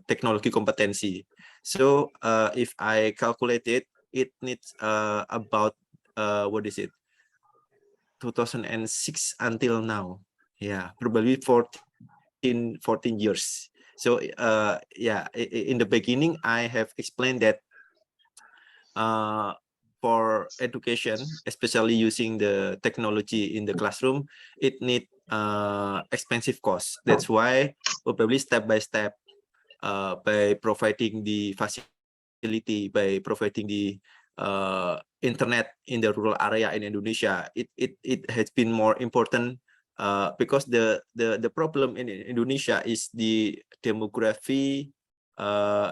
technology competency. So if I calculate it, it needs about what is it, 2006 until now. Yeah, probably 14 years. So yeah, in the beginning, I have explained that for education, especially using the technology in the classroom, it need expensive costs. That's why probably step by step, by providing the facility, by providing the internet in the rural area in Indonesia, it has been more important because the problem in Indonesia is the demography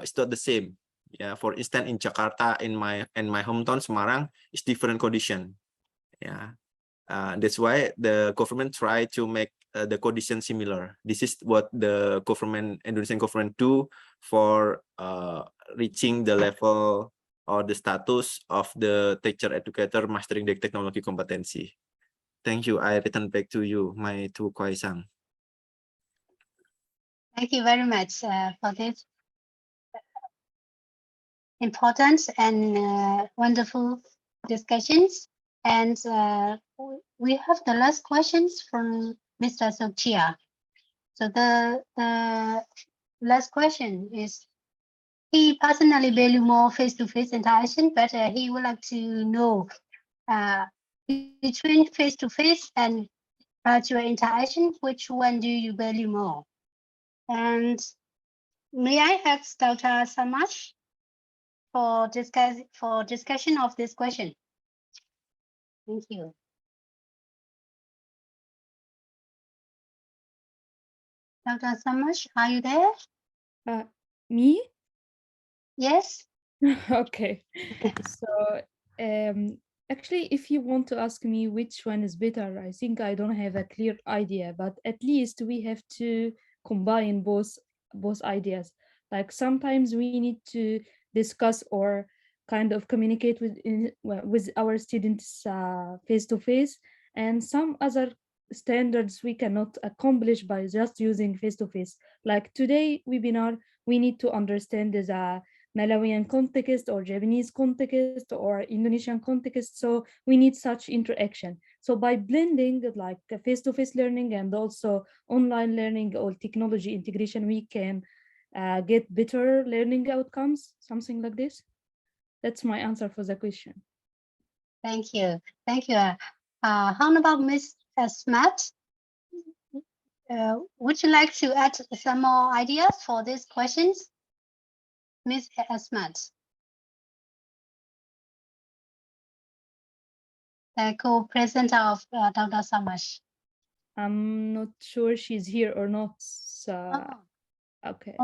is not the same. Yeah, for instance, in Jakarta, in my hometown Semarang, is different condition. Yeah, that's why the government try to make the condition similar. This is what the Indonesian government do for reaching the level or the status of the teacher educator mastering the technology competency. Thank you. I return back to you, my Tu Kwai-sang. Thank you very much for this important and wonderful discussions. And we have the last questions from Mr. Sochia. So the last question is, he personally value more face-to-face interaction, but he would like to know between face-to-face and virtual interaction, which one do you value more? And may I ask Dr. Samash for discussion of this question? Thank you. Dr. Samash, are you there? Me? Yes. Okay. So actually, if you want to ask me which one is better, I think I don't have a clear idea, but at least we have to combine both ideas. Like sometimes we need to discuss or kind of communicate with our students face to face, and some other standards we cannot accomplish by just using face to face. Like today webinar, we need to understand the Malawian context or Japanese context or Indonesian context. So we need such interaction. So by blending like face-to-face learning and also online learning or technology integration, we can get better learning outcomes, something like this. That's my answer for the question. Thank you. Thank you. How about Ms. Smart? Would you like to add some more ideas for these questions? Ms. Smart. The co-presenter of Dr. Samash. I'm not sure she's here or not. So, okay.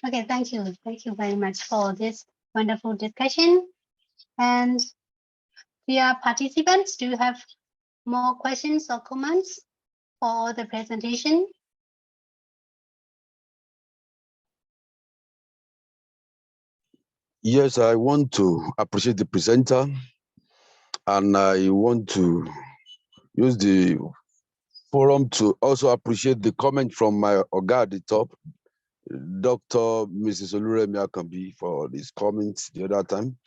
Okay, thank you. Thank you very much for this wonderful discussion. And dear participants, do you have more questions or comments for the presentation? Yes, I want to appreciate the presenter, and I want to use the forum to also appreciate the comment from my Oga at the top, Dr. Mrs. Oluremi Akambi, for this comment the other time.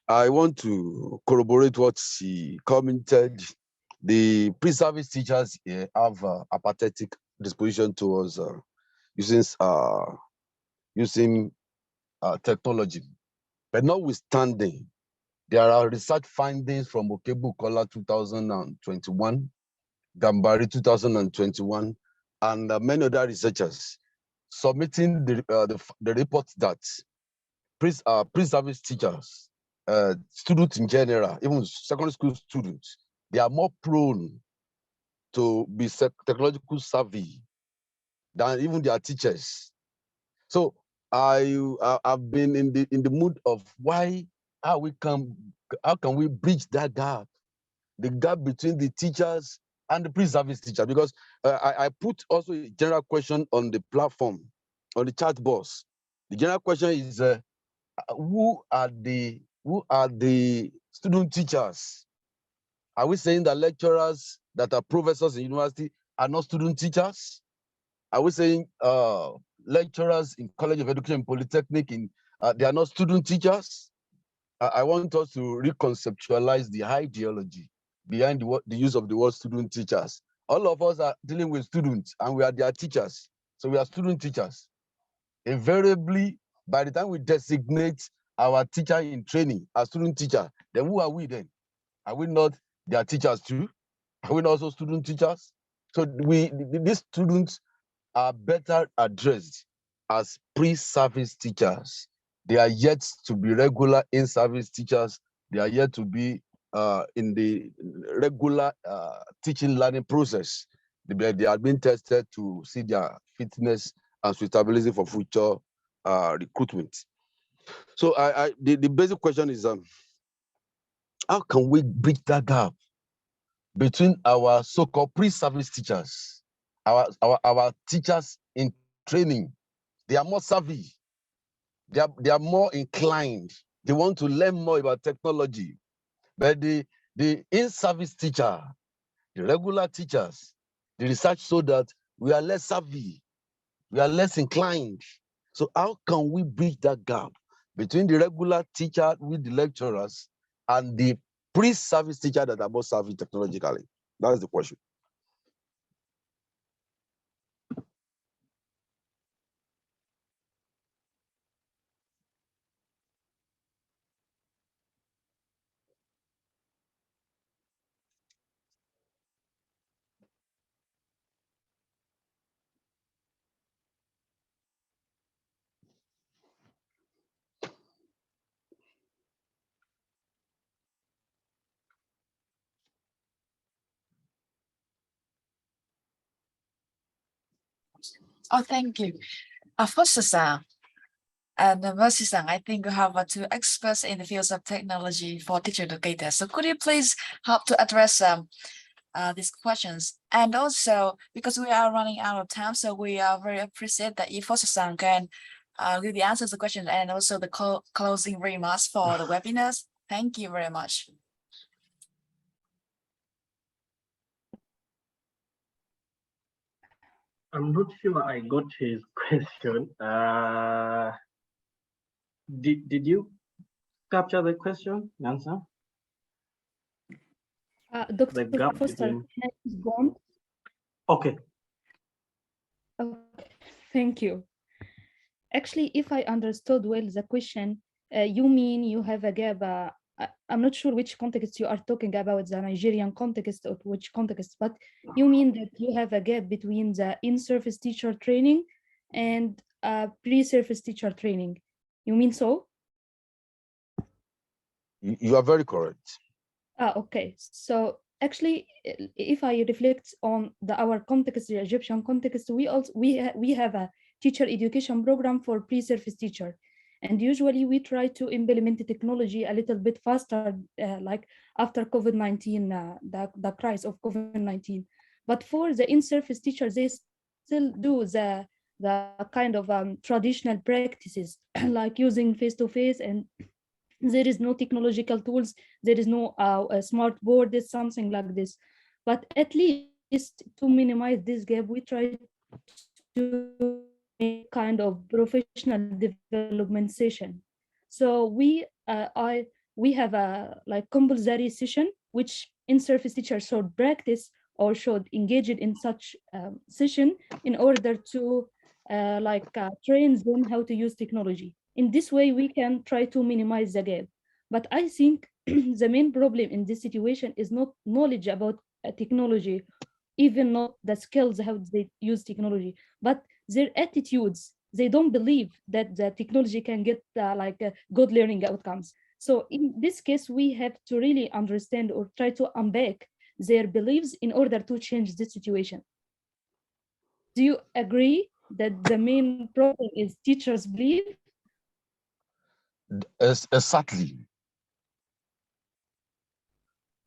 I want to corroborate what she commented. The pre-service teachers here have a apathetic disposition towards using technology. But notwithstanding, there are research findings from Okebukola 2021, Gambari 2021, and many other researchers submitting the report that pre-service teachers, students in general, even secondary school students, they are more prone to be technological savvy than even their teachers. So I've been in the mood of how can we bridge that gap, the gap between the teachers and the pre-service teacher, because I put also a general question on the platform, on the chat box. The general question is, who are the who are the student teachers? Are we saying that lecturers that are professors in university are not student teachers? Are we saying lecturers in College of Education, Polytechnic, they are not student teachers? I want us to reconceptualize the ideology behind the use of the word student teachers. All of us are dealing with students and we are their teachers. So we are student teachers. Invariably, by the time we designate our teacher in training as student teacher, then who are we then? Are we not their teachers too? Are we not also student teachers? So these students are better addressed as pre-service teachers. They are yet to be regular in-service teachers. They are yet to be in the regular teaching learning process. They are being tested to see their fitness and suitability for future recruitment. So the basic question is, how can we bridge that gap between our so-called pre-service teachers, our teachers in training? They are more savvy. They are more inclined. They want to learn more about technology. But the in-service teacher, the regular teachers, the research showed that we are less savvy. We are less inclined. So how can we bridge that gap between the regular teacher with the lecturers and the pre-service teacher that are more savvy technologically? That is the question. Oh, thank you. Foster-san and Mercy-san, I think you have two experts in the fields of technology for teacher educators. So could you please help to address these questions? And also, because we are running out of time, so we are very appreciate that if Foster-san can give the answers to the question and also the closing remarks for the webinars. Thank you very much. I'm not sure I got his question. Did you capture the question, answer? Dr. The gap Foster between... is gone. Okay. Okay, thank you. Actually, if I understood well the question, you mean you have a gap. I'm not sure which context you are talking about, the Nigerian context or which context, but you mean that you have a gap between the in-service teacher training and pre-service teacher training. You mean so? You are very correct. Okay. So actually, if I reflect on our context, the Egyptian context, we have a teacher education program for pre-service teacher. And usually we try to implement the technology a little bit faster, like after COVID-19, the crisis of COVID-19. But for the in-service teachers, they still do the kind of traditional practices, like using face-to-face, and there is no technological tools, there is no a smart board, is something like this. But at least to minimize this gap, we try to make kind of professional development session. So we have a like compulsory session which in-service teachers should practice or should engage in such session in order to train them how to use technology. In this way, we can try to minimize the gap. But I think the main problem in this situation is not knowledge about technology, even not the skills how they use technology, but their attitudes. They don't believe that the technology can get good learning outcomes. So in this case, we have to really understand or try to unpack their beliefs in order to change this situation. Do you agree that the main problem is teachers' belief? Exactly.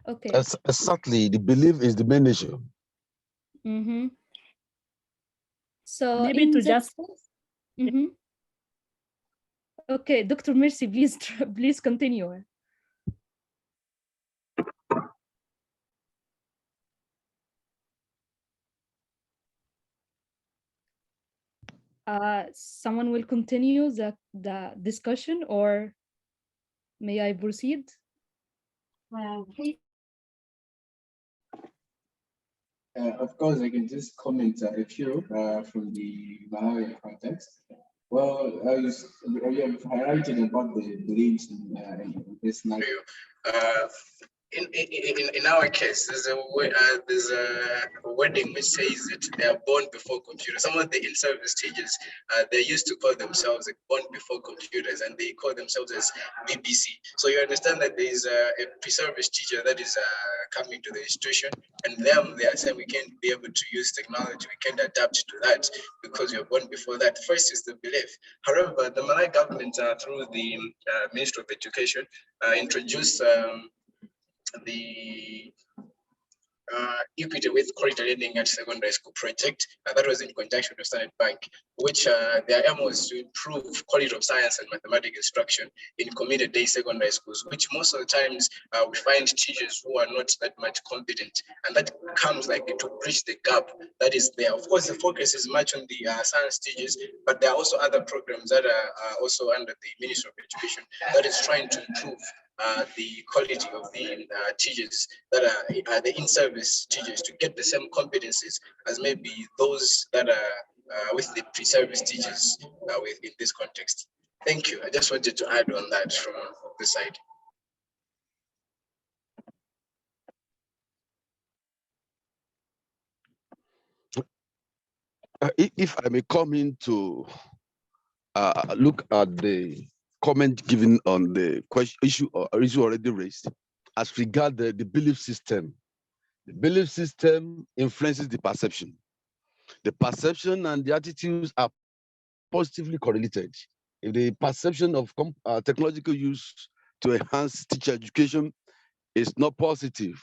Okay. Exactly. The belief is the main issue. Mm-hmm. So Maybe in to that just sense, mm-hmm. Okay, Dr. Mercy, please, please continue. Someone will continue the discussion, or may I proceed? Of course, I can just comment a few from the Malawi context. Well, you have highlighted about the beliefs in this scenario. In our case, there's a wording which says that they are born before computers. Some of the in-service teachers, they used to call themselves like born before computers, and they call themselves as BBC. So you understand that there is a pre-service teacher that is coming to the institution, and they are saying we can't be able to use technology, we can't adapt to that because you're born before that. First is the belief. However, the Malay government, through the Ministry of Education, introduced the equity with quality learning at secondary school project that was in conjunction with Standard Bank, which their aim was to improve quality of science and mathematics instruction in community-day secondary schools, which most of the times we find teachers who are not that much competent, and that comes like to bridge the gap that is there. Of course, the focus is much on the science teachers, but there are also other programs that are also under the Ministry of Education that is trying to improve the quality of the teachers that are the in-service teachers to get the same competencies as maybe those that are with the pre-service teachers in this context. Thank you. I just wanted to add on that from the side. If I may come in to look at the comment given on the issue already raised as regard the belief system. The belief system influences the perception. The perception and the attitudes are positively correlated. If the perception of technological use to enhance teacher education is not positive,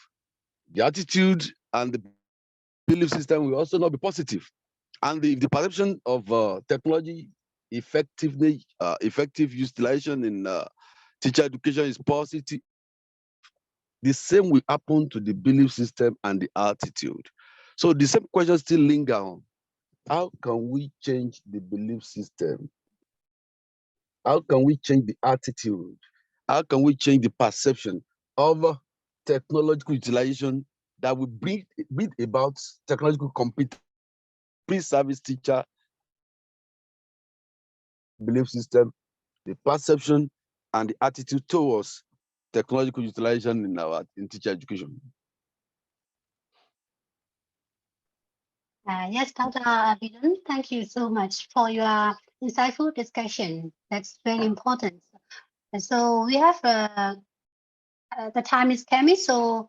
the attitude and the belief system will also not be positive. And if the perception of technology effective utilization in teacher education is positive, the same will happen to the belief system and the attitude. So the same question still linger on. How can we change the belief system? How can we change the attitude? How can we change the perception of technological utilization that will bring about technological competence, pre-service teacher, belief system, the perception, and the attitude towards technological utilization in teacher education? Yes, Dr. Abidun, thank you so much for your insightful discussion. That's very important. And so we have the time is coming, so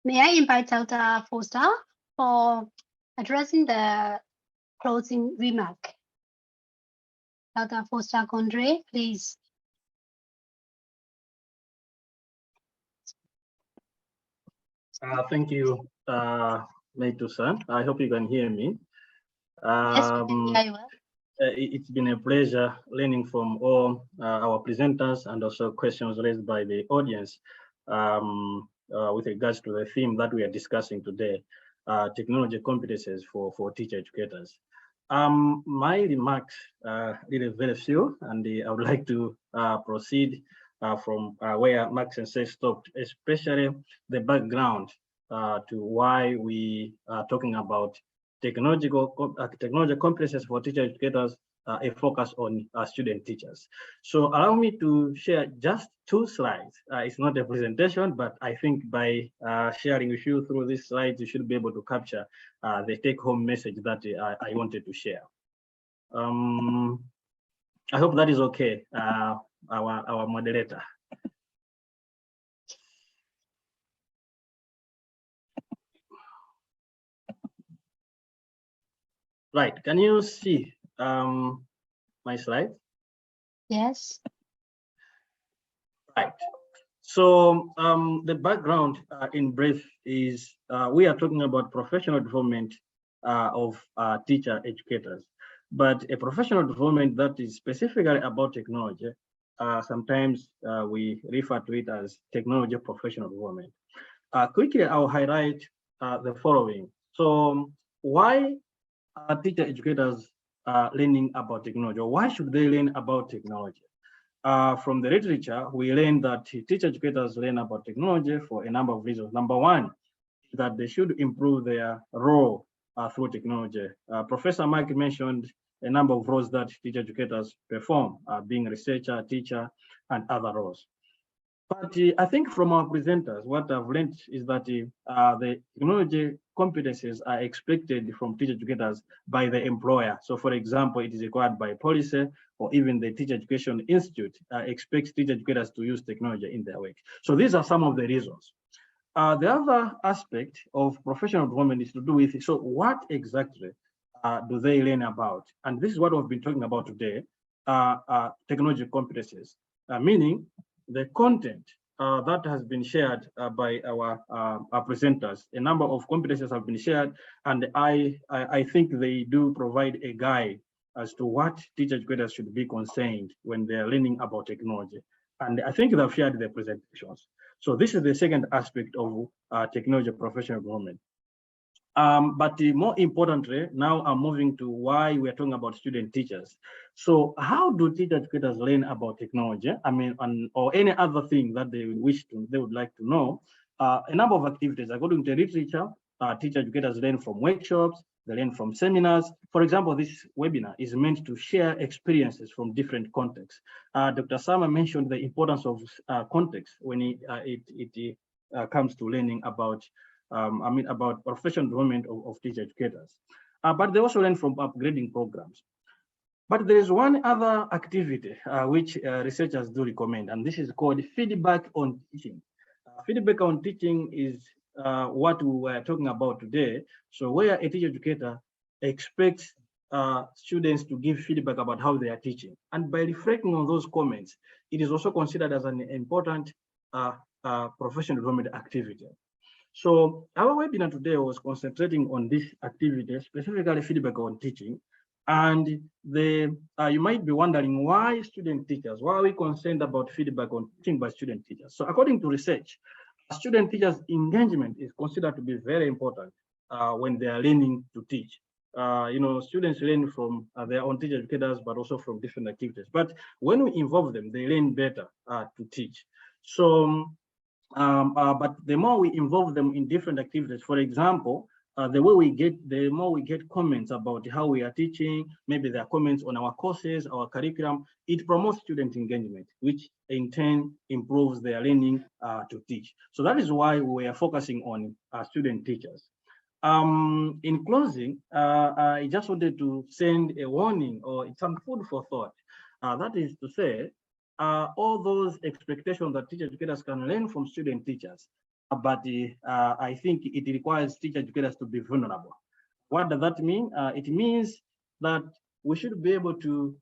may I invite Dr. Foster for addressing the closing remark. Dr. Foster Condre, please. Thank you, Meito-san. I hope you can hear me. Yes, we can hear you well. It's been a pleasure learning from all our presenters and also questions raised by the audience with regards to the theme that we are discussing today, technology competencies for teacher educators. My remarks really very few, and I would like to proceed from where Max and Seth stopped, especially the background to why we are talking about technology competencies for teacher educators, a focus on student teachers. So allow me to share just 2 slides. It's not a presentation, but I think by sharing with you through these slides, you should be able to capture the take-home message that I wanted to share. I hope that is okay, our moderator. Right, can you see my slide? Yes. Right. So the background in brief is we are talking about professional development of teacher educators. but a professional development that is specifically about technology, sometimes we refer to it as technology professional development. Quickly, I'll highlight the following. So why are teacher educators learning about technology? Or why should they learn about technology? From the literature, we learned that teacher educators learn about technology for a number of reasons. Number one, is that they should improve their role through technology. Professor Mike mentioned a number of roles that teacher educators perform, being researcher, teacher, and other roles. But I think from our presenters, what I've learned is that the technology competencies are expected from teacher educators by the employer. So for example, it is required by policy, or even the Teacher Education Institute expects teacher educators to use technology in their work. So these are some of the reasons. The other aspect of professional development is to do with, so what exactly do they learn about? And this is what we've been talking about today, technology competencies, meaning the content that has been shared by our presenters. A number of competencies have been shared, and I think they do provide a guide as to what teacher educators should be concerned when they're learning about technology. And I think they've shared their presentations. So this is the second aspect of technology professional development. But more importantly, now I'm moving to why we're talking about student teachers. So how do teacher educators learn about technology? I mean, or any other thing that they would like to know. A number of activities, according to literature, teacher educators learn from workshops, they learn from seminars. For example, this webinar is meant to share experiences from different contexts. Dr. Sama mentioned the importance of context when it comes to learning about about professional development of teacher educators. But they also learn from upgrading programs. But there is one other activity which researchers do recommend, and this is called feedback on teaching. Feedback on teaching is what we were talking about today. So where a teacher educator expects students to give feedback about how they are teaching. And by reflecting on those comments, it is also considered as an important professional development activity. So our webinar today was concentrating on this activity, specifically feedback on teaching. And you might be wondering why student teachers, why are we concerned about feedback on teaching by student teachers? So according to research, student teachers engagement is considered to be very important when they are learning to teach. Students learn from their own teacher educators, but also from different activities. But when we involve them, they learn better to teach. So but the more we involve them in different activities, for example, the more we get comments about how we are teaching, maybe there are comments on our courses, our curriculum, it promotes student engagement, which in turn improves their learning to teach. So that is why we are focusing on student teachers. In closing, I just wanted to send a warning or some food for thought. That is to say, all those expectations that teacher educators can learn from student teachers, but I think it requires teacher educators to be vulnerable. What does that mean? It means that we should be able to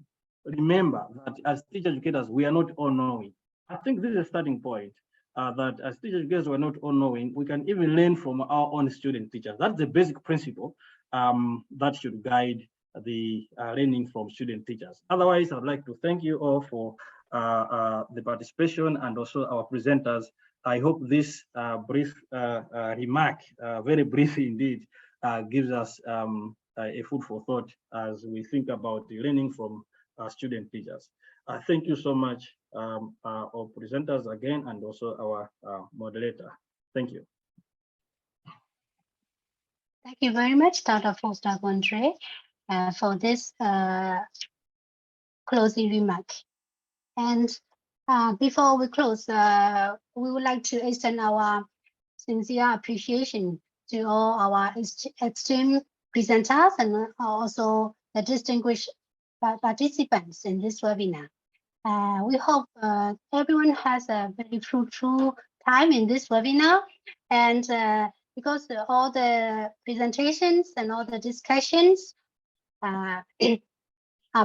remember that as teacher educators, we are not all knowing. I think this is a starting point, that as teacher educators, we're not all knowing. We can even learn from our own student teachers. That's the basic principle that should guide the learning from student teachers. Otherwise, I'd like to thank you all for the participation and also our presenters. I hope this brief remark, very brief indeed, gives us a food for thought as we think about the learning from student teachers. Thank you so much, our presenters again, and also our moderator. Thank you. Thank you very much, Dr. Foster-Gondre, for this closing remark. And before we close, we would like to extend our sincere appreciation to all our esteemed presenters and also the distinguished participants in this webinar. We hope everyone has a very fruitful time in this webinar, and because all the presentations and all the discussions are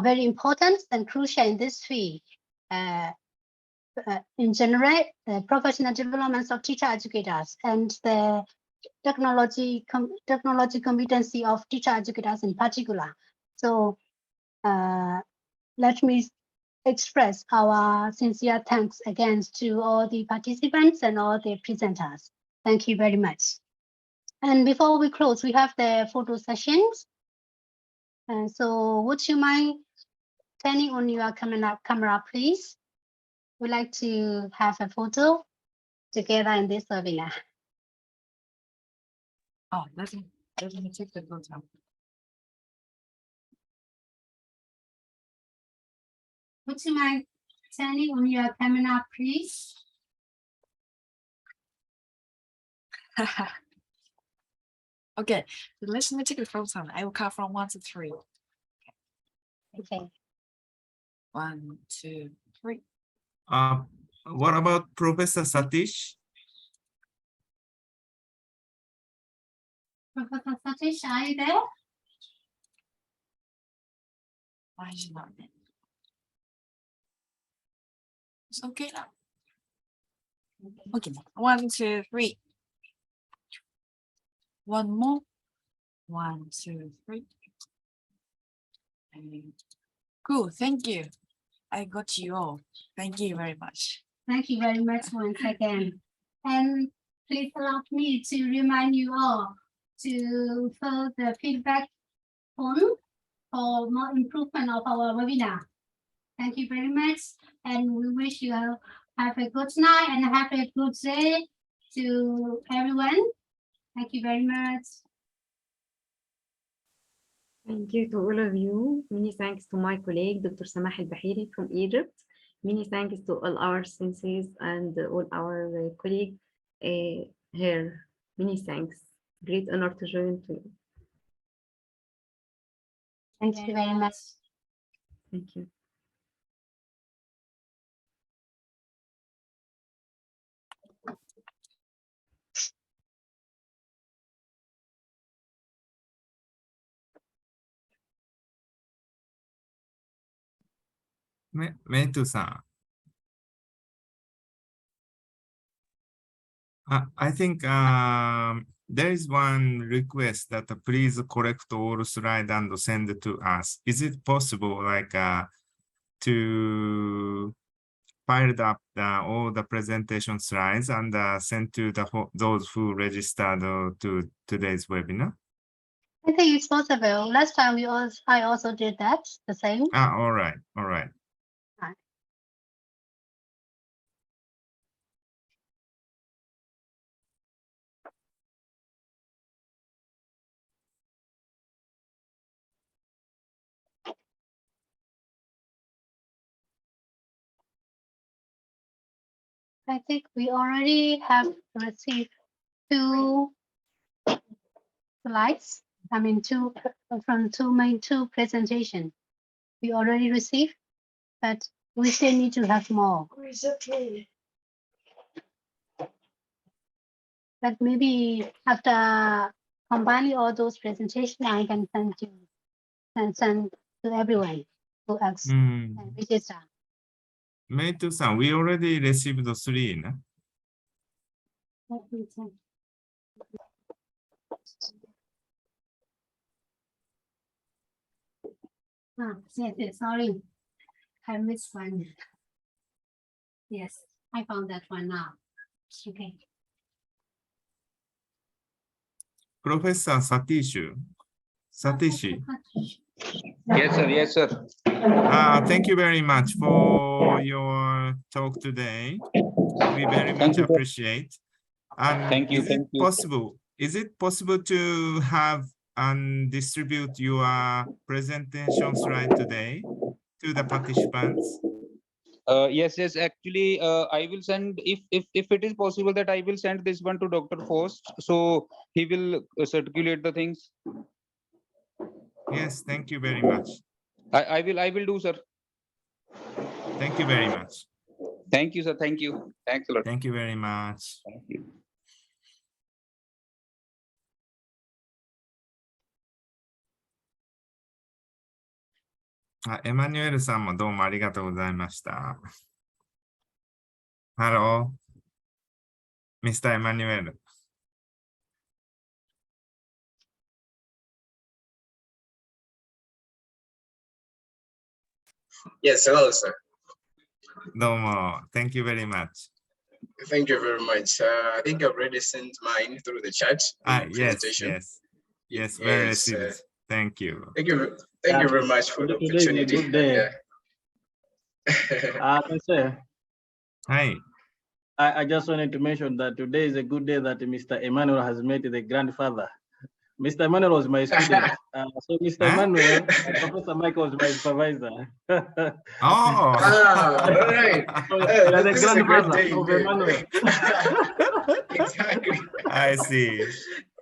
very important and crucial in this field. In general, the professional development of teacher educators and the technology competency of teacher educators in particular. So let me express our sincere thanks again to all the participants and all the presenters. Thank you very much. And before we close, we have the photo sessions. And so would you mind turning on your camera, please? We'd like to have a photo together in this webinar. Oh, let me take the photo. Would you mind turning on your camera, please? Okay, so let me take the photo. I will count from 1 to 3. Okay. 1, 2, 3. What about Professor Satish? Professor Satish, are you there? Why is it not there? It's okay now. Okay, 1, 2, 3. One more. 1, 2, 3. And cool, thank you. I got you all. Thank you very much. Thank you very much once again. And please allow me to remind you all to fill the feedback form for more improvement of our webinar. Thank you very much. And we wish you have a good night and have a good day to everyone. Thank you very much. Thank you to all of you. Many thanks to my colleague, Dr. Samah Al-Bahiri from Egypt. Many thanks to all our senseis and all our colleagues here. Many thanks. Great honor to join to you. Thank you very much. Thank you. Metu-san. I think there is one request that please collect all slide and send it to us. Is it possible, like, to file up all the presentation slides and send to those who registered to today's webinar? I think it's possible. Last time I also did that, the same. All right, all right. I think we already have received 2 slides. I mean, from two presentation. We already received, but we still need to have more. It's okay. But maybe after combining all those presentations, I can send to everyone who asks and register. Metu-san, we already received the 3, no? Let me check. Yes, sorry. I missed one. Yes, I found that one now. Okay. Professor Satish. Satishi. Yes, sir. Yes, sir. Thank you very much for your talk today. We very much appreciate. And Thank you. Is it possible to have and distribute your presentation slide today to the participants? Yes. Actually, I will send, if it is possible, that I will send this one to Dr. Faust, so he will circulate the things. Yes, thank you very much. I will do, sir. Thank you very much. Thank you, sir. Thank you. Thanks a lot. Thank you very much. Thank you. Emmanuel さんもどうもありがとうございました。Hello, Mr. Emmanuel. Yes, hello, sir. どうも。Thank you very much. Thank you very much. I think I've already sent mine through the chat. The Yes, presentation. yes. Yes, well Yes, received. Thank you. Thank you. Thank you very much for the Today is a opportunity. good day. Sir, Hi. I just wanted to mention that today is a good day that Mr. Emmanuel has met the grandfather. Mr. Emmanuel was my student. So Mr. Emmanuel, Professor Michael was my supervisor. Oh, all right. So you're the This is a great grandfather day of indeed. Emmanuel. Exactly. I see.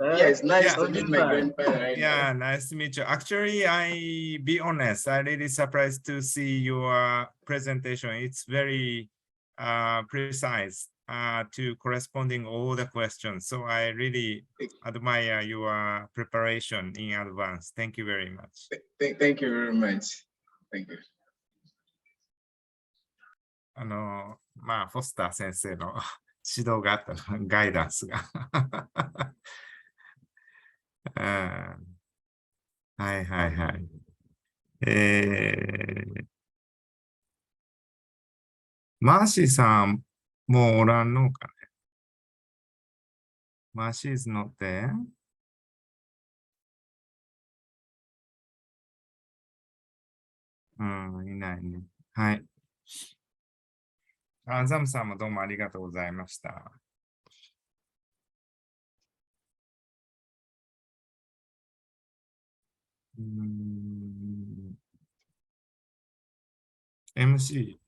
Yes, nice Yeah. to meet my grandfather. I know. Yeah, nice to meet you. Actually, I be honest, I really surprised to see your presentation. It's very precise to corresponding all the questions. So I really admire your preparation in advance. Thank you very much. Thank you very much. Thank you. まあ、フォスター先生の指導があったの、ガイダンスが。はいはいはい。マーシーさん、もうおらんのかね。マーシーis not there? いないね。はい。ザムさんもどうもありがとうございました。MC、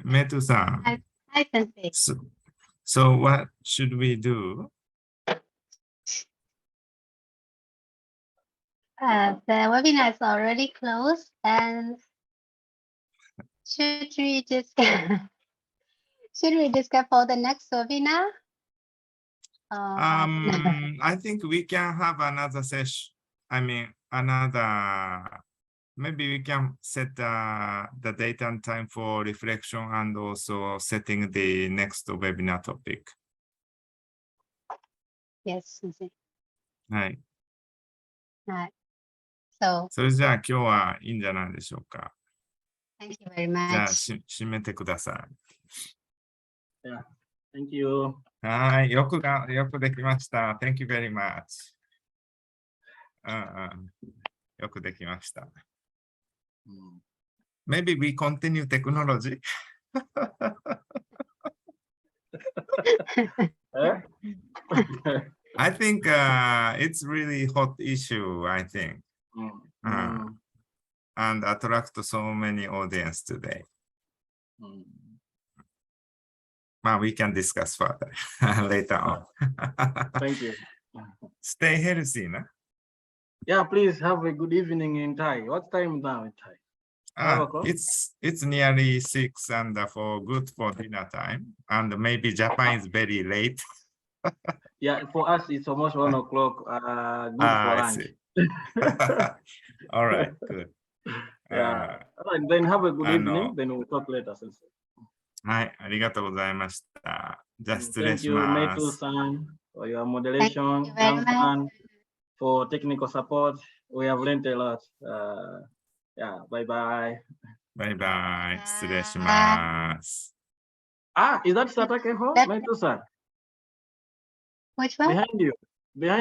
メトさん。Hi, Sensei. So what should we do? The webinar is already closed, and should we discuss for the next webinar? I think we can have another session. I mean, maybe we can set the date and time for reflection and also setting the next webinar topic. Yes, Sensei. はい。はい。So, それじゃあ今日はいいんじゃないでしょうか。thank you very じゃあ much. 締めてください。Yeah, thank you. はい、よくできました。Thank you very much. よくできました。Maybe we continue technology. I think it's really hot issue, I think. And attract so many audience today. Well, we can discuss further later on. Thank you. Stay healthy, no? Yeah, please have a good evening in Thai. What time now in Thai? It's nearly 6 and good for dinner time. And maybe Japan is very late. Yeah, for us it's almost 1 o'clock. Good for lunch. All right, good. Yeah. All right, then have a good evening. Then we'll talk later. はい、ありがとうございました。じゃあ失礼 Thank し you, ま Metu す。 san, for your moderation. Thank you very much. San, for technical support. We have learned a lot. Yeah, bye bye. バイバイ。失礼します。Is that Satakeho? Metu san. Which one? Behind you. Behind